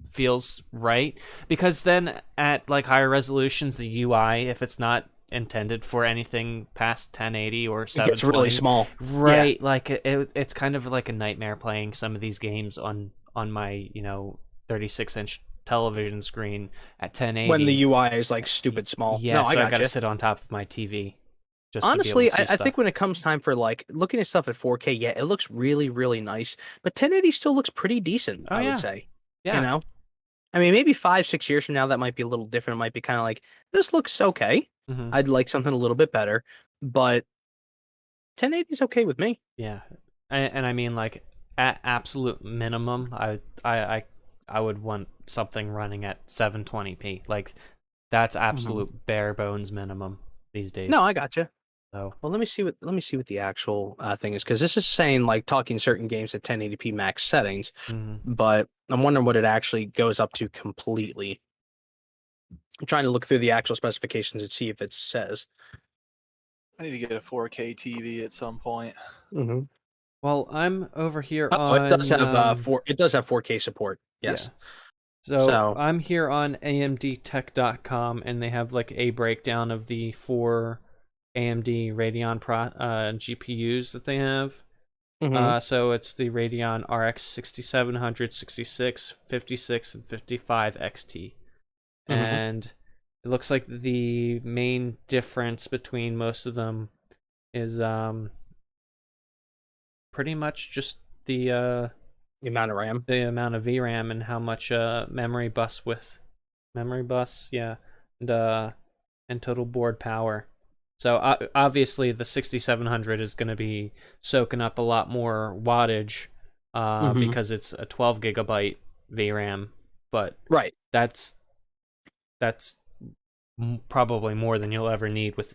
feels right, because then at like higher resolutions, the UI, if it's not intended for anything past 1080 or 720, it gets really small. Right, like it's kind of like a nightmare playing some of these games on my 36-inch television screen at 1080 when the UI is like stupid small. Yeah, no, so I gotta you. sit on top of my TV. Honestly, I think when it comes time for like looking at stuff at 4K, yeah, it looks really, really nice. But 1080 still looks pretty decent, I would say. Yeah. I mean, maybe 5-6 years from now, that might be a little different. It might be kind of like, this looks okay. I'd like something a little bit better, but 1080 is okay with me. Yeah, and I mean, like, at absolute minimum, I would want something running at 720p. Like, that's absolute bare bones minimum these days. No, I gotcha. So, well, let me see what the actual thing is, because this is saying like talking certain games at 1080p max settings, but I'm wondering what it actually goes up to completely. I'm trying to look through the actual specifications and see if it says. I need to get a 4K TV at some point. Well, I'm over here on. It does have It does have 4K support. Yes. Yeah. So I'm here on AMDtech.com, and they have like a breakdown of the 4 AMD Radeon GPUs that they have. So it's the Radeon RX 6700, 66, 56, and 55 XT. And it looks like the main difference between most of them is pretty much just the amount of RAM, the amount of VRAM, and how much memory bus, and total board power. So obviously the 6700 is going to be soaking up a lot more wattage because it's a 12 gigabyte VRAM, but that's probably more than you'll ever need with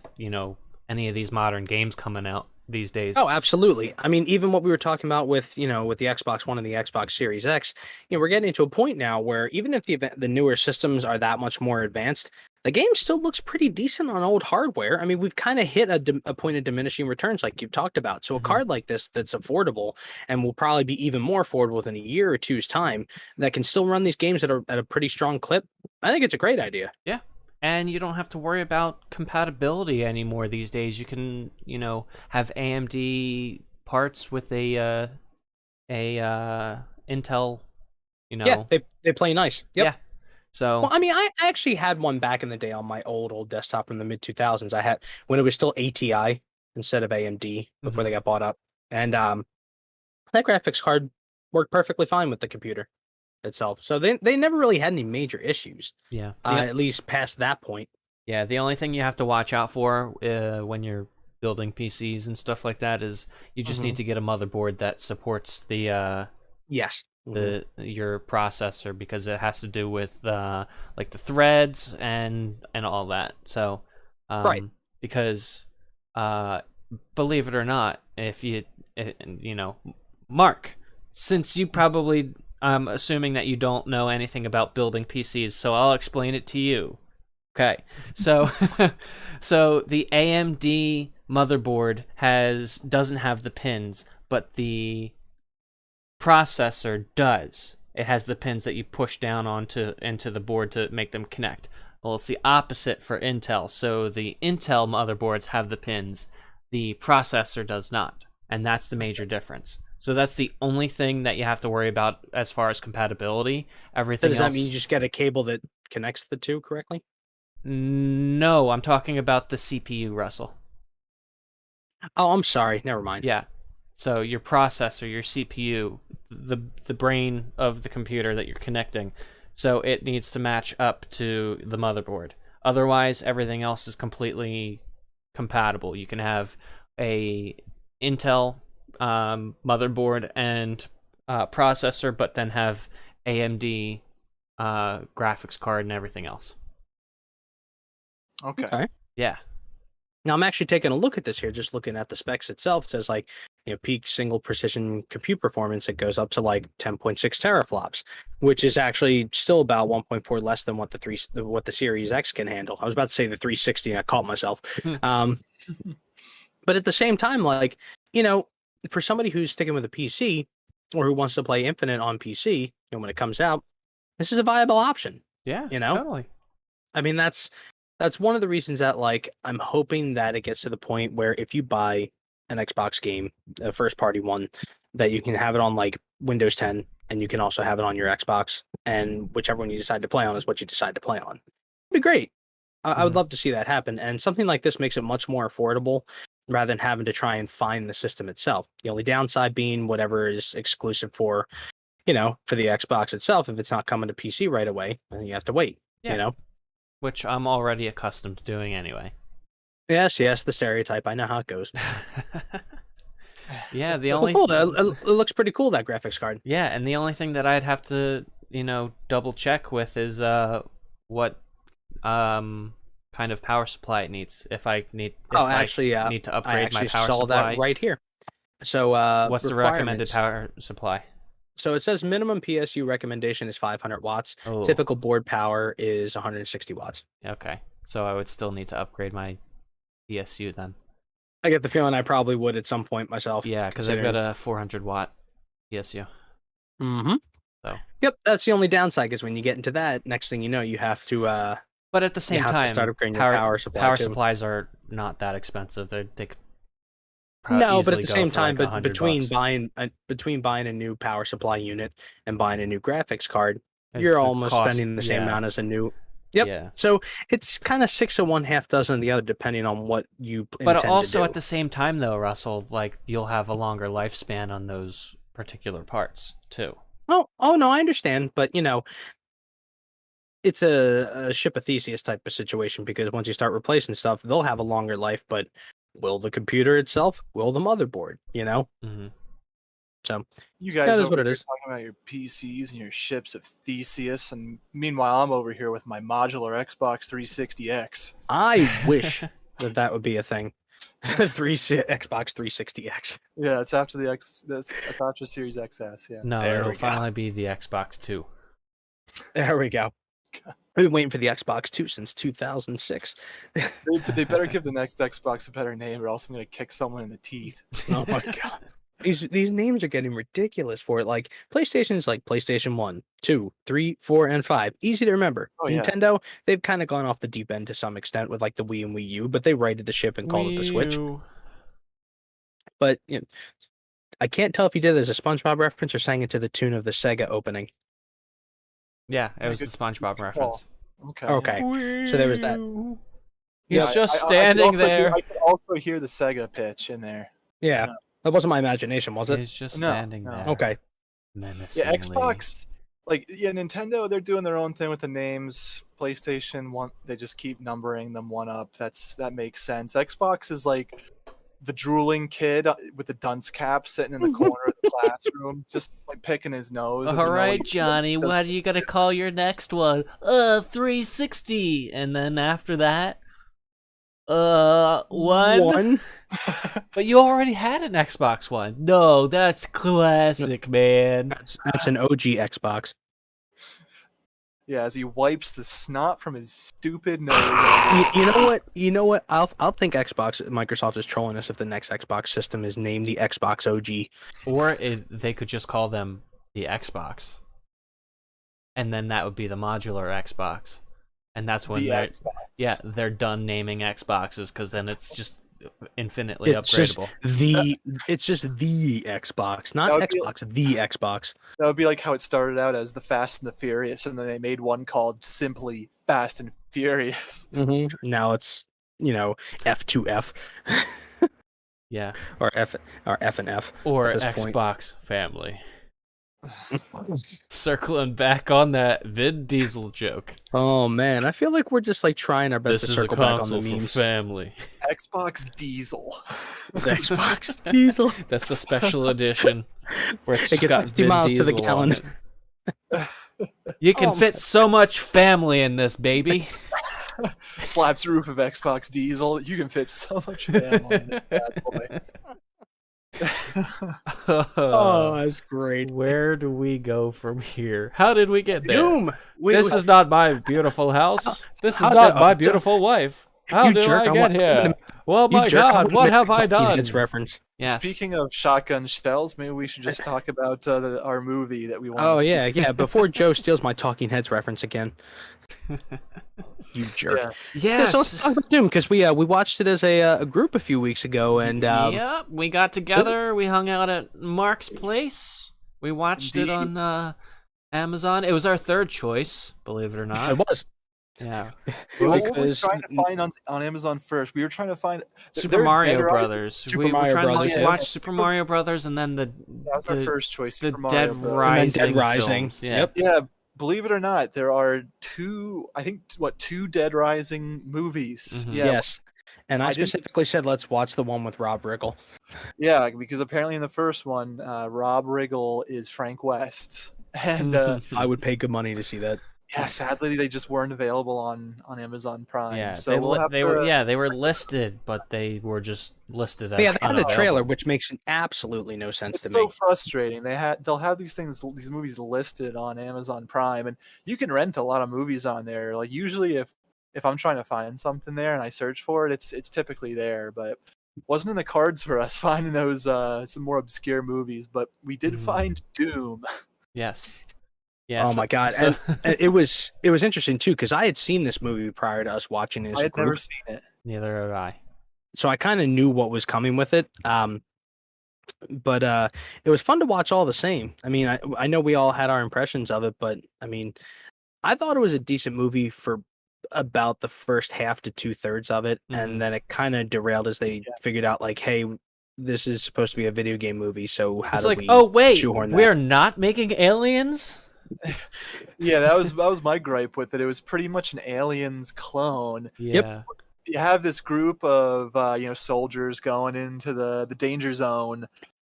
any of these modern games coming out these days. Oh, absolutely. I mean, even what we were talking about with with the Xbox One and the Xbox Series X, we're getting to a point now where even if the newer systems are that much more advanced, the game still looks pretty decent on old hardware. I mean, we've kind of hit a point of diminishing returns like you've talked about. So a card like this that's affordable and will probably be even more affordable within a year or two's time, that can still run these games at a pretty strong clip, I think it's a great idea. Yeah. And you don't have to worry about compatibility anymore these days. You can, have AMD parts with a Intel, Yeah, they play nice. Yep. Yeah. So Well, I mean, I actually had one back in the day on my old desktop from the mid 2000s. I had when it was still ATI instead of AMD before they got bought up, and that graphics card worked perfectly fine with the computer itself. So they never really had any major issues. yeah. At least past that point. Yeah, the only thing you have to watch out for when you're building PCs and stuff like that is you just need to get a motherboard that supports the Yes. your processor, because it has to do with like the threads and all that. So Right. because believe it or not, if Mark, since you probably, I'm assuming that you don't know anything about building PCs, so I'll explain it to you. Okay, so so the AMD motherboard doesn't have the pins, but the processor does. It has the pins that you push down into the board to make them connect. Well, it's the opposite for Intel. So the Intel motherboards have the pins, the processor does not, and that's the major difference. So that's the only thing that you have to worry about as far as compatibility. Everything Does else. that mean you just get a cable that connects the two correctly? No, I'm talking about the CPU, Russell. Oh, I'm sorry. Never mind. Yeah. So your processor, your CPU, the brain of the computer that you're connecting, so it needs to match up to the motherboard. Otherwise, everything else is completely compatible. You can have a Intel motherboard and processor, but then have AMD graphics card and everything else. Okay. Yeah. Now I'm actually taking a look at this here, just looking at the specs itself. It says peak single precision compute performance. It goes up to 10.6 teraflops, which is actually still about 1.4 less than what the Series X can handle. I was about to say the 360, and I caught myself. But at the same time, for somebody who's sticking with a PC or who wants to play Infinite on PC, when it comes out, this is a viable option. Yeah. Totally. I mean, that's one of the reasons that I'm hoping that it gets to the point where if you buy an Xbox game, a first party one, that you can have it on Windows 10 and you can also have it on your Xbox, and whichever one you decide to play on is what you decide to play on. It'd be great. I would love to see that happen, and something like this makes it much more affordable rather than having to try and find the system itself. The only downside being whatever is exclusive for the Xbox itself. If it's not coming to PC right away, then you have to wait. Yeah. Which I'm already accustomed to doing anyway. Yes, the stereotype. I know how it goes. Yeah, the only cool. It looks pretty cool, that graphics card. Yeah, and the only thing that I'd have to, double check with is what kind of power supply it needs. If I need to upgrade my power saw supply. That right here. So what's the recommended power supply? So it says minimum PSU recommendation is 500 watts. Oh. Typical board power is 160 watts. Okay. So I would still need to upgrade my PSU then. I get the feeling I probably would at some point myself. Yeah, because I've got a 400 watt PSU. Mm-hmm. So. Yep, that's the only downside, is when you get into that, next thing you know, you have to but at the same time, start upgrading your power supply. Power supplies are not that expensive. They could no, but at the same time, but between $100. buying a new power supply unit and buying a new graphics card, you're almost spending the same amount as a new. Yep. Yeah. So it's kind of 6 of one, half dozen of the other, depending on what you But also at the same time, though, Russell, you'll have a longer lifespan on those particular parts too. Oh no, I understand, but it's a ship of Theseus type of situation, because once you start replacing stuff, they'll have a longer life, but will the computer itself? Will the motherboard? Mm-hmm. So you guys that is what it is. Talking about your PCs and your ships of Theseus, and meanwhile I'm over here with my modular Xbox 360X. I wish that would be a thing. Xbox 360X. Yeah, it's after the X. That's after Series XS. Yeah. No, it'll finally be the Xbox 2. There we go. We've been waiting for the Xbox 2 since 2006. They better give the next Xbox a better name, or else I'm going to kick someone in the teeth. Oh my god. These names are getting ridiculous for it. Like PlayStation is like PlayStation 1, 2, 3, 4, and 5. Easy to remember. Oh, yeah. Nintendo, they've kind of gone off the deep end to some extent with like the Wii and Wii U, but they righted the ship and called it the Switch. Wii. But I can't tell if he did it as a SpongeBob reference or sang it to the tune of the Sega opening. Yeah, it Yeah, was the good SpongeBob call. reference. Okay. So there was that. He's Yeah, just I can standing also there. I can also hear the Sega pitch in there. Yeah. No. That wasn't my imagination, was it? He's just No, standing no. there. Okay. Menacingly. Yeah, Xbox, Nintendo, they're doing their own thing with the names. PlayStation, they just keep numbering them one up. That makes sense. Xbox is like the drooling kid with the dunce cap sitting in the corner of the classroom, just like picking his nose. doesn't All know right, what he's Johnny, doing. what are you gonna call your next one? 360, and then after that, one. But you already had an Xbox One. No, that's classic, man. That's an OG Xbox. Yeah, as he wipes the snot from his stupid nose. You know what? I'll think Microsoft is trolling us if the next Xbox system is named the Xbox OG. Or they could just call them the Xbox, and then that would be the modular Xbox, and that's when they're done naming Xboxes, because then it's just infinitely upgradable. It's just the Xbox, not Xbox, the Xbox. That would be like how it started out as the Fast and the Furious, and then they made one called simply Fast and Furious. Mm-hmm. Now it's F2F. Yeah. Or F and F. Or at this Xbox Family. Circling back on that Vin Diesel joke. Oh man, I feel like we're just like trying our best This to is a circle back on the console for memes. family. Xbox Diesel. The Xbox Diesel. That's the special edition where it's It gets got 50 Vin miles to the Diesel gallon. on it. You can fit so much family in this baby. Slaps the roof of Xbox Diesel. You can fit so much family in this bad boy. Oh, that's great. Where do we go from here? How did we get there? Doom. This is not my beautiful house. This is how not did- my beautiful wife. How You did jerk, I I get want- here? Well, You my jerk, I God, wanted to what make have a I done? Hits reference. Yes. Speaking of shotgun shells, maybe we should just talk about our movie that we want. Oh yeah. Before Joe steals my Talking Heads reference again. You jerk. Yeah. Yeah, Yes. so let's talk about Doom because we watched it as a group a few weeks ago, and Yep, we got together. We hung out at Mark's place. We watched it Indeed. on Amazon. It was our third choice, believe it or not. it was. Yeah. What were we Because- trying to find on Amazon first? We were trying to find Super they're Mario Dead Rising. Brothers. Super we were Mario trying Brothers, to yeah. watch Super Mario Brothers, and then That was our the first choice. the Super Mario Dead Bros. Rising. And then Dead Rising. Films. Yeah. Yep. Yeah, believe it or not, there are two Dead Rising movies. Mhm. Yeah, Yes. And I I didn't- specifically said let's watch the one with Rob Riggle. yeah, because apparently in the first one, Rob Riggle is Frank West, and I would pay good money to see that. yeah, sadly they just weren't available on Amazon Prime. Yeah, so they, we'll have they to, were they were listed, but they were just listed as But yeah, they had a unavailable. trailer, which makes absolutely no sense It's to so me. frustrating. They'll have these movies listed on Amazon Prime, and you can rent a lot of movies on there. Like usually, if I'm trying to find something there and I search for it, it's typically there. But it wasn't in the cards for us finding those some more obscure movies. But we did Mhm. find Doom. Yes. Yes. Oh my god! So- And it was interesting too because I had seen this movie prior to us watching it as I a had never group, seen it. Neither have I. so I kind of knew what was coming with it. But it was fun to watch all the same. I mean, I know we all had our impressions of it, but I mean, I thought it was a decent movie for about the first half to 2/3 of it, Mhm. and then it kind of derailed as they figured out like, hey, this is supposed to be a video game movie, so how It's do like, we? oh wait, shoehorn that? we're not making aliens. Yeah, that was my gripe with it. It was pretty much an Aliens clone. Yeah. You have this group of soldiers going into the danger zone.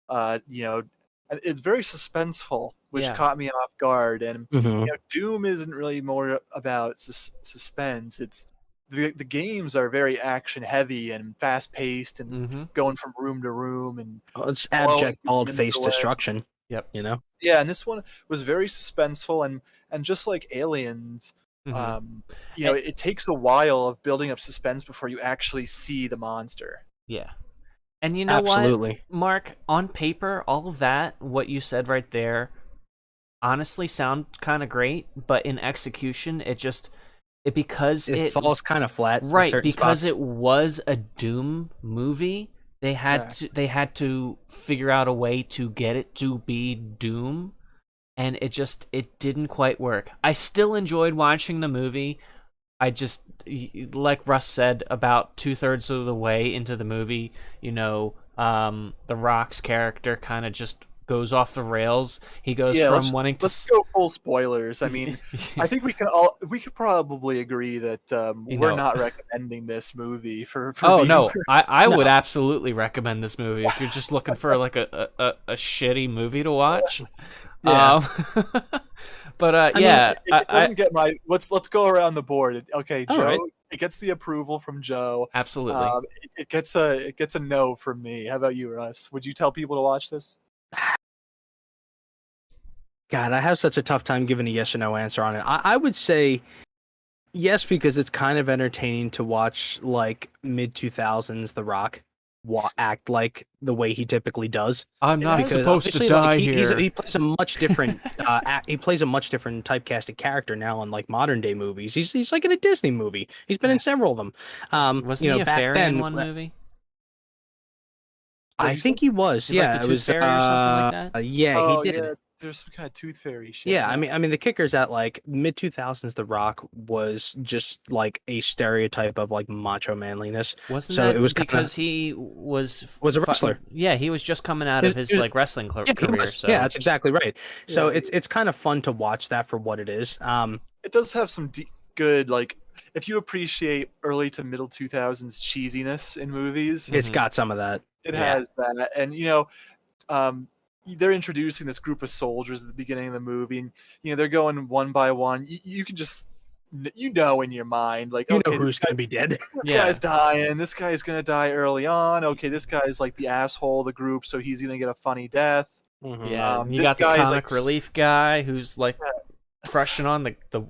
And it's very suspenseful, which Yeah. caught me off guard. And Mhm. Doom isn't really more about suspense. It's the games are very action heavy and fast paced and Mm-hmm. going from room to room. And Oh, it's blowing abject, bald demons faced away. destruction. Yep. You know. yeah, and this one was very suspenseful and just like Aliens. Mm-hmm. It takes a while of building up suspense before you actually see the monster. Yeah. And you know Absolutely. what, Mark? On paper, all of that, what you said right there, honestly sound kind of great, but in execution, It falls kind of flat in right, certain because spots. it was a Doom movie, Exactly. they had to figure out a way to get it to be Doom, and it didn't quite work. I still enjoyed watching the movie. I just, like Russ said, about 2/3 of the way into the movie, The Rock's character kind of just goes off the rails. He goes Yeah, from wanting to let's go full spoilers. I mean, I think we could probably agree that you we're know not recommending this movie for Oh viewers. no, I would No. absolutely recommend this movie if you're just looking for like a shitty movie to watch. Yeah. Um, but I mean, It doesn't get my. Let's go around the board. Okay, all right. Joe. It gets the approval from Joe. absolutely. It gets a no from me. How about you, Russ? Would you tell people to watch this? God, I have such a tough time giving a yes or no answer on it. I would say yes, because it's kind of entertaining to watch like mid 2000s The Rock act like the way he typically does. I'm It not has- Because supposed to obviously, die like here. he plays a much different he plays a much different typecasted character now in like modern day movies. He's like in a Disney movie. He's been in several of them. Wasn't he a back fairy then, in one movie? What'd I you think say? he was. He like Yeah, the it Tooth was. Fairy or something like that? Yeah, he Oh did. yeah, there's some kind of tooth fairy shit. Yeah, I mean, the kicker's at like mid 2000s. The Rock was just like a stereotype of like macho manliness. Wasn't So it was that kind because of he was a wrestler. Yeah, he was just coming out of his like wrestling Yeah, he career. was. So Yeah, that's exactly right. So Yeah, it's kind of fun to watch that for what it is. it does have some good like. If you appreciate early to middle 2000s cheesiness in movies, It's Mhm. got some of that. it Yeah. has that. And um, they're introducing this group of soldiers at the beginning of the movie, and they're going one by one. You can just in your mind, like, You know okay, who's going to be dead. this Yeah. guy's dying. This guy's gonna die early on. Okay, this guy's like the asshole of the group, so he's gonna get a funny death. yeah, you This got the guy is comic like relief guy who's like crushing on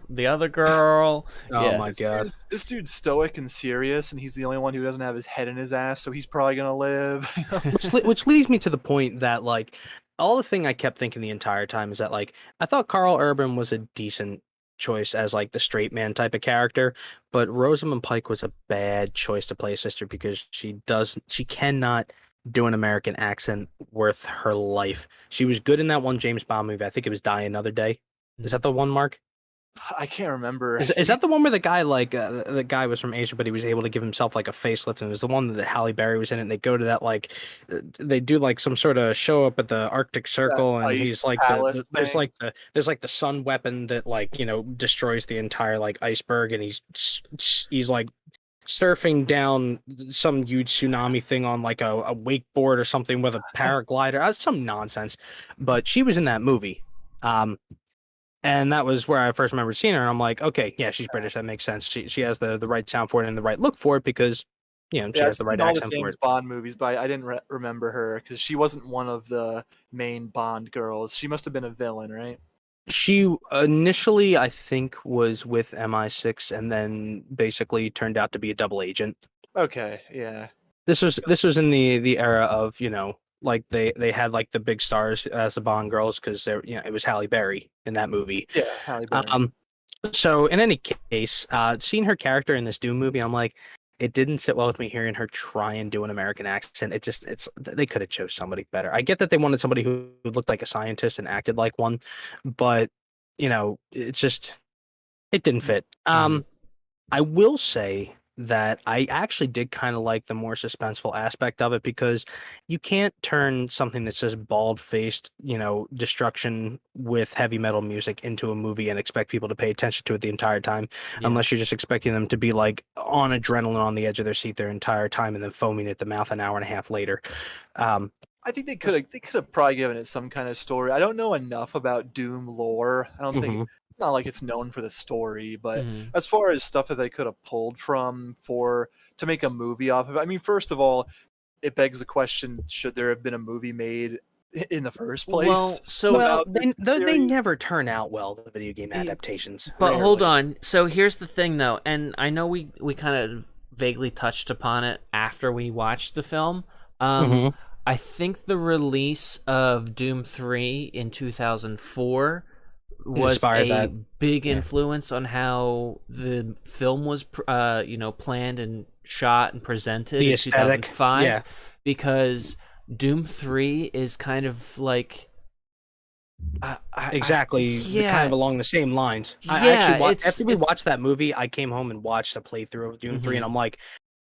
the other girl. Oh Yeah. my god. This dude's stoic and serious, and he's the only one who doesn't have his head in his ass, so he's probably gonna live. Which leads me to the point that like all the thing I kept thinking the entire time is that like I thought Carl Urban was a decent choice as like the straight man type of character, but Rosamund Pike was a bad choice to play a sister because she cannot do an American accent worth her life. She was good in that one James Bond movie. I think it was Die Another Day. Is that the one, Mark? I can't remember. Is that the one where the guy the guy was from Asia, but he was able to give himself like a facelift, and it was the one that Halle Berry was in, and they go to that like they do like some sort of show up at the Arctic Circle, and ice he's like palace there's thing? like the sun weapon that like destroys the entire like iceberg, and he's like surfing down some huge tsunami thing on like a wakeboard or something with a paraglider. That's some nonsense, but she was in that movie. And that was where I first remember seeing her. And I'm like, okay, yeah, she's British. That makes sense. She has the right sound for it and the right look for it because, she Yeah, has I've the right seen all the accent for James it. Bond movies, but I didn't remember her because she wasn't one of the main Bond girls. She must have been a villain, right? She initially, I think, was with MI6 and then basically turned out to be a double agent. Okay, yeah. This was in the era of, like they had like the big stars as the Bond girls because it was Halle Berry in that movie. Yeah, Halle Berry. So in any case, seeing her character in this Doom movie, I'm like, it didn't sit well with me hearing her try and do an American accent. They could have chose somebody better. I get that they wanted somebody who looked like a scientist and acted like one, but it didn't fit. I will say that I actually did kind of like the more suspenseful aspect of it because you can't turn something that's just bald-faced, destruction with heavy metal music into a movie and expect people to pay attention to it the entire time, unless you're just expecting them to be like on adrenaline on the edge of their seat their entire time and then foaming at the mouth an hour and a half later. I think they could have probably given it some kind of story. I don't know enough about Doom lore. I don't think not like it's known for the story, but as far as stuff that they could have pulled from to make a movie off of it, I mean, first of all, it begs the question: should there have been a movie made in the first place? They never turn out well, the video game adaptations. But hold on. So here's the thing, though, and I know we kind of vaguely touched upon it after we watched the film, Mhm. I think the release of Doom 3 in 2004 was Inspired a that. big Yeah. influence on how the film was, planned and shot and presented The in aesthetic. 2005, Yeah. because Doom 3 is kind of like, Exactly, the kind yeah, of along the same lines. I yeah, actually it's after we watched that movie, I came home and watched a playthrough of Doom 3, and mhm, I'm like,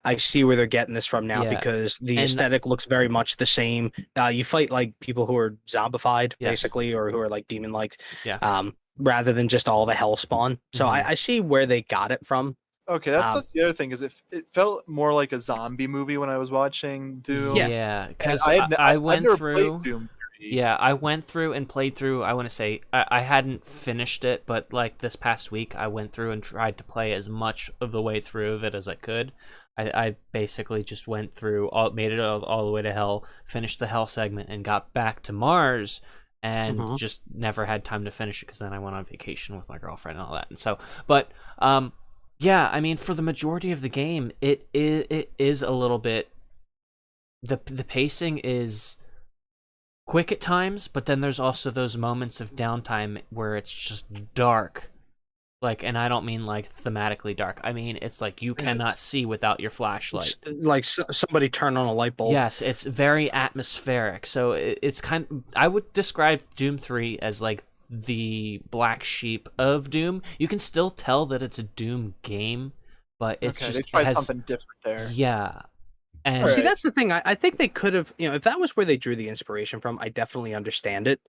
I see where they're getting this from now yeah, because the and aesthetic looks very much the same. You fight like people who are zombified, yes, basically, or who are like demon-like, yeah, rather than just all the hell spawn. So mhm, I see where they got it from. Okay, Um, that's the other thing is it felt more like a zombie movie when I was watching Doom, yeah, yeah, and because I I've went never played through. Doom 3. Yeah, I went through and played through. I want to say I hadn't finished it, but like this past week, I went through and tried to play as much of the way through of it as I could. I basically just went through, made it all the way to hell, finished the hell segment, and got back to Mars, and mhm. just never had time to finish it because then I went on vacation with my girlfriend and all that. And so, but yeah, I mean, for the majority of the game, it is a little bit, the pacing is quick at times, but then there's also those moments of downtime where it's just dark. Like, and I don't mean like thematically dark. I mean, it's like you cannot see without your flashlight. Like somebody turn on a light bulb. Yes, it's very atmospheric. So it's kind of, I would describe Doom 3 as like the black sheep of Doom. You can still tell that it's a Doom game, but it's Okay, just, they it tried has, something different there. yeah. And See, Alright. that's the thing. I think they could have, if that was where they drew the inspiration from, I definitely understand it.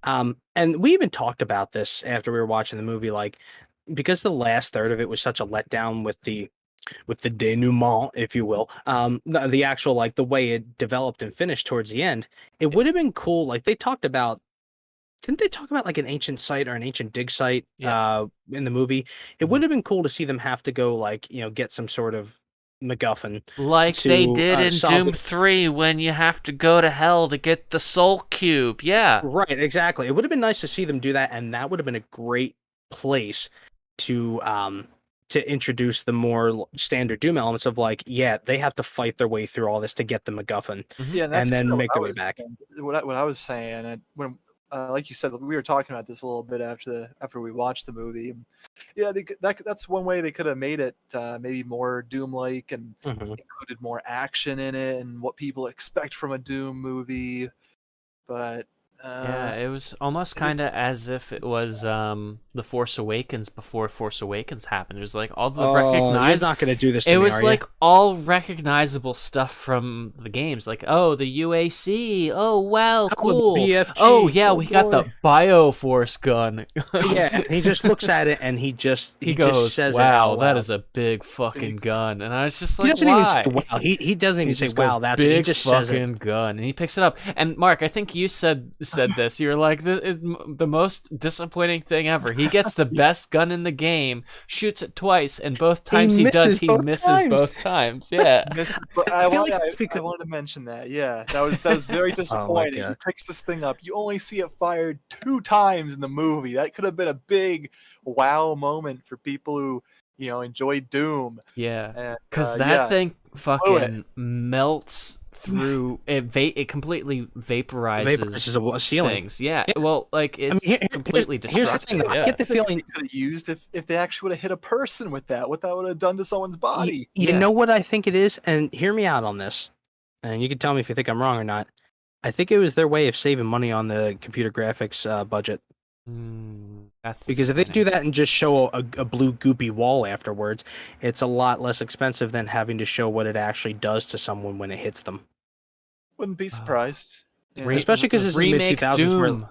And we even talked about this after we were watching the movie, like because the last third of it was such a letdown with the denouement, if you will. The actual like the way it developed and finished towards the end, it would have been cool. Like they talked about, didn't they talk about like an ancient site or an ancient dig site yeah. in the movie? It Mhm. would have been cool to see them have to go like, get some sort of MacGuffin Like they to did in solve Doom the 3 when you have to go to hell to get the soul cube. Yeah. right, exactly. It would have been nice to see them do that, and that would have been a great place to introduce the more standard Doom elements of like, yeah, they have to fight their way through all this to get the MacGuffin, Mhm. Yeah, and that's and kind then of make their way back. what I was saying, and when like you said, we were talking about this a little bit after we watched the movie. Yeah, that's one way they could have made it maybe more Doom-like and Mhm. included more action in it and what people expect from a Doom movie. But Yeah, it was almost kind of as if it was The Force Awakens before Force Awakens happened. It was like all the Oh, you're recognized. not going to do this to It me, was are you? like all recognizable stuff from the games, like, oh, the UAC, oh wow, Oh, the cool, oh BFG. yeah, Oh we got the boy. Bioforce gun. Yeah, he just looks at it and he just Goes, says it wow, out that loud. is a big fucking gun, and I was just He like, doesn't even say why? wow. He doesn't even He say just goes, wow. That's he big just says it. fucking gun, and he picks it up. And Mark, I think you said this. You're like, this is the most disappointing thing ever. He gets the best gun in the game, shoots it twice, and both times he does, misses he both misses times. both times. Yeah. but I feel like it's I because wanted to mention that. Yeah, that was very oh my disappointing. He god. picks this thing up. You only see it fired 2 times in the movie. That could have been a big wow moment for people who enjoy Doom. Yeah, And because that yeah, thing blew it. fucking melts through it. It completely vaporizes Vaporizes a ceiling. things. Yeah, Yeah. well, like I mean, it's completely here's the thing. destructive. I Yeah, get the feeling. They could have used if they actually would have hit a person with that. What that would have done to someone's body. You Yeah. know what I think it is, and hear me out on this, and you can tell me if you think I'm wrong or not. I think it was their way of saving money on the computer graphics budget. That's Because if they do disappointing. that and just show a blue goopy wall afterwards, it's a lot less expensive than having to show what it actually does to someone when it hits them. Wouldn't be surprised. Yeah. Especially 'cause this is mid- remake 2000s where- Doom.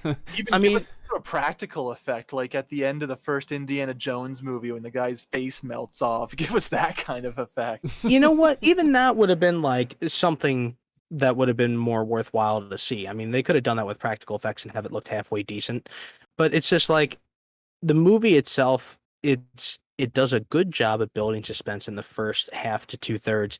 Even I give mean- it a practical effect, like at the end of the first Indiana Jones movie when the guy's face melts off. Give us that kind of effect. You know what? Even that would have been like something that would have been more worthwhile to see. I mean, they could have done that with practical effects and have it looked halfway decent. But it's just like the movie itself, it does a good job at building suspense in the first half to 2/3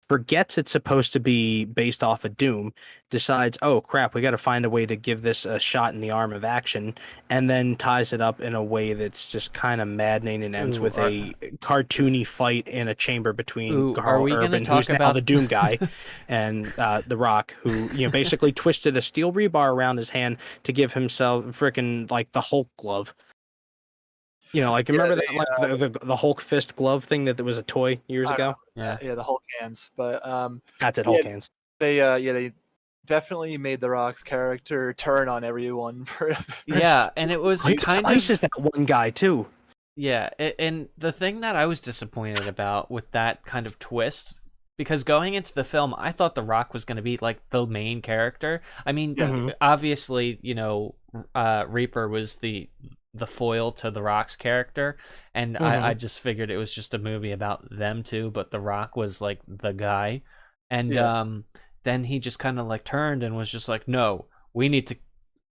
forgets it's supposed to be based off of Doom, decides, oh crap, we got to find a way to give this a shot in the arm of action, and then ties it up in a way that's just kind of maddening and ends Ooh, with a cartoony fight in a chamber between Ooh, are Carl we gonna Urban, talk who's now about the Doom guy, and The Rock, who basically twisted a steel rebar around his hand to give himself freaking like the Hulk glove. Like Yeah, remember they, that like the Hulk fist glove thing that was a toy years I don't ago? know. Yeah. The Hulk hands, but That's it, yeah, Hulk hands. they definitely made The Rock's character turn on everyone for Yeah, and it was He kind slices of that one guy too. yeah, and the thing that I was disappointed about with that kind of twist, because going into the film, I thought The Rock was going to be like the main character. I mean, Yeah. obviously, Reaper was the foil to The Rock's character, and I just figured it was just a movie about them two, but The Rock was like the guy, and then he just kind of like turned and was just like, no, we need to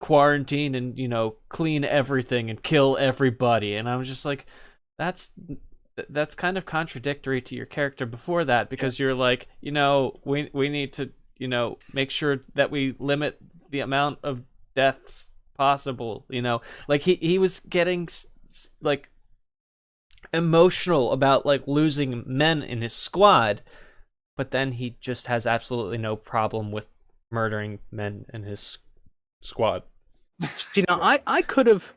quarantine and clean everything and kill everybody, and I was just like, that's kind of contradictory to your character before that, because you're like, we need to make sure that we limit the amount of deaths possible, like he was getting like emotional about like losing men in his squad, but then he just has absolutely no problem with murdering men in his squad. I could have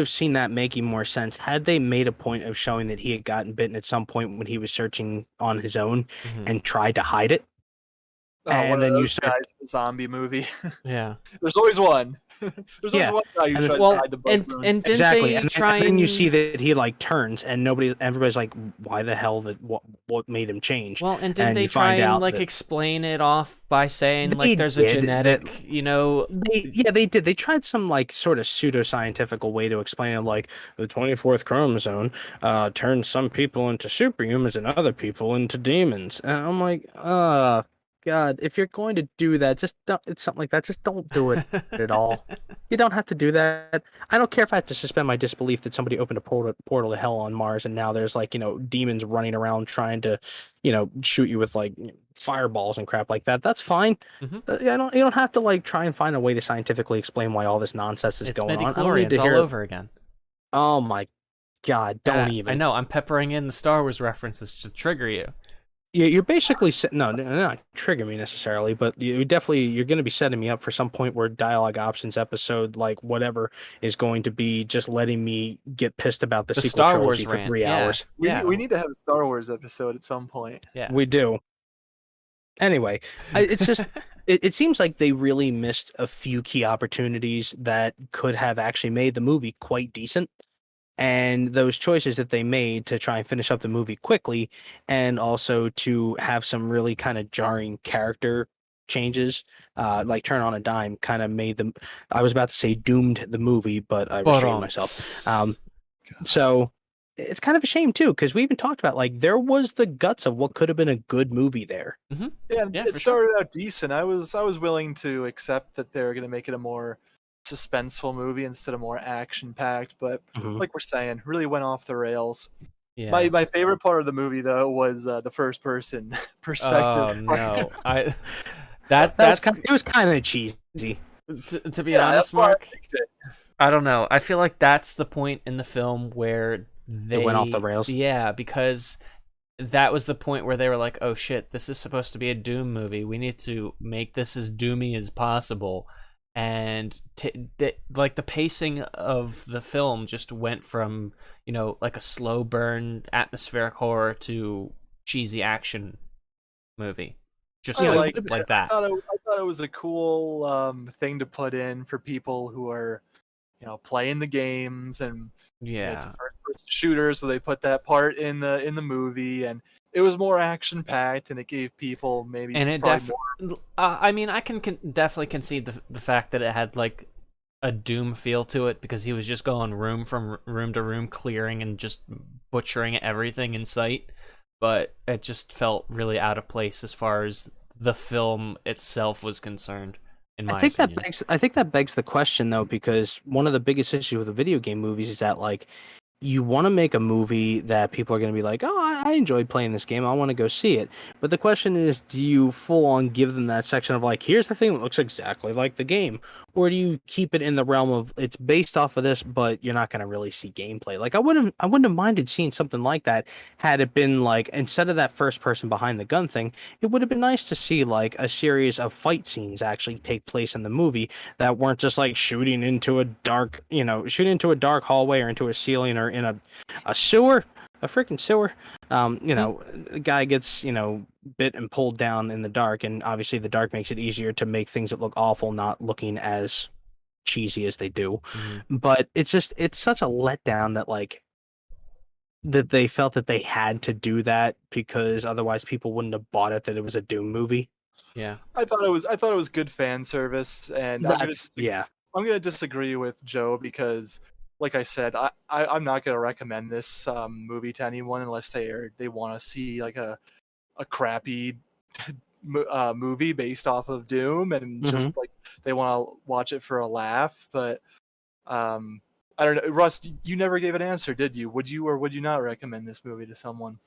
seen that making more sense had they made a point of showing that he had gotten bitten at some point when he was searching on his own and tried to hide it. One And of then you those start, guys in the zombie movie. Yeah. There's always one. There's always one guy who And tries well, to hide the bug wound. and didn't exactly, they and try then you and- see that he like turns, and everybody's like, why the hell what made him change? Well, and didn't they you try find and out like that explain it off by saying They like there's a did, genetic, they did. They tried some like sort of pseudoscientific way to explain it, like the 24th chromosome turns some people into superhumans and other people into demons. And I'm like, God, if you're going to do that, just don't. It's something like that. Just don't do it at all. You don't have to do that. I don't care if I have to suspend my disbelief that somebody opened a portal to hell on Mars, and now there's like demons running around trying to, shoot you with like fireballs and crap like that. That's fine. You don't have to like try and find a way to scientifically explain why all this nonsense is it's going on. I don't midichlorians need to all hear over again. Oh my God! Don't even. I know. I'm peppering in the Star Wars references to trigger you. Yeah, you're basically no, not trigger me necessarily, but you're going to be setting me up for some point where dialogue options episode, like whatever, is going to be just letting me get pissed about the sequel Star trilogy Wars for rant. 3 hours. We need to have a Star Wars episode at some point. Yeah, We do. Anyway, it's just it seems like they really missed a few key opportunities that could have actually made the movie quite decent. And those choices that they made to try and finish up the movie quickly, and also to have some really kind of jarring character changes, like turn on a dime, kind of made them. I was about to say doomed the movie, but I restrained myself. So it's kind of a shame too, because we even talked about like there was the guts of what could have been a good movie there. Yeah, it started out decent. I was willing to accept that they're going to make it a more suspenseful movie instead of more action packed, but like we're saying, really went off the rails. Yeah. My favorite part of the movie though was the first person perspective. Oh no, it was kind of cheesy. To be honest, Mark, I don't know. I feel like that's the point in the film where they went off the rails. Yeah, because that was the point where they were like, "Oh shit, this is supposed to be a Doom movie. We need to make this as doomy as possible." And like the pacing of the film just went from like a slow burn atmospheric horror to cheesy action movie, just like that. I thought it was a cool thing to put in for people who are playing the games, and it's a first person shooter, so they put that part in the movie, and it was more action packed, and it gave people maybe. And it I mean, I can definitely concede the fact that it had like a Doom feel to it, because he was just going room from room to room, clearing and just butchering everything in sight. But it just felt really out of place as far as the film itself was concerned. In my opinion. I think that begs the question though, because one of the biggest issues with the video game movies is that like you want to make a movie that people are going to be like, oh, I enjoyed playing this game. I want to go see it. But the question is, do you full on give them that section of like, here's the thing that looks exactly like the game? Or do you keep it in the realm of it's based off of this, but you're not going to really see gameplay? Like, I wouldn't have minded seeing something like that had it been like, instead of that first person behind the gun thing, it would have been nice to see like a series of fight scenes actually take place in the movie that weren't just like shooting into a dark, shooting into a dark hallway or into a ceiling or in a sewer, a freaking sewer. The guy gets, bit and pulled down in the dark, and obviously the dark makes it easier to make things that look awful not looking as cheesy as they do. But it's such a letdown that like that they felt that they had to do that because otherwise people wouldn't have bought it that it was a Doom movie. Yeah. I thought it was good fan service, and I'm gonna disagree with Joe because, like I said, I'm not gonna recommend this movie to anyone unless they want to see like a crappy movie based off of Doom and just like they want to watch it for a laugh. But I don't know, Russ, you never gave an answer, did you? Would you or would you not recommend this movie to someone?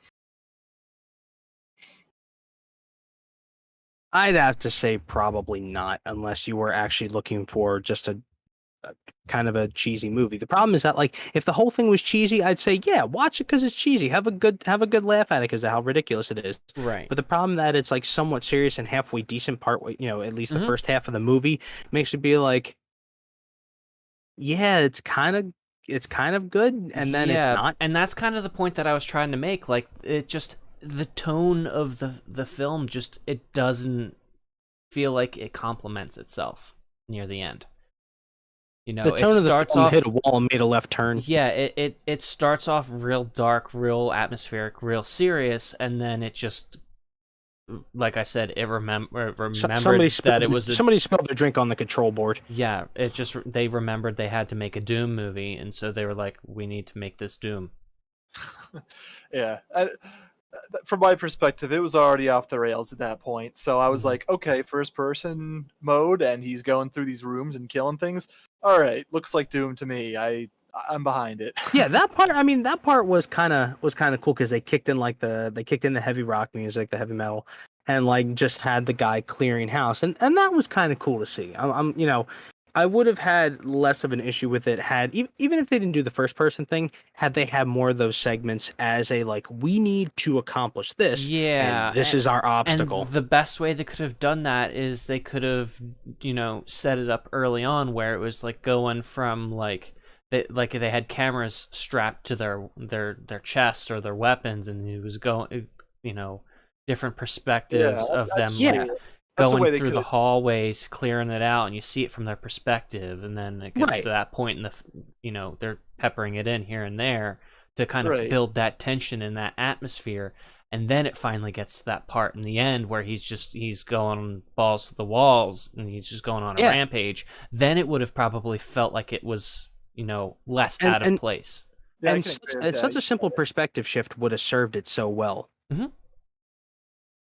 I'd have to say probably not, unless you were actually looking for just a kind of a cheesy movie. The problem is that like if the whole thing was cheesy, I'd say yeah, watch it because it's cheesy. Have a good laugh at it because of how ridiculous it is. Right. But the problem that it's like somewhat serious and halfway decent part, at least the first half of the movie makes it be like, yeah, it's kind of good, and then it's not. And that's kind of the point that I was trying to make. Like it just the tone of the film just it doesn't feel like it complements itself near the end. The tone of the film off, hit a wall and made a left turn. Yeah, it starts off real dark, real atmospheric, real serious, and then it just, like I said, it remembered that it was somebody spilled their drink on the control board. Yeah, they remembered they had to make a Doom movie, and so they were like, we need to make this Doom. Yeah. From my perspective, it was already off the rails at that point. So I was like, okay, first person mode, and he's going through these rooms and killing things. All right, looks like Doom to me. I'm behind it. Yeah, that part. I mean, that part was kind of cool because they kicked in the heavy rock music, the heavy metal, and like just had the guy clearing house, and that was kind of cool to see. I would have had less of an issue with it had even if they didn't do the first person thing, had they had more of those segments as a like we need to accomplish this. Yeah, and this is our obstacle. And the best way they could have done that is they could have set it up early on where it was like going from like they had cameras strapped to their chest or their weapons, and it was going different perspectives of them like going through the hallways, clearing it out, and you see it from their perspective, and then it gets to that point in the they're peppering it in here and there to kind of build that tension and that atmosphere, and then it finally gets to that part in the end where he's going balls to the walls and he's just going on a rampage. Then it would have probably felt like it was less out of place. Yeah, and such a simple perspective shift would have served it so well.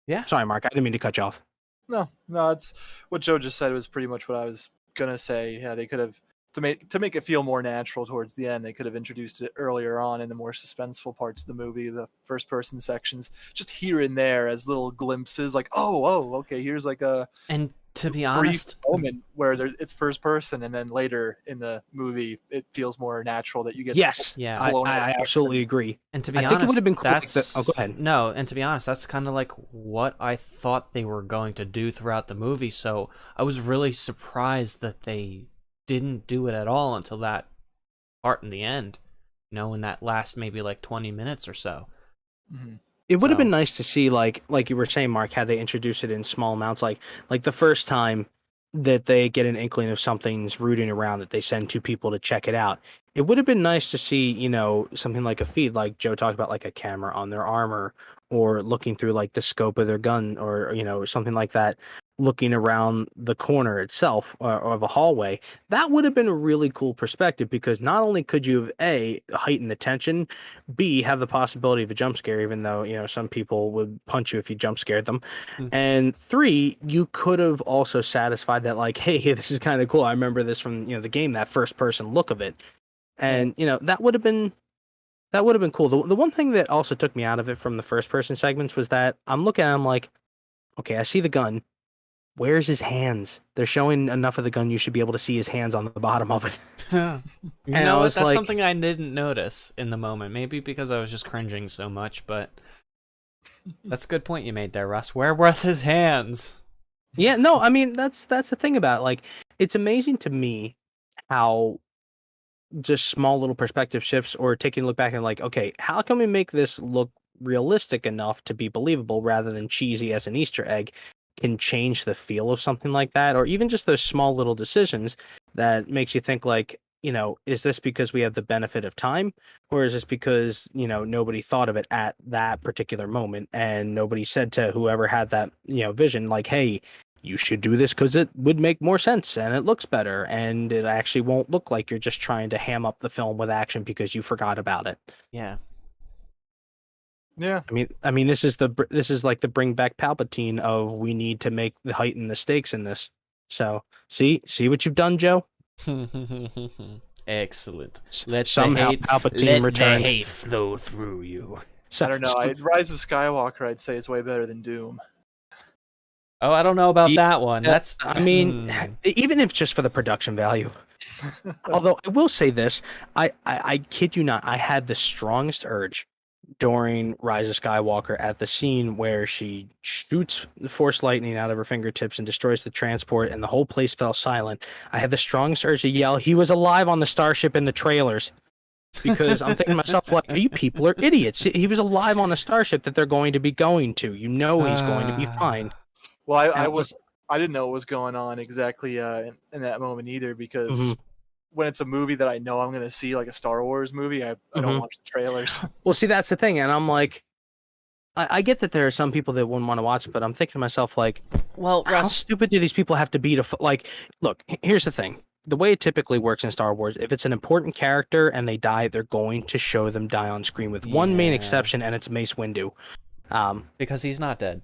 Yeah. Sorry, Mark, I didn't mean to cut you off. No, it's what Joe just said was pretty much what I was gonna say. Yeah, they could have to make it feel more natural towards the end. They could have introduced it earlier on in the more suspenseful parts of the movie, the first person sections, just here and there as little glimpses, like okay, here's like a and to be honest, moment where it's first person, and then later in the movie it feels more natural that you get. I absolutely agree. And to be honest, think it would have been cool. Go ahead. No, and to be honest, that's kind of like what I thought they were going to do throughout the movie. So I was really surprised that they didn't do it at all until that part in the end. In that last maybe like 20 minutes or so. It would have been nice to see, like you were saying, Mark, how they introduce it in small amounts. Like the first time that they get an inkling of something's rooting around, that they send two people to check it out. It would have been nice to see, something like a feed, like Joe talked about, like a camera on their armor, or looking through like the scope of their gun, or something like that, looking around the corner itself of a hallway. That would have been a really cool perspective, because not only could you have A, heighten the tension, B, have the possibility of a jump scare, even though some people would punch you if you jump scared them, and 3, you could have also satisfied that, like, hey, this is kind of cool, I remember this from the game, that first person look of it, and that would have been That would have been cool. The one thing that also took me out of it from the first person segments was that I'm looking at him like, okay, I see the gun. Where's his hands? They're showing enough of the gun. You should be able to see his hands on the bottom of it. You And know I what? was That's like, something I didn't notice in the moment. Maybe because I was just cringing so much, but that's a good point you made there, Russ. Where was his hands? yeah, no, I mean that's the thing about it. Like, it's amazing to me how just small little perspective shifts or taking a look back and like, okay, how can we make this look realistic enough to be believable rather than cheesy as an Easter egg can change the feel of something like that, or even just those small little decisions that makes you think like, is this because we have the benefit of time, or is this because, nobody thought of it at that particular moment and nobody said to whoever had that, vision, like, hey, you should do this because it would make more sense and it looks better and it actually won't look like you're just trying to ham up the film with action because you forgot about it. Yeah. Yeah. I mean, this is like the bring back Palpatine of we need to make the heighten the stakes in this. So see what you've done, Joe. Excellent. Somehow Palpatine returned. Let the hate flow through you. I don't know. Rise of Skywalker, I'd say, is way better than Doom. Oh, I don't know about that one. That's. I mean, even if just for the production value. Although I will say this, I kid you not, I had the strongest urge during Rise of Skywalker at the scene where she shoots the Force lightning out of her fingertips and destroys the transport and the whole place fell silent. I had the strongest urge to yell, he was alive on the starship in the trailers. Because I'm thinking to myself, like, you people are idiots. He was alive on a starship that they're going to be going to. He's going to be fine. Well, I didn't know what was going on exactly in that moment either, because when it's a movie that I know I'm going to see, like a Star Wars movie, I don't watch the trailers. Well, see, that's the thing. And I'm like, I get that there are some people that wouldn't want to watch it, but I'm thinking to myself, like, well, how Russ, stupid do these people have to be to, like, look, here's the thing. The way it typically works in Star Wars, if it's an important character and they die, they're going to show them die on screen with one main exception, and it's Mace Windu. Because he's not dead.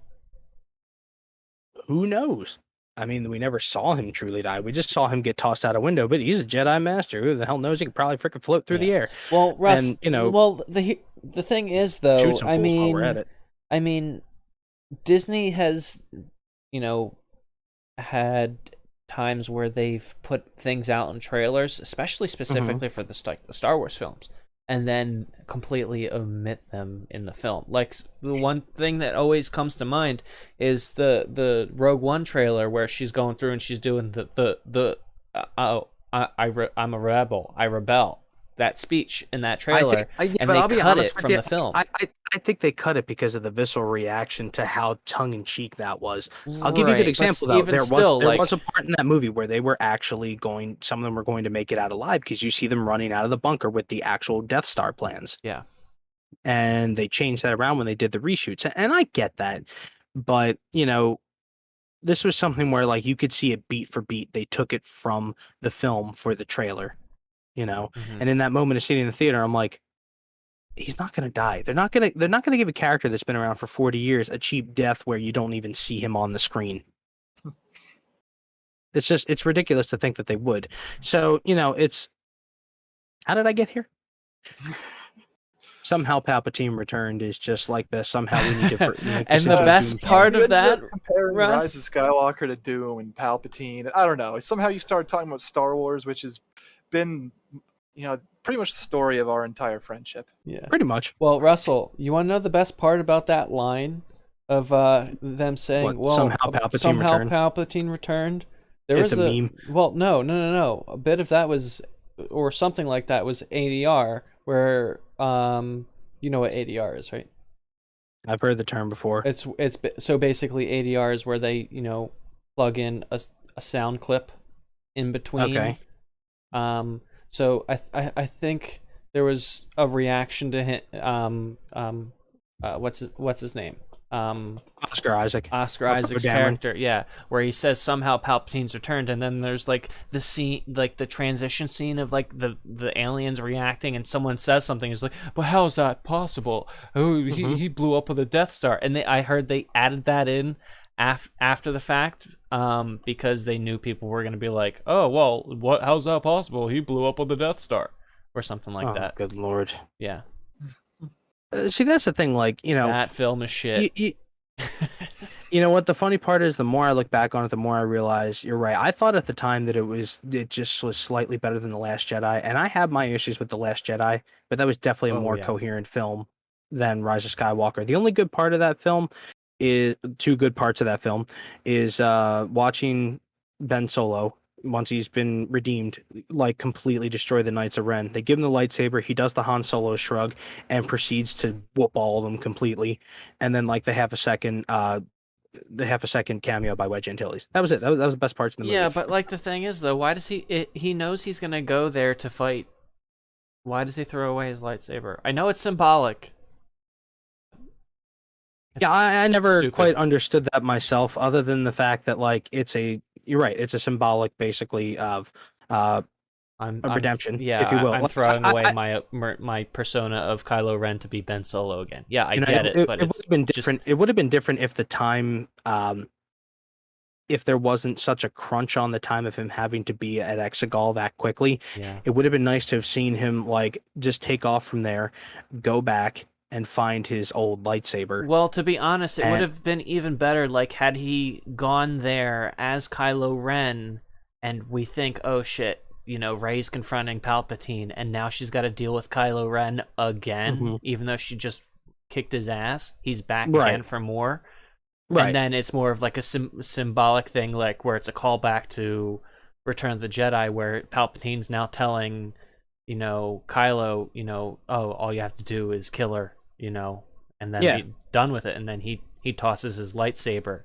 Who knows? I mean, we never saw him truly die. We just saw him get tossed out a window, but he's a Jedi Master. Who the hell knows? He could probably freaking float through the air. Well, Russ, and, the thing is, though, shoot some fools while we're at it. I mean, Disney has, had times where they've put things out in trailers, especially specifically for the Star Wars films, and then completely omit them in the film. Like, the one thing that always comes to mind is the Rogue One trailer where she's going through and she's doing I'm a rebel, I rebel, that speech in that trailer, and they cut it from the film. I think they cut it because of the visceral reaction to how tongue-in-cheek that was. I'll give you a good example, though. There was a part in that movie where they were actually some of them were going to make it out alive, because you see them running out of the bunker with the actual Death Star plans. Yeah. And they changed that around when they did the reshoots. And I get that. But, this was something where, like, you could see it beat for beat. They took it from the film for the trailer, And in that moment of sitting in the theater, I'm like, he's not going to die. They're not going to give a character that's been around for 40 years a cheap death where you don't even see him on the screen. It's ridiculous to think that they would. So, how did I get here? Somehow Palpatine returned is just like this. Somehow we need to. And the best part of that, comparing Rise of Skywalker to Doom and Palpatine, I don't know. Somehow you started talking about Star Wars, which has been, pretty much the story of our entire friendship. Yeah, pretty much. Well, Russell, you want to know the best part about that line of them saying, somehow Palpatine returned? It's a meme. Well, no. A bit of that was, or something like that, was ADR, where you know what ADR is, right? I've heard the term before. It's so basically ADR is where they plug in a sound clip in between. Okay. So I think there was a reaction to him. What's his name? Oscar Isaac. Oscar Isaac's character, yeah, where he says somehow Palpatine's returned, and then there's like the scene, like the transition scene of like the aliens reacting, and someone says something. He's like, "But how is that possible? Oh, he blew up with a Death Star." And I heard they added that in after the fact, because they knew people were going to be like, "Oh, well, how's that possible? He blew up with a Death Star," or something like that. Good lord. Yeah. See, that's the thing. Like, That film is shit. you know what? The funny part is, the more I look back on it, the more I realize you're right. I thought at the time that it just was slightly better than The Last Jedi, and I have my issues with The Last Jedi, but that was definitely a Oh, more yeah. coherent film than Rise of Skywalker. The only good part of that film is two good parts of that film is watching Ben Solo once he's been redeemed, like completely destroy the Knights of Ren. They give him the lightsaber, he does the Han Solo shrug, and proceeds to whoop all of them completely. And then like the half a second cameo by Wedge Antilles. That was it. That was the best parts of the movie. Yeah, but like the thing is though, why does he knows he's gonna go there to fight? Why does he throw away his lightsaber? I know it's symbolic. Yeah, I never stupid. quite understood that myself, other than the fact that like you're right, it's a symbolic basically of redemption, if you will. I'm throwing away my persona of Kylo Ren to be Ben Solo again. Yeah, I get it, but it would have been different. It would have been different if the time, if there wasn't such a crunch on the time of him having to be at Exegol that quickly. Yeah. It would have been nice to have seen him like just take off from there, go back and find his old lightsaber. Well, to be honest, it would have been even better like had he gone there as Kylo Ren, and we think, oh shit, Rey's confronting Palpatine, and now she's got to deal with Kylo Ren again, even though she just kicked his ass. He's back again for more. Right. And then it's more of like a symbolic thing, like where it's a callback to Return of the Jedi, where Palpatine's now telling, Kylo, oh, all you have to do is kill her, and then be done with it. And then he tosses his lightsaber,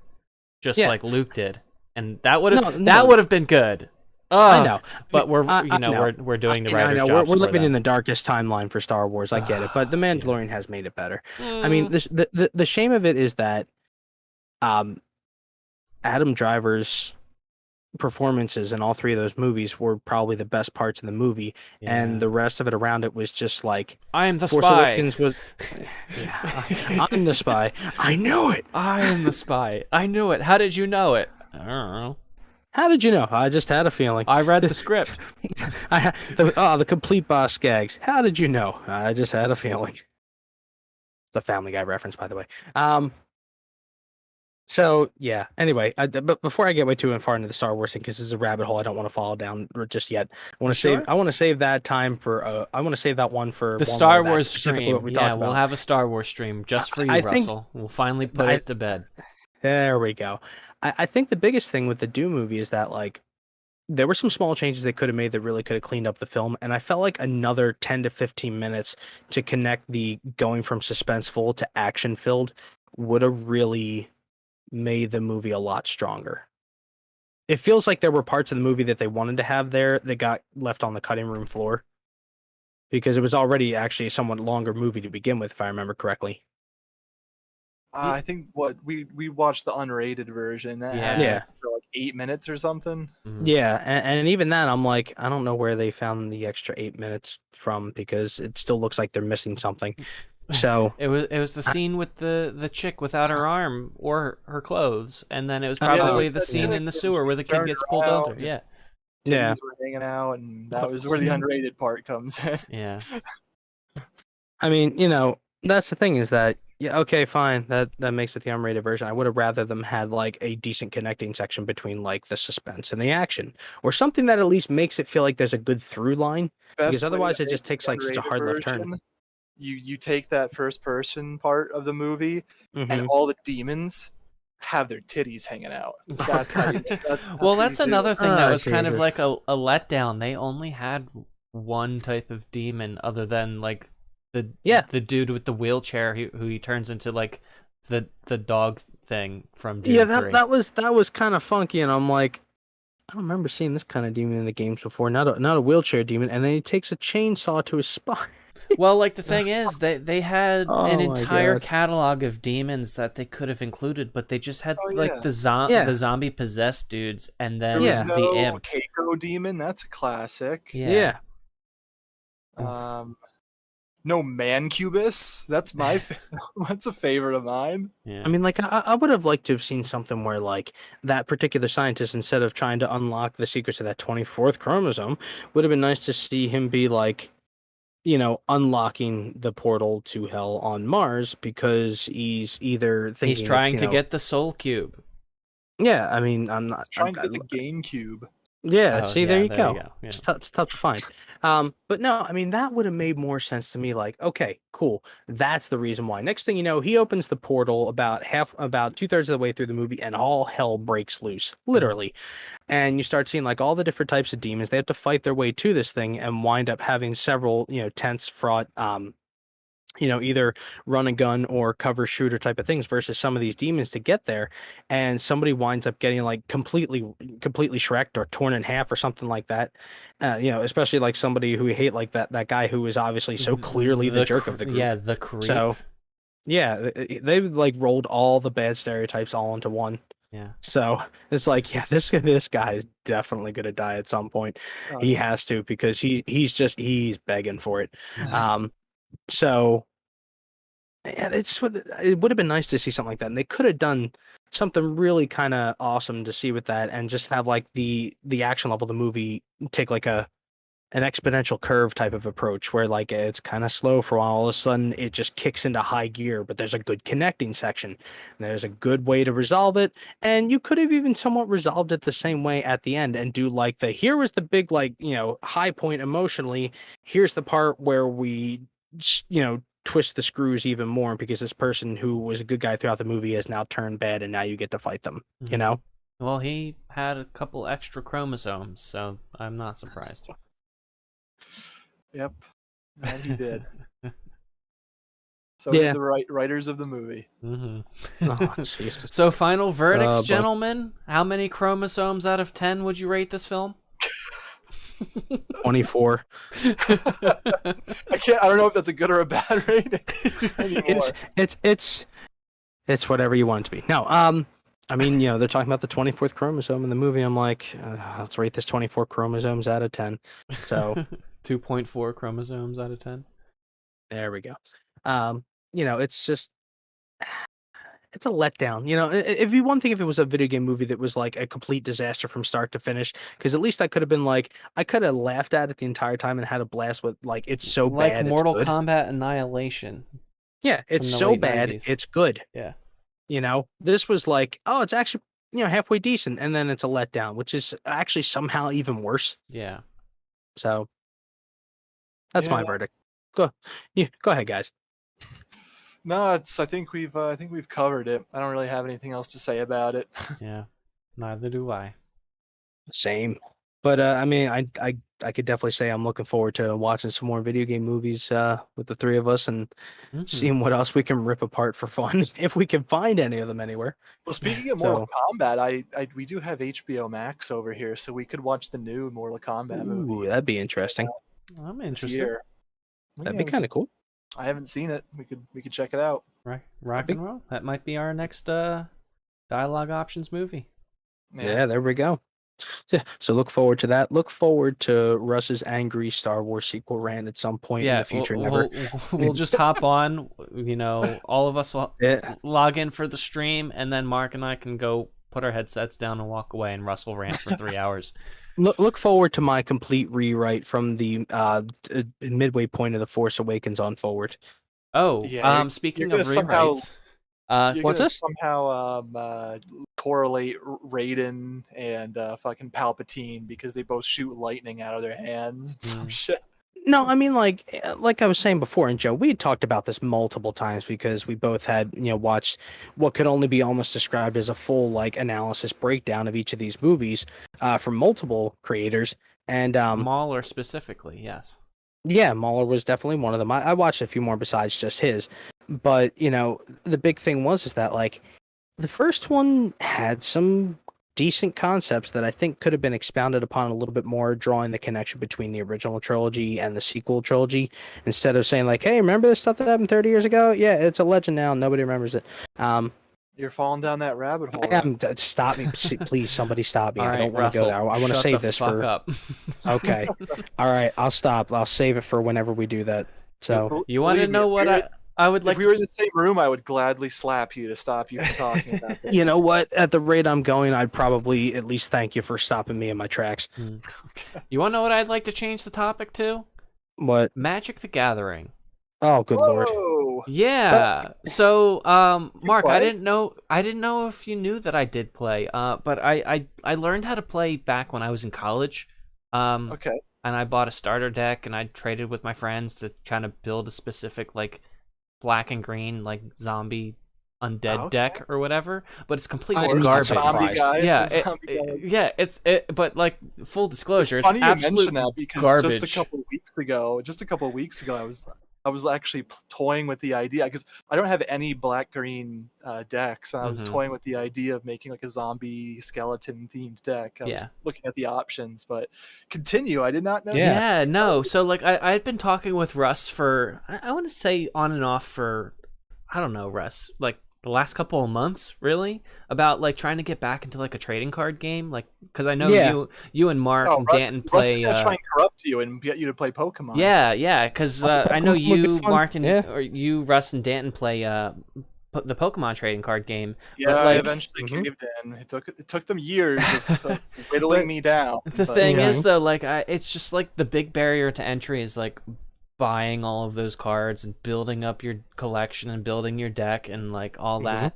just like Luke did, and that would have been good. I know, but we're we're doing the writer's jobs. We're living in the darkest timeline for Star Wars. I get it, but The Mandalorian has made it better. I mean, the shame of it is that Adam Driver's performances in all three of those movies were probably the best parts of the movie, and the rest of it around it was just like, I am the Force spy. Awakens was, I'm the spy. I knew it. I am the spy. I knew it. How did you know it? I don't know. How did you know? I just had a feeling. I read the script. The complete boss gags. How did you know? I just had a feeling. It's a Family Guy reference, by the way. So yeah. Anyway, but before I get way too far into the Star Wars thing, because this is a rabbit hole I don't want to fall down just yet. I want to save that time for. I want to save that one for the Star Wars stream. We'll have a Star Wars stream just for you, Russell. We'll finally put it to bed. There we go. I think the biggest thing with the Dune movie is that like there were some small changes they could have made that really could have cleaned up the film, and I felt like another 10 to 15 minutes to connect the going from suspenseful to action filled would have really made the movie a lot stronger. It feels like there were parts of the movie that they wanted to have there that got left on the cutting room floor because it was already actually a somewhat longer movie to begin with, if I remember correctly. I think we watched the unrated version that had for like 8 minutes or something. Yeah, and even that, I'm like, I don't know where they found the extra 8 minutes from because it still looks like they're missing something. So it was the scene with the chick without her arm or her clothes, and then it was probably the scene in the sewer where the kid gets pulled under. Yeah, titties were hanging out, and that was where the unrated part comes in. Yeah, I mean, that's the thing is that. Yeah, okay, fine. That makes it the unrated version. I would have rather them had like a decent connecting section between like the suspense and the action, or something that at least makes it feel like there's a good through line. Because otherwise, it just takes like such a hard left turn. You take that first person part of the movie, and all the demons have their titties hanging out. That's another thing that was kind of like a letdown. They only had one type of demon, other than like. The dude with the wheelchair who he turns into like the dog thing from Dune 3. that was kind of funky, and I'm like, I don't remember seeing this kind of demon in the games before. Not a wheelchair demon, and then he takes a chainsaw to his spine. Well, like the thing is, they had an entire catalog of demons that they could have included, but they just had the zombie possessed dudes, and then the imp. Keiko demon, that's a classic. Yeah. No Mancubus. That's that's a favorite of mine. Yeah. I mean, like, I would have liked to have seen something where, like, that particular scientist, instead of trying to unlock the secrets of that 24th chromosome, would have been nice to see him be, like, unlocking the portal to hell on Mars because he's either thinking He's trying it's, to get the soul cube. Yeah, I mean, I'm not Trying to get the GameCube. Yeah, Oh, see, yeah, there you there go. you go. Yeah. It's tough to find. But no, I mean, that would have made more sense to me. Like, okay, cool. That's the reason why. Next thing you know, he opens the portal about 2/3 of the way through the movie, and all hell breaks loose, literally. And you start seeing like all the different types of demons. They have to fight their way to this thing and wind up having several, tense, fraught, either run and gun or cover shooter type of things versus some of these demons to get there, and somebody winds up getting like completely shreked or torn in half or something like that. Especially like somebody who we hate, like that guy who is obviously so clearly the jerk of the group. Yeah, the creep. So yeah, they've like rolled all the bad stereotypes all into one. Yeah. So it's like, yeah, this guy is definitely gonna die at some point. He has to, because he's begging for it. So yeah, it would have been nice to see something like that, and they could have done something really kind of awesome to see with that, and just have like the action level of the movie take like an exponential curve type of approach, where like it's kind of slow for a while, all of a sudden it just kicks into high gear, but there's a good connecting section, and there's a good way to resolve it, and you could have even somewhat resolved it the same way at the end, and do like here was the big high point emotionally, here's the part where we twist the screws even more, because this person who was a good guy throughout the movie has now turned bad, and now you get to fight them. Well, he had a couple extra chromosomes, so I'm not surprised. Yep, that he did. So Yeah. did the writers of the movie. Oh, Jesus. So, final verdicts, gentlemen. How many chromosomes out of 10 would you rate this film? 24. I don't know if that's a good or a bad rating anymore. It's whatever you want it to be. No, I mean, they're talking about the 24th chromosome in the movie. I'm like, let's rate this 24 chromosomes out of 10. So 2.4 chromosomes out of 10. There we go. It's just, it's a letdown. It'd be one thing if it was a video game movie that was like a complete disaster from start to finish, because at least I could have been like, I could have laughed at it the entire time and had a blast with like, it's so like bad. Mortal Kombat Annihilation. Yeah, it's so bad. 90s. It's good. Yeah. This was like, oh, it's actually, halfway decent. And then it's a letdown, which is actually somehow even worse. Yeah. So that's my verdict. Go ahead, guys. No, I think we've covered it. I don't really have anything else to say about it. Yeah, neither do I. Same. But I mean, I could definitely say I'm looking forward to watching some more video game movies with the three of us, and seeing what else we can rip apart for fun, if we can find any of them anywhere. Well, speaking of Mortal Kombat, we do have HBO Max over here, so we could watch the new Mortal Kombat movie. That'd be interesting. I'm interested. That'd be kind of cool. I haven't seen it. We could check it out. Right, rock and roll. That might be our next dialogue options movie. Yeah, there we go. So look forward to that. Look forward to Russ's angry Star Wars sequel rant at some point in the future. We'll just hop on. All of us will log in for the stream, and then Mark and I can go put our headsets down and walk away, and Russ will rant for 3 hours. Look forward to my complete rewrite from the midway point of The Force Awakens on forward. Oh, yeah, speaking of rewrites, what's this? Somehow correlate Raiden and fucking Palpatine, because they both shoot lightning out of their hands and some shit. No, I mean, like I was saying before, and Joe, we had talked about this multiple times, because we both had, watched what could only be almost described as a full analysis breakdown of each of these movies from multiple creators. And Mahler specifically, yes. Yeah, Mahler was definitely one of them. I watched a few more besides just his. But, the big thing was that the first one had some decent concepts that I think could have been expounded upon a little bit more, drawing the connection between the original trilogy and the sequel trilogy, instead of saying hey, remember this stuff that happened 30 years ago? Yeah, it's a legend now. Nobody remembers it. You're falling down that rabbit hole. Stop me, please. Somebody stop me. All I don't want to go there. I want to save this for. Up. Okay. All right. I'll stop. I'll save it for whenever we do that. So you want to know what I would like? If we were in the same room, I would gladly slap you to stop you from talking about that. You know what? At the rate I'm going, I'd probably at least thank you for stopping me in my tracks. Okay. You want to know what I'd like to change the topic to? What? Magic the Gathering. Oh, good lord. Whoa! Yeah. So, You Mark, play? I didn't know if you knew that I did play. But I learned how to play back when I was in college. Um, Okay. and I bought a starter deck and I traded with my friends to kind of build a specific like black and green like zombie Oh, undead okay. deck or whatever. But it's complete I am not garbage. Zombie surprised. guy. Yeah, The zombie guy. yeah, but like full It's disclosure, it's funny you absolute mention that because garbage. just a couple weeks ago, I was actually toying with the idea because I don't have any black green decks, and I was Mhm. toying with the idea of making like a zombie skeleton themed deck. I was Yeah. looking at the options, but continue. I did not know Yeah. that. Yeah, no. So like I had been talking with Russ for I want to say on and off for I don't know, Russ, like the last couple of months, really, about like trying to get back into like a trading card game, like because I know Yeah. you and Mark Oh, and Danton Russ is play. gonna try and corrupt you and get you to play Pokemon. Yeah, because I know Pokemon would be you, fun. Mark, and Yeah. or you, Russ, and Danton play the Pokemon trading card game. Yeah, But I like eventually Mhm. caved in. It took them years of But whittling me down. the but thing yeah. is though, like it's just like the big barrier to entry is like buying all of those cards and building up your collection and building your deck and like all Mhm. that.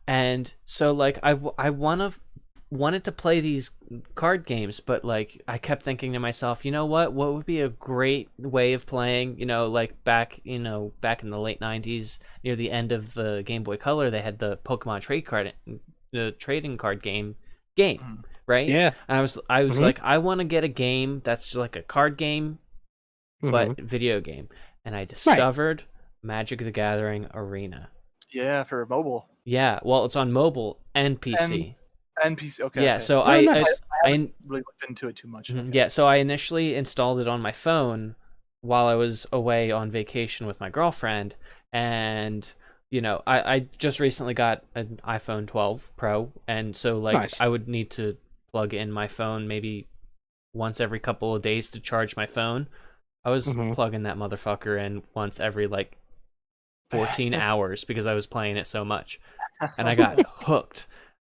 And so like I wanted to play these card games, but like I kept thinking to myself, you know what would be a great way of playing, like back in the late 90s near the end of the Game Boy Color, they had the Pokemon the trading card game, right? Yeah. And I was Mhm. like, I want to get a game that's like a card game but Mhm. video game, and I discovered Magic the Gathering Arena. Yeah, for mobile Yeah, well, it's on mobile and and PC. PC. Okay, Yeah, okay. so Oh, I nice. haven't really looked into it too much. Mhm, Okay. yeah, so I initially installed it on my phone while I was away on vacation with my girlfriend, and I just recently got an iPhone 12 Pro, and so like Nice. I would need to plug in my phone maybe once every couple of days to charge my phone. I was Mhm. plugging that motherfucker in once every like 14 hours because I was playing it so much. And I got hooked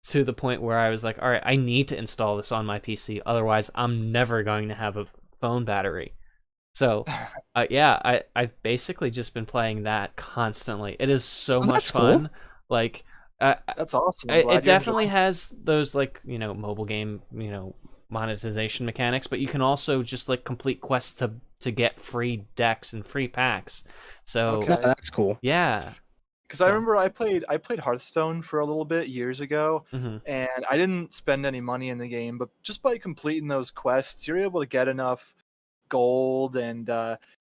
to the point where I was like, all right, I need to install this on my PC. Otherwise, I'm never going to have a phone battery. So, yeah, I've basically just been playing that constantly. It is so Oh, much that's cool. fun. Like, That's awesome. I'm it glad you're definitely enjoying has those like mobile game monetization mechanics, but you can also just like complete quests to get free decks and free packs. So Okay. No, that's cool. yeah. Because I remember I played Hearthstone for a little bit years ago, Hmm. and I didn't spend any money in the game, but just by completing those quests, you're able to get enough gold, and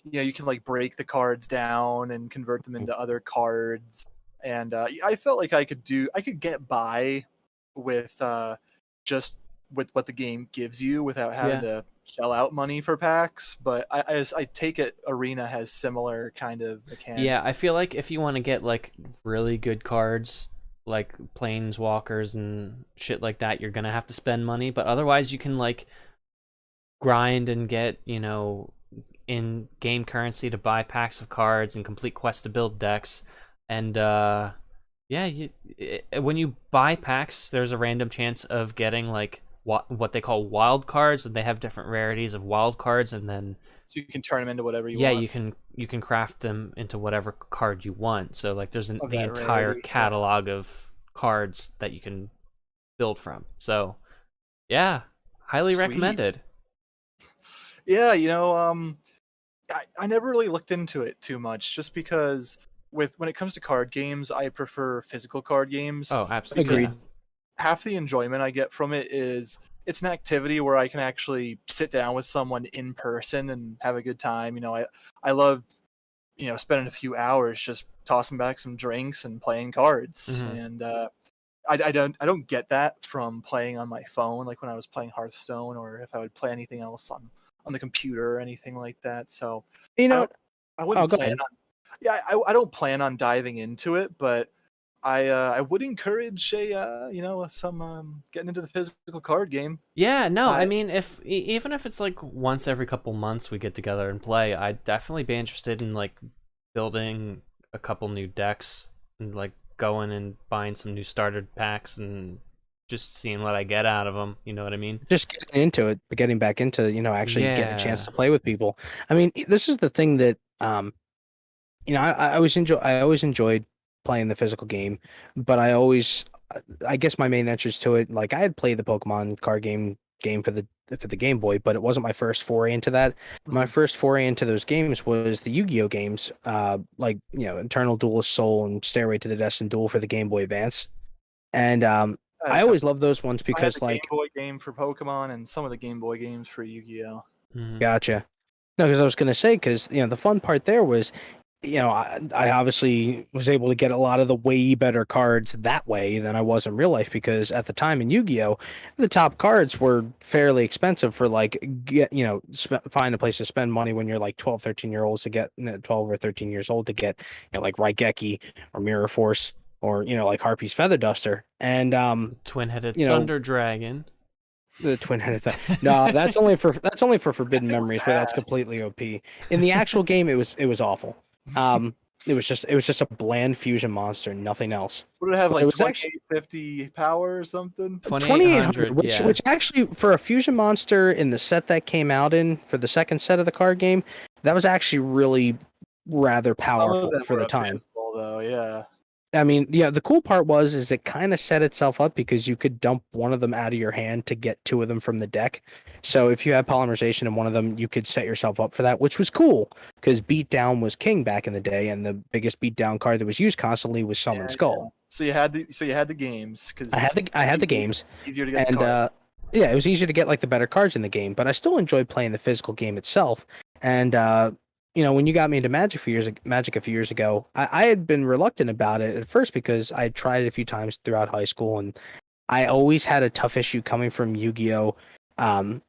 you can like break the cards down and convert them into other cards. And I felt like I could get by with just with what the game gives you without having Yeah. to shell out money for packs. But I take it Arena has similar kind of mechanics. Yeah, I feel like if you want to get like really good cards, like planeswalkers and shit like that, you're gonna have to spend money. But otherwise, you can like grind and get in game currency to buy packs of cards and complete quests to build decks. And yeah, when you buy packs, there's a random chance of getting like what they call wild cards, and they have different rarities of wild cards, and then So you can turn them into whatever you yeah, want. you can craft them into whatever card you want. So like there's Of the that entire rarity, yeah. catalog of cards that you can build from. So yeah, highly Sweet. recommended. Yeah, I never really looked into it too much, just because when it comes to card games, I prefer physical card games. Oh, absolutely. Agreed. Because half the enjoyment I get from it is it's an activity where I can actually sit down with someone in person and have a good time. I love spending a few hours just tossing back some drinks and playing cards. Mhm. And I don't get that from playing on my phone, like when I was playing Hearthstone, or if I would play anything else on the computer or anything like that. So You I know, don't I wouldn't go plan ahead. on yeah, I don't plan on diving into it, but I would encourage some getting into the physical card game. Yeah, no, I I mean, if even if it's like once every couple months we get together and play, I'd definitely be interested in like building a couple new decks and like going and buying some new starter packs and just seeing what I get out of them. You know what I mean? Just getting into it, but getting back into, actually getting a chance Yeah. to play with people. I mean, this is the thing that I always enjoyed playing the physical game, but I guess my main interest to it, like I had played the Pokemon card game for the Game Boy, but it wasn't my first foray into that. My Mhm. first foray into those games was the Yu-Gi-Oh games, like Eternal Duelist Soul and Stairway to the Destined Duel for the Game Boy Advance. And I had I a always couple. loved those ones I had because the Game like, Boy game for Pokemon and some of the Game Boy games for Yu-Gi-Oh. Mhm. gotcha. No, because I was gonna say, because the fun part there was, I obviously was able to get a lot of the way better cards that way than I was in real life, because at the time in Yu-Gi-Oh, the top cards were fairly expensive for like find a place to spend money when you're like 12, 13 year olds to get 12 or 13 years old to get like Raigeki or Mirror Force or like Harpy's Feather Duster and Twin-headed you know Thunder Dragon. the twin-headed thing. No, that's only for Forbidden It was Memories, where that's ass. completely OP. In the actual game, it was awful. It was just a bland fusion monster, nothing else. Would it have But it like was actually 2850 power or something? 2800, 2800. which Yeah. which actually for a fusion monster in the set that came out in for the second set of the card game, that was actually really rather Some of powerful them for were the time. abysmal though, yeah. I mean, yeah, the cool part is it kind of set itself up because you could dump one of them out of your hand to get two of them from the deck. So if you had polymerization in one of them, you could set yourself up for that, which was cool because beatdown was king back in the day, and the biggest beatdown card that was used constantly was Summon Yeah, Skull. yeah. So you had the games because I had the games, easier to get the and cards. yeah, it was easier to get like the better cards in the game, but I still enjoyed playing the physical game itself. And when you got me into Magic a few years ago, I had been reluctant about it at first because I had tried it a few times throughout high school, and I always had a tough issue coming from Yu-Gi-Oh, um,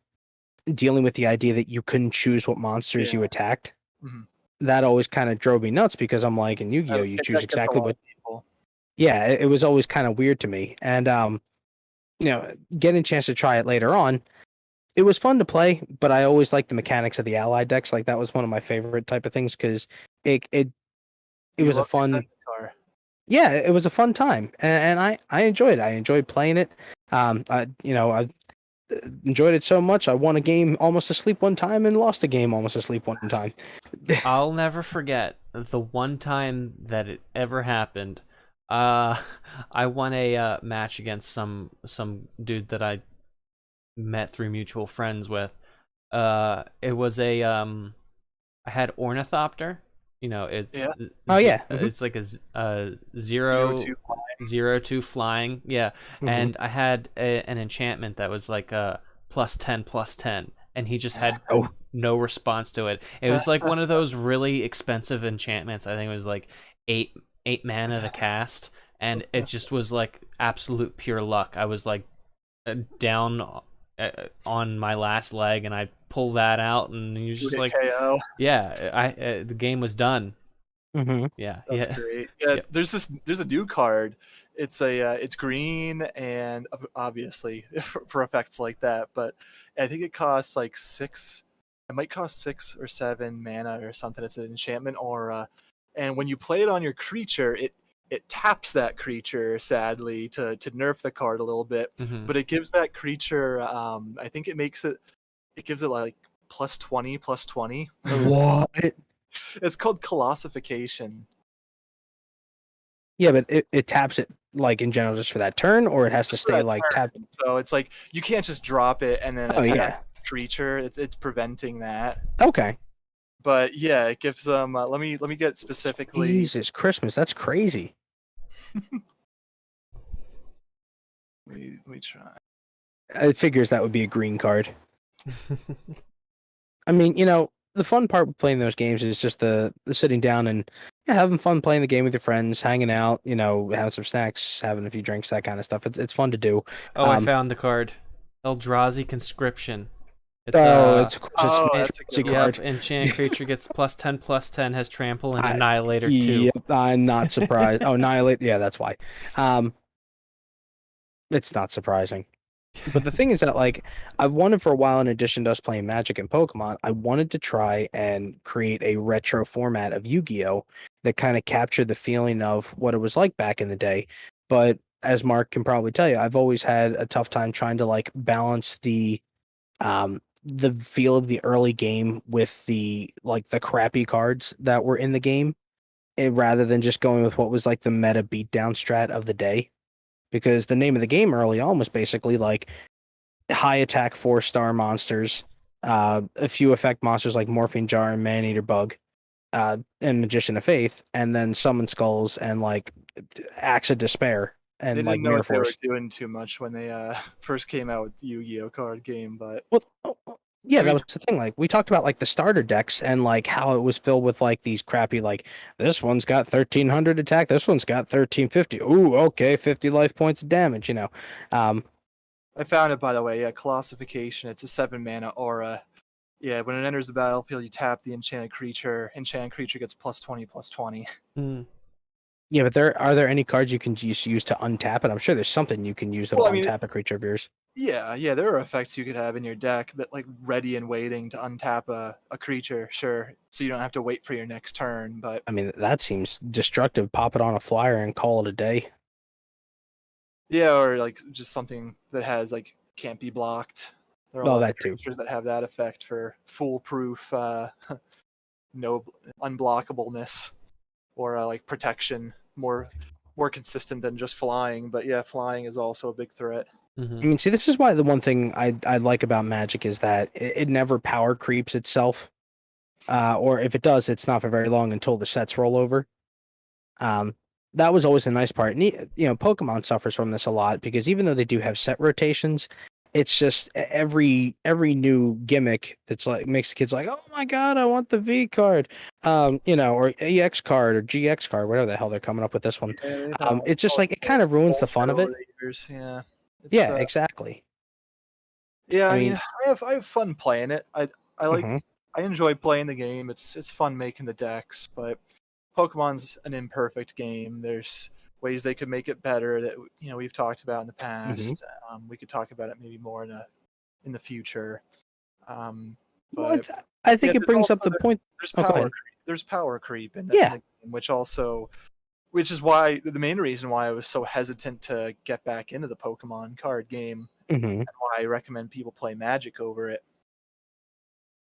dealing with the idea that you couldn't choose what monsters you Yeah. attacked. Mhm. That always kind of drove me nuts because I'm like, in Yu-Gi-Oh, That, you choose that gets a exactly lot what. of people. Yeah, it was always kind of weird to me, and getting a chance to try it later on, it was fun to play, but I always liked the mechanics of the allied decks. Like that was one of my favorite type of things because it You was a love your fun. Zendikar. Yeah, it was a fun time, and I enjoyed it. I enjoyed playing it. I enjoyed it so much. I won a game almost asleep one time and lost a game almost asleep one time. I'll never forget the one time that it ever happened. Uh, I won a match against some dude that I met through mutual friends with. It was I had Ornithopter. It's Yeah. Oh yeah. it's like a Zero zero two. 0/2 flying. Yeah, Mhm. and I had an enchantment that was like a +10/+10, and he just had Oh. no response to it. It was like one of those really expensive enchantments. I think it was like eight mana to cast, and it just was like absolute pure luck. I was like down on my last leg, and I pull that out, and he was You just hit like, KO. yeah, the game was done. Hmm. Yeah, That's yeah, great. Yeah, yeah. there's a new card. It's green and obviously for effects like that, but I think it costs like six. It might cost 6 or 7 mana or something. It's an enchantment aura, and when you play it on your creature, it taps that creature sadly to nerf the card a little bit, Hmm. but it gives that creature. I think it gives it like +20/+20. What? It's called Colossification. Yeah, but it taps it like in general just for that turn, or it has to Just for stay that like tapped. turn. So it's like you can't just drop it and then Oh attack yeah. the creature. It's preventing that. Okay. But yeah, it gives them. Let me get specifically. Jesus Christmas, that's crazy. Let me try. It figures that would be a green card. I mean, the fun part with playing those games is just the sitting down and having fun playing the game with your friends, hanging out, having some snacks, having a few drinks, that kind of stuff. It's fun to do. Oh, I Um, found the card. Eldrazi Conscription. It's oh, it's of course Oh, it's an that's a good Eldrazi one. yep, card. enchanted creature gets +10/+10, has trample and I, annihilator 2. yep, I'm not surprised. Oh, Annihilate, yeah, that's why. Um, it's not surprising. But the thing is that like I've wanted for a while, in addition to us playing Magic and Pokemon, I wanted to try and create a retro format of Yu-Gi-Oh that kind of captured the feeling of what it was like back in the day. But as Mark can probably tell you, I've always had a tough time trying to like balance the feel of the early game with the like the crappy cards that were in the game, rather than just going with what was like the meta beatdown strat of the day. Because the name of the game early on was basically like high attack 4-star monsters, a few effect monsters like Morphine Jar and Man-Eater Bug, and Magician of Faith, and then Summon Skulls and like Axe of Despair They and like didn't know Mirror what they were Force. doing too much when they first came out with the Yu-Gi-Oh card game, but Well, yeah, I that mean, was the thing. Like we talked about like the starter decks and like how it was filled with like these crappy like this one's got 1300 attack, this one's got 1350. Ooh, okay, 50 life points of damage. Um, I found it by the way. Yeah, Colossification. It's a 7-mana aura. Yeah, when it enters the battlefield, you tap the enchanted creature. Enchanted creature gets +20/+20. Mm. yeah, but are there any cards you can just use to untap it? I'm sure there's something you can use that'll Well, I mean, untap a creature of yours. yeah, there are effects you could have in your deck that like ready and waiting to untap a creature, sure. So you don't have to wait for your next turn, but I mean, that seems destructive. Pop it on a flyer and call it a day. yeah, or like just something that has like can't be blocked. There are a Well, lot of that too. creatures that have that effect for foolproof, no unblockableness or like protection, more consistent than just flying. But yeah, flying is also a big threat. Hmm. I mean, see, this is why the one thing I like about Magic is that it never power creeps itself. Or if it does, it's not for very long until the sets roll over. Um, that was always a nice part. And, Pokemon suffers from this a lot because even though they do have set rotations, it's just every new gimmick that's like makes the kids like, oh my god, I want the V card, or EX card or GX card, whatever the hell they're coming up with this one. Yeah, they've had It's just like it kind of ruins the fun of it. Yeah, it's Yeah, exactly. yeah. I I mean, mean, I have fun playing it. I like mhm, I enjoy playing the game. It's fun making the decks, but Pokemon's an imperfect game. There's ways they could make it better that we've talked about in the mhm. past. We could talk about it maybe more in the future. Um, Well, but I yeah, think it brings up the point. there's Oh, go power ahead. creep. There's power creep in Yeah. the game, which is why the main reason why I was so hesitant to get back into the Pokemon card game Hmm. and why I recommend people play Magic over it.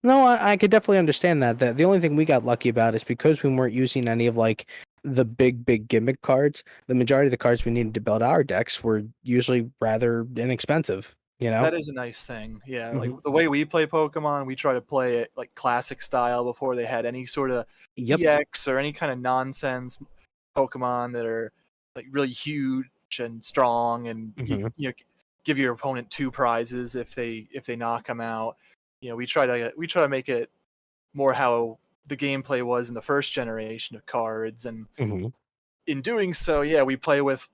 No, I could definitely understand that. The only thing we got lucky about is because we weren't using any of like the big gimmick cards. The majority of the cards we needed to build our decks were usually rather inexpensive. You know. That is a nice thing. Yeah, like Hmm. the way we play Pokemon, we try to play it like classic style before they had any sort of Yep. EX or any kind of nonsense Pokemon that are like really huge and strong, and Hmm. give your opponent 2 prizes if they knock them out. We try to make it more how the gameplay was in the first generation of cards, and Hmm. in doing so, yeah, we play with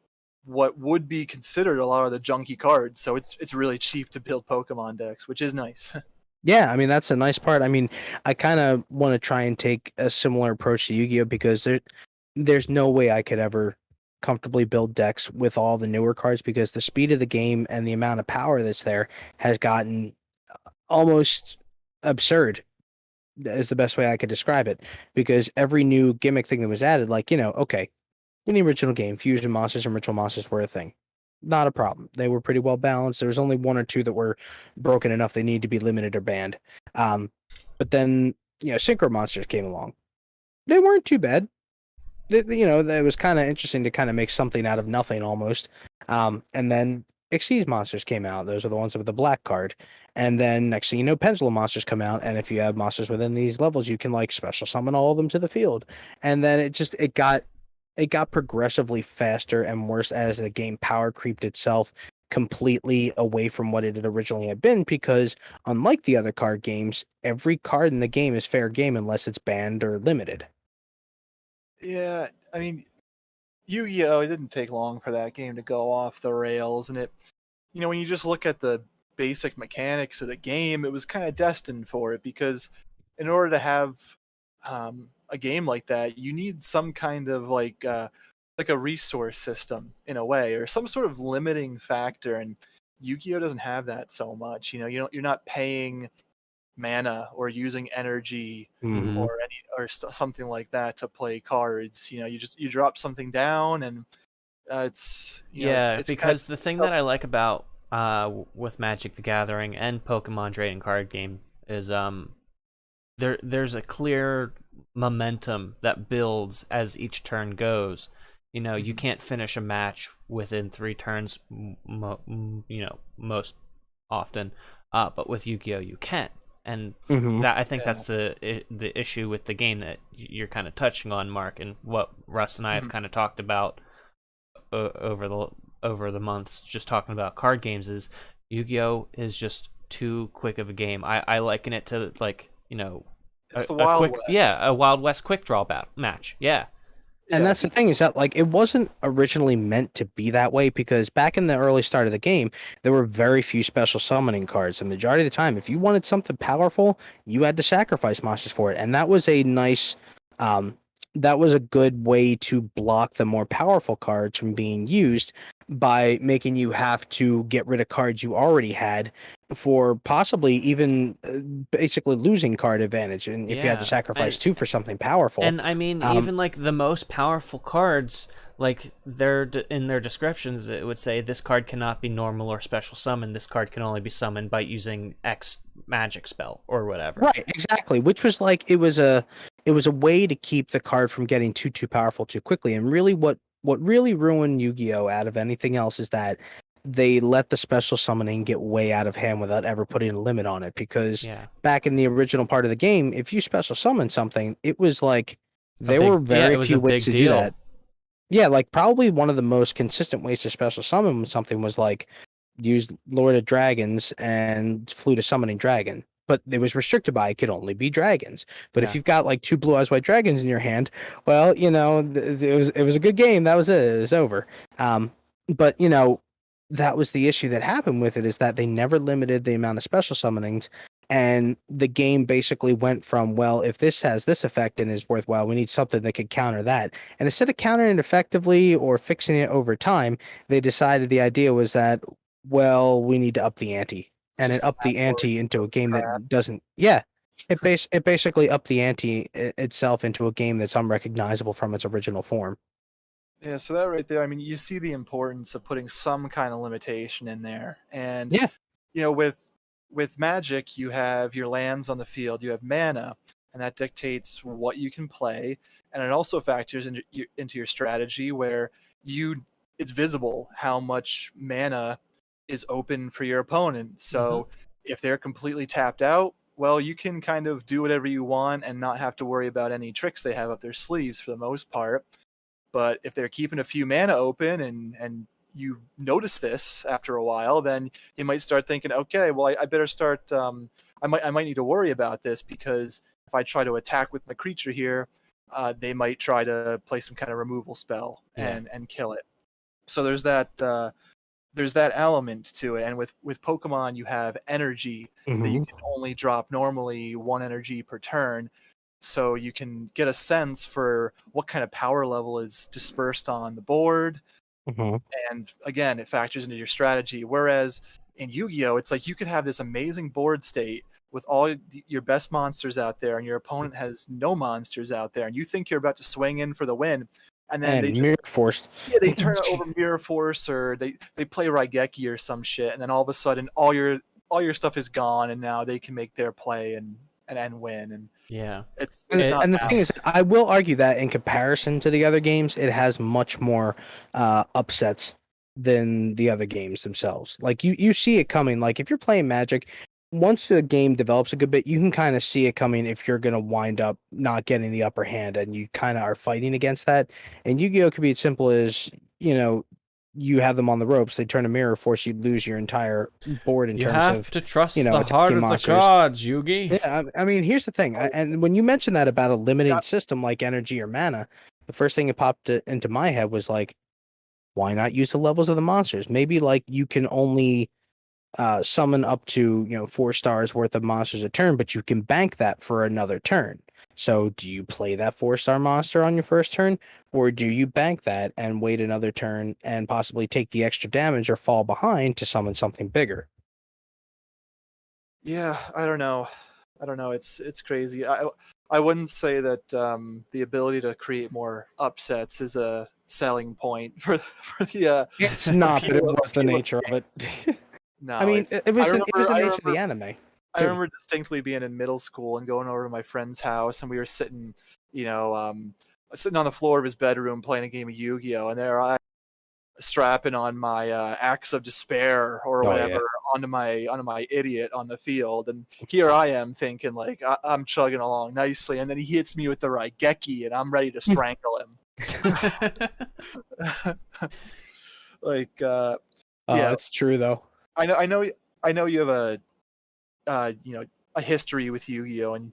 what would be considered a lot of the junky cards. So it's really cheap to build Pokemon decks, which is nice. Yeah, I mean that's a nice part. I mean, I kind of want to try and take a similar approach to Yu-Gi-Oh because there's no way I could ever comfortably build decks with all the newer cards because the speed of the game and the amount of power that's there has gotten almost absurd is the best way I could describe it because every new gimmick thing that was added, like, okay, in the original game, fusion monsters and ritual monsters were a thing. Not a problem. They were pretty well balanced. There was only one or two that were broken enough they needed to be limited or banned. But then, synchro monsters came along. They weren't too bad. It was kind of interesting to kind of make something out of nothing almost. And then Xyz monsters came out. Those are the ones with the black card. And then next thing you know, Pendulum monsters come out. And if you have monsters within these levels, you can like special summon all of them to the field. And then it got progressively faster and worse as the game power creeped itself completely away from what it had originally had been because unlike the other card games, every card in the game is fair game unless it's banned or limited. Yeah, I mean, Yu-Gi-Oh! It didn't take long for that game to go off the rails, and when you just look at the basic mechanics of the game, it was kind of destined for it because in order to have a game like that, you need some kind of like a resource system in a way, or some sort of limiting factor. And Yu-Gi-Oh doesn't have that so much. You're not paying mana or using energy Hmm. or something like that to play cards. You drop something down, and It's Yeah, it's kind because the thing of that I like about with Magic the Gathering and Pokemon trading card game is there's a clear momentum that builds as each turn goes. You Mhm. can't finish a match within 3 turns, most often. But with Yu-Gi-Oh, you can, and Hmm. that I think Yeah. that's the issue with the game that you're kind of touching on, Mark, and what Russ and I have Mhm. kind of talked about over the months, just talking about card games, is Yu-Gi-Oh is just too quick of a game. I liken it to like It's the a Wild quick, West. a Wild West quick draw match. Yeah, And Yeah. that's the thing is that like it wasn't originally meant to be that way because back in the early start of the game, there were very few special summoning cards. The majority of the time, if you wanted something powerful, you had to sacrifice monsters for it, and that was a nice, um, that was a good way to block the more powerful cards from being used by making you have to get rid of cards you already had for possibly even basically losing card advantage, and if you had to yeah, sacrifice two for something powerful. and I mean, Um, even like the most powerful cards, like in their descriptions, it would say this card cannot be normal or special summon. This card can only be summoned by using X magic spell or whatever. Right, exactly. Which was like it was a way to keep the card from getting too powerful too quickly. And really what really ruined Yu-Gi-Oh out of anything else is that they let the special summoning get way out of hand without ever putting a limit on it. Because Yeah, back in the original part of the game, if you special summon something, it was like a there were big yeah, very it was a few ways big to do that. deal. Yeah, like probably one of the most consistent ways to special summon something was like use Lord of Dragons and flew to summoning dragon. But it was restricted by it could only be dragons. But if Yeah, you've got like two blue eyes white dragons in your hand, well, it was a good game. That was it. It was over. But that was the issue that happened with it is that they never limited the amount of special summonings, and the game basically went from, well, if this has this effect and is worthwhile, we need something that could counter that. And instead of countering it effectively or fixing it over time, they decided the idea was that, well, we need to up the ante. And it Just upped add the more ante into a game crap. that doesn't, yeah. It basically upped the ante itself into a game that's unrecognizable from its original form. Yeah, so that right there, I mean, you see the importance of putting some kind of limitation in there. And Yeah. with Magic, you have your lands on the field, you have mana, and that dictates what you can play, and it also factors into your strategy where you it's visible how much mana is open for your opponent. hmm So if they're completely tapped out, well, you can kind of do whatever you want and not have to worry about any tricks they have up their sleeves for the most part. But if they're keeping a few mana open and you notice this after a while, then you might start thinking, okay, well, I better start. I might need to worry about this because if I try to attack with my creature here, they might try to play some kind of removal spell yeah, and kill it. So there's that element to it. And with Pokemon, you have energy that you Hmm. can only drop normally one energy per turn, so you can get a sense for what kind of power level is dispersed on the board. Hmm. And again, it factors into your strategy. Whereas in Yu-Gi-Oh, it's like you could have this amazing board state with all your best monsters out there, and your opponent has no monsters out there, and you think you're about to swing in for the win, and then they And just Mirror Force. they turn it over Mirror Force, or they play Raigeki or some shit, and then all of a sudden all your stuff is gone, and now they can make their play and win, and yeah. it's And, not and the thing is, balanced. I will argue that in comparison to the other games, it has much more upsets than the other games themselves. Like you see it coming. Like if you're playing Magic, once the game develops a good bit, you can kind of see it coming if you're gonna wind up not getting the upper hand, and you kind of are fighting against that. And Yu-Gi-Oh could be as simple as you have them on the ropes. They turn a mirror, force you to lose your entire board in You terms have of to trust the heart attacking of the monsters. gods, Yugi. Yeah, I mean, here's the thing, Oh, and when you mentioned that about a limiting yeah, system like energy or mana, the first thing that popped into my head was like, why not use the levels of the monsters? Maybe like you can only summon up to 4 stars worth of monsters a turn, but you can bank that for another turn. So, do you play that 4-star monster on your first turn, or do you bank that and wait another turn and possibly take the extra damage or fall behind to summon something bigger? yeah, I don't know. It's crazy. I wouldn't say that the ability to create more upsets is a selling point for the It's not, but it appeal was the appeal of nature of game. it. I No, mean, it's. it was I it was remember. the I nature of the remember. anime I too. remember distinctly being in middle school and going over to my friend's house, and we were sitting, sitting on the floor of his bedroom playing a game of Yu-Gi-Oh, and there I strapping on my axe of despair or Oh whatever yeah. onto my idiot on the field, and here I am thinking like I'm chugging along nicely, and then he hits me with the Raigeki, and I'm ready to strangle him. Like, yeah, It's true though. I know you have a history with Yu-Gi-Oh, and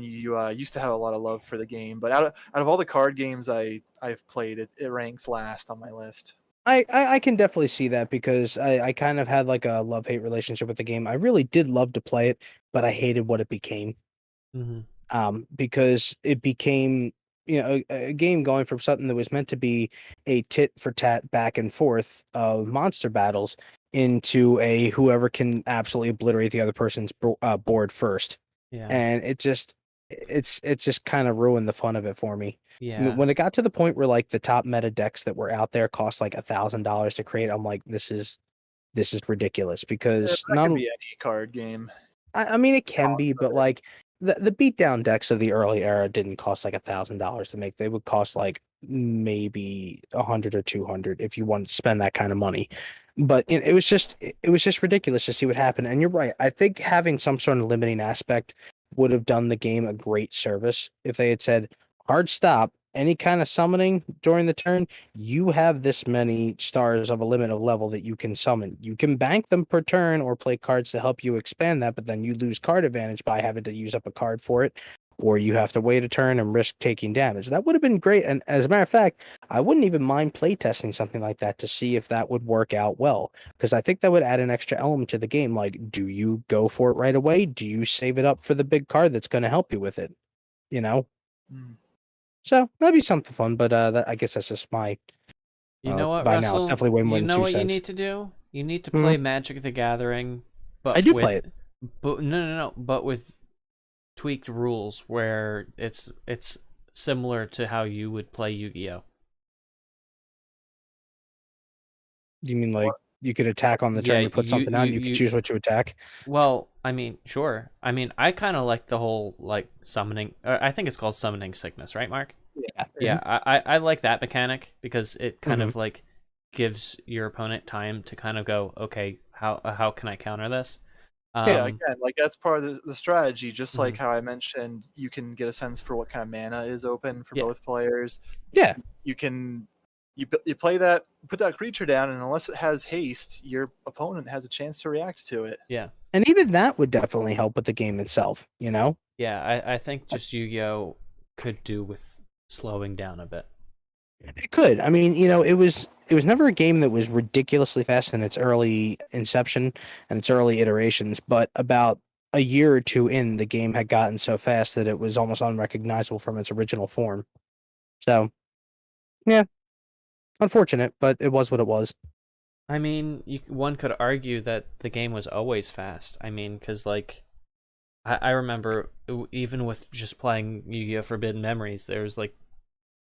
you used to have a lot of love for the game, but out of all the card games I've played, it ranks last on my list. I can definitely see that because I kind of had like a love-hate relationship with the game. I really did love to play it, but I hated what it became. Hmm. Because it became, a game going from something that was meant to be a tit for tat back and forth of monster battles into a whoever can absolutely obliterate the other person's board first. Yeah. And it just kind of ruined the fun of it for me. I mean, Yeah. when it got to the point where like the top meta decks that were out there cost like $1,000 to create, I'm like, this is ridiculous because That not can be any card game. I mean, it can be, but like the beatdown decks of the early era didn't cost like $1,000 to make. They would cost like maybe 100 or 200 if you wanted to spend that kind of money. But it was just ridiculous to see what happened. And you're right. I think having some sort of limiting aspect would have done the game a great service if they had said hard stop any kind of summoning during the turn. You have this many stars of a limit of level that you can summon. You can bank them per turn or play cards to help you expand that, but then you lose card advantage by having to use up a card for it, or you have to wait a turn and risk taking damage. That would have been great. And as a matter of fact, I wouldn't even mind playtesting something like that to see if that would work out well, because I think that would add an extra element to the game. Like, do you go for it right away? Do you save it up for the big card that's going to help you with it? You know? Mm. So that'd be something fun, but I guess that's just my. You know what, By now, it's Russell? definitely way more You than know two what you cents. need to do? You need to Mhm. play Magic the Gathering, I but do with play it. but no, but with tweaked rules where it's similar to how you would play Yu-Gi-Oh. Do you mean like What? you could attack on the Yeah, turn, you put something out, and you could choose what to attack? well, I mean, sure. I mean, I kind of like the whole like summoning. I think it's called summoning sickness, right, Mark? Yeah. Yeah, I like that mechanic because it kind Mhm. of like gives your opponent time to kind of go, okay, how can I counter this? Yeah, Um, again, like that's part of the strategy. Just like mhm. how I mentioned, you can get a sense for what kind of mana is open for Yeah, both players. Yeah, You can you play that, put that creature down, and unless it has haste, your opponent has a chance to react to it. yeah, and even that would definitely help with the game itself. You know, yeah. I think just Yu-Gi-Oh could do with slowing down a bit. it could. I mean, it was never a game that was ridiculously fast in its early inception and its early iterations, but about a year or two in, the game had gotten so fast that it was almost unrecognizable from its original form. So, yeah, unfortunate, but it was what it was. I mean, one could argue that the game was always fast. I mean, because like I remember even with just playing Yu-Gi-Oh! Forbidden Memories, there was like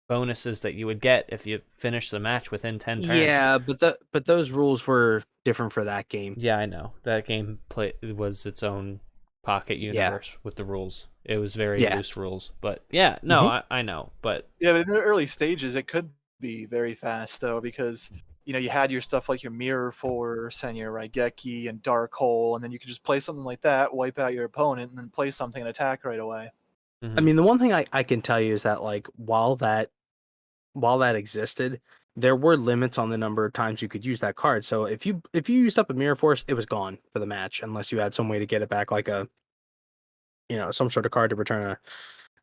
bonuses that you would get if you finished the match within 10 turns. Yeah, but those rules were different for that game. Yeah, I know. That game was its own pocket Yeah, universe with the rules. It was very yeah. loose rules. But yeah, no, Hmm. I know. But Yeah, but in the early stages, it could be very fast though, because you had your stuff like your Mirror Force and your Raigeki and Dark Hole, and then you could just play something like that, wipe out your opponent, and then play something and attack right away. I mhm. mean, the one thing I can tell you is that like while that existed, there were limits on the number of times you could use that card. So if you used up a Mirror Force, it was gone for the match unless you had some way to get it back, like a some sort of card to return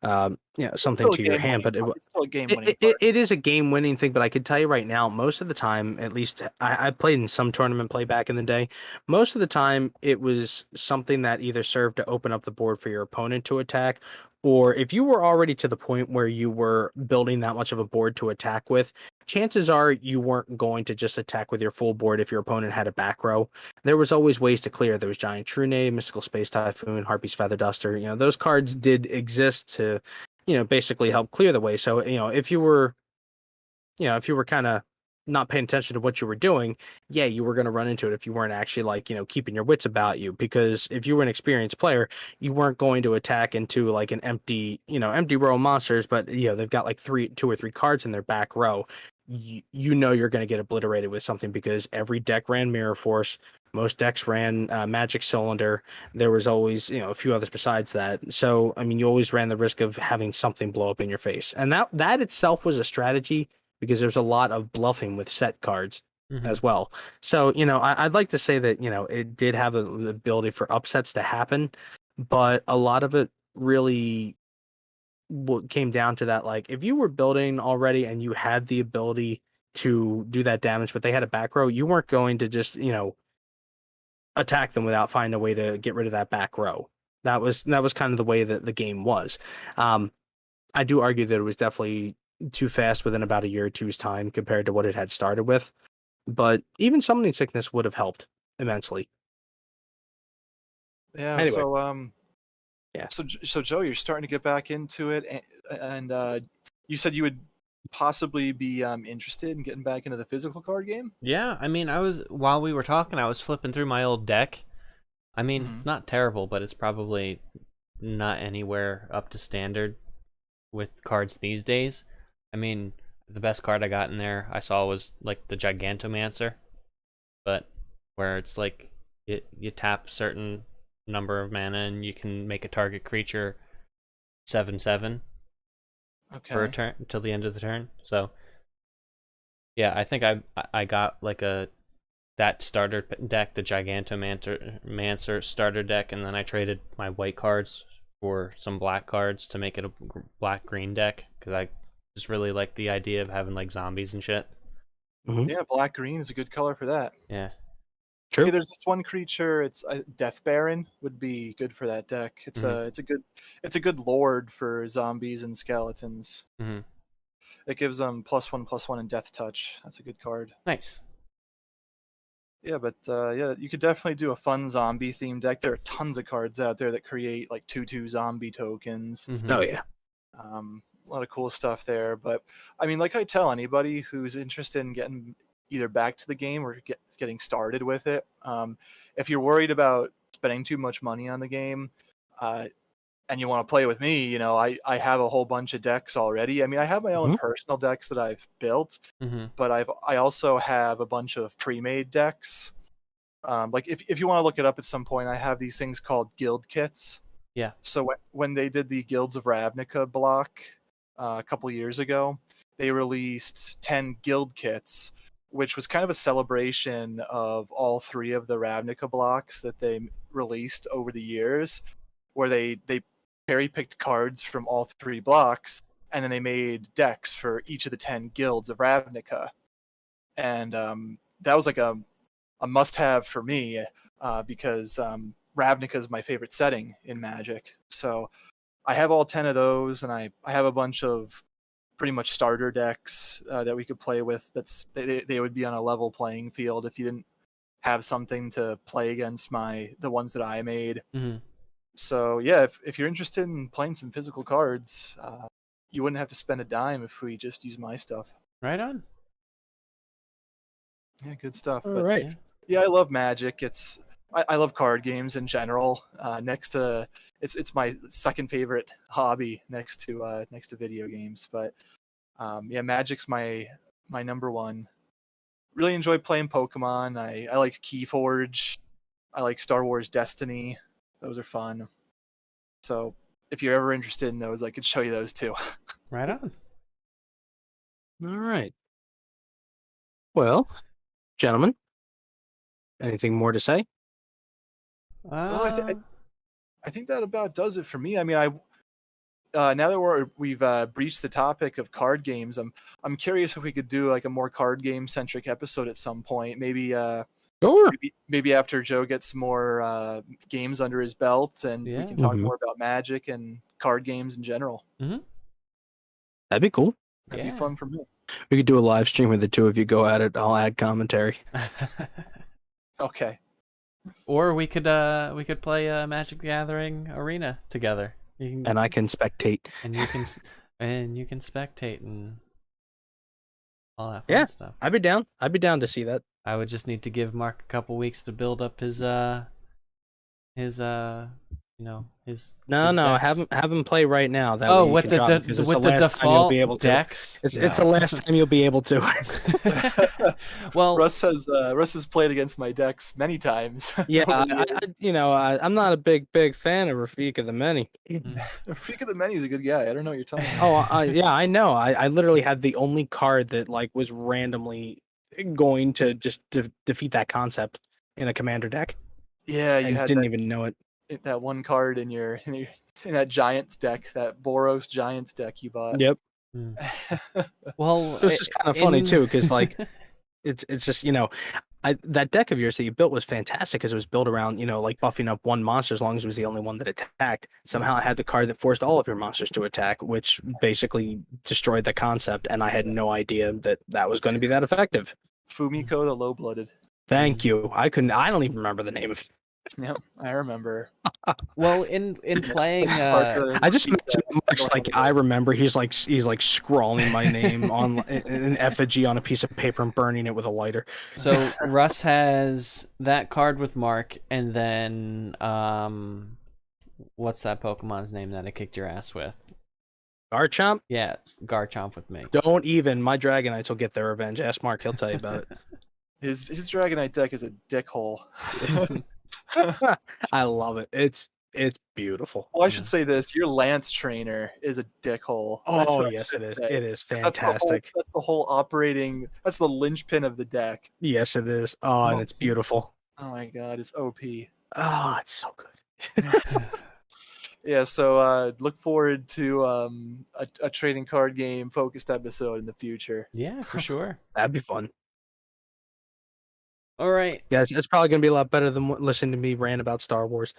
a It's something still a to your game hand. winning. But it, It's still a game it, winning it, card. it is a game winning thing, but I can tell you right now, most of the time, at least I played in some tournament play back in the day. Most of the time, it was something that either served to open up the board for your opponent to attack, or if you were already to the point where you were building that much of a board to attack with, chances are you weren't going to just attack with your full board if your opponent had a back row. There was always ways to clear. There was Giant Trune, Mystical Space Typhoon, Harpy's Feather Duster. Those cards did exist to basically help clear the way. So, if you were, if you were kind of not paying attention to what you were doing, yeah, you were going to run into it if you weren't actually like, keeping your wits about you. Because if you were an experienced player, you weren't going to attack into like an empty row of monsters, but they've got like two or three cards in their back row. You're going to get obliterated with something because every deck ran Mirror Force. Most decks ran Magic Cylinder. There was always, a few others besides that. So, I mean, you always ran the risk of having something blow up in your face. And that itself was a strategy because there's a lot of bluffing with set cards as well. So, I'd like to say that, it did have the ability for upsets to happen, but a lot of it really came down to that. Like, if you were building already and you had the ability to do that damage, but they had a back row, you weren't going to just, attack them without finding a way to get rid of that back row. That was kind of the way that the game was. I do argue that it was definitely too fast within about a year or two's time compared to what it had started with. But even summoning sickness would have helped immensely. Yeah. Anyway. So Yeah. So Joe, you're starting to get back into it, and you said you would possibly be interested in getting back into the physical card game. Yeah, I mean, while we were talking, I was flipping through my old deck. I mean, it's not terrible, but it's probably not anywhere up to standard with cards these days. I mean, the best card I got in there I saw was like the Gigantomancer, but where it's like you tap certain number of mana and you can make a target creature 7/7 for a turn till the end of the turn. So yeah, I think I got like that starter deck, the Gigantomancer starter deck, and then I traded my white cards for some black cards to make it a black-green deck because I just really like the idea of having like zombies and shit. Yeah, black-green is a good color for that. Yeah. True. Hey, there's this one creature. It's Death Baron would be good for that deck. It's a good lord for zombies and skeletons. It gives them +1/+1 and Death Touch. That's a good card. Nice. Yeah, but yeah, you could definitely do a fun zombie themed deck. There are tons of cards out there that create like 2/2 zombie tokens. Oh yeah. A lot of cool stuff there. But I mean, like I tell anybody who's interested in getting either back to the game or getting started with it, if you're worried about spending too much money on the game, and you want to play with me, I have a whole bunch of decks already. I mean, I have my own personal decks that I've built, but I also have a bunch of pre-made decks. Like if you want to look it up at some point, I have these things called guild kits. Yeah. So when they did the Guilds of Ravnica block a couple years ago, they released 10 guild kits, which was kind of a celebration of all three of the Ravnica blocks that they released over the years, where they cherry-picked cards from all three blocks, and then they made decks for each of the 10 guilds of Ravnica. And that was like a must-have for me because Ravnica is my favorite setting in Magic. So I have all 10 of those, and I have a bunch of pretty much starter decks that we could play with. They would be on a level playing field if you didn't have something to play against the ones that I made. So yeah, if you're interested in playing some physical cards, you wouldn't have to spend a dime if we just use my stuff. Right on. Yeah, good stuff. All right. Yeah, I love Magic. I love card games in general. It's my second favorite hobby next to video games. But yeah, Magic's my number one. Really enjoy playing Pokemon. I like Keyforge. I like Star Wars Destiny. Those are fun. So if you're ever interested in those, I could show you those too. Right on. All right. Well, gentlemen, anything more to say? I think that about does it for me. I mean, now that we've breached the topic of card games, I'm curious if we could do like a more card game centric episode at some point. Maybe Sure. maybe after Joe gets some more games under his belt, and we can talk more about Magic and card games in general. That'd be cool. That'd be fun for me. We could do a live stream where the two of you go at it. I'll add commentary. Okay. Or we could play a Magic the Gathering arena together. And I can spectate. And you can spectate, and all that fun Yeah. stuff. I'd be down. I'd be down to see that. I would just need to give Mark a couple weeks to build up his his No, decks. have him play right now. That Oh, way you with can the drop it, 'cause it's the last time you'll be able default to. decks. It's the last time you'll be able to. Well, Russ has played against my decks many times. Yeah, over the years. I'm not a big fan of Rafik of the Many. Freak of the Menu is a good guy. I don't know what you're talking about. Oh, yeah, I know. I literally had the only card that like was randomly going to just defeat that concept in a commander deck. Yeah, you and had didn't even know it. that one card in that Giants deck, that Boros Giants deck you bought. Yep. well, It was just kind of funny too, because like it's just that deck of yours that you built was fantastic because it was built around like buffing up one monster as long as it was the only one that attacked. Somehow I had the card that forced all of your monsters to attack, which basically destroyed the concept, and I had no idea that was going to be that effective. Fumiko the Low-Blooded. Thank you. I don't even remember the name of it. Yep, I remember. Well, in playing, I just mentioned Mark's like I remember. He's like scrawling my name on an effigy on a piece of paper and burning it with a lighter. So Russ has that card with Mark, and then what's that Pokemon's name that I kicked your ass with? Garchomp? Yeah, Garchomp with me. Don't even. My Dragonites will get their revenge. Ask Mark. He'll tell you about it. His Dragonite deck is a dickhole. I love it. It's beautiful. Well, I should say this: your Lance trainer is a dickhole. That's Oh what I yes, should it is. say. It is 'Cause fantastic. That's the whole operating. That's the linchpin of the deck. Yes, it is. Oh, and it's beautiful. Oh my god, it's OP. Oh, it's so good. Yeah, so look forward to a trading card game focused episode in the future. Yeah, for sure. That'd be fun. All right. Yeah, it's probably gonna be a lot better than listening to me rant about Star Wars.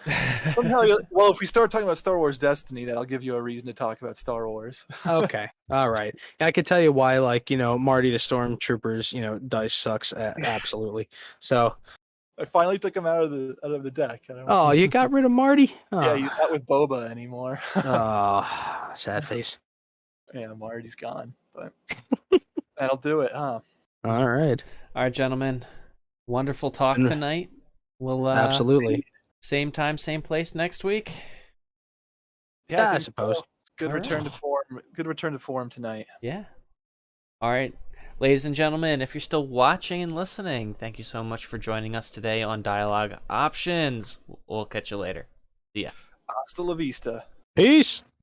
Somehow, well, if we start talking about Star Wars Destiny, that'll give you a reason to talk about Star Wars. Okay, all right. Yeah, I could tell you why, like Marty the Stormtroopers, dice sucks. Absolutely. So. I finally took him out of the deck. Oh, you got rid of Marty? Oh. Yeah, he's not with Boba anymore. Oh, sad face. Yeah, Marty's gone, but that'll do it, huh? All right. All right, gentlemen. Wonderful talk tonight. We'll absolutely same time, same place next week. Yeah, I suppose. So. Good return to form. Good return to form tonight. Yeah. All right. Ladies and gentlemen, if you're still watching and listening, thank you so much for joining us today on Dialogue Options. We'll catch you later. See ya. Hasta la vista. Peace.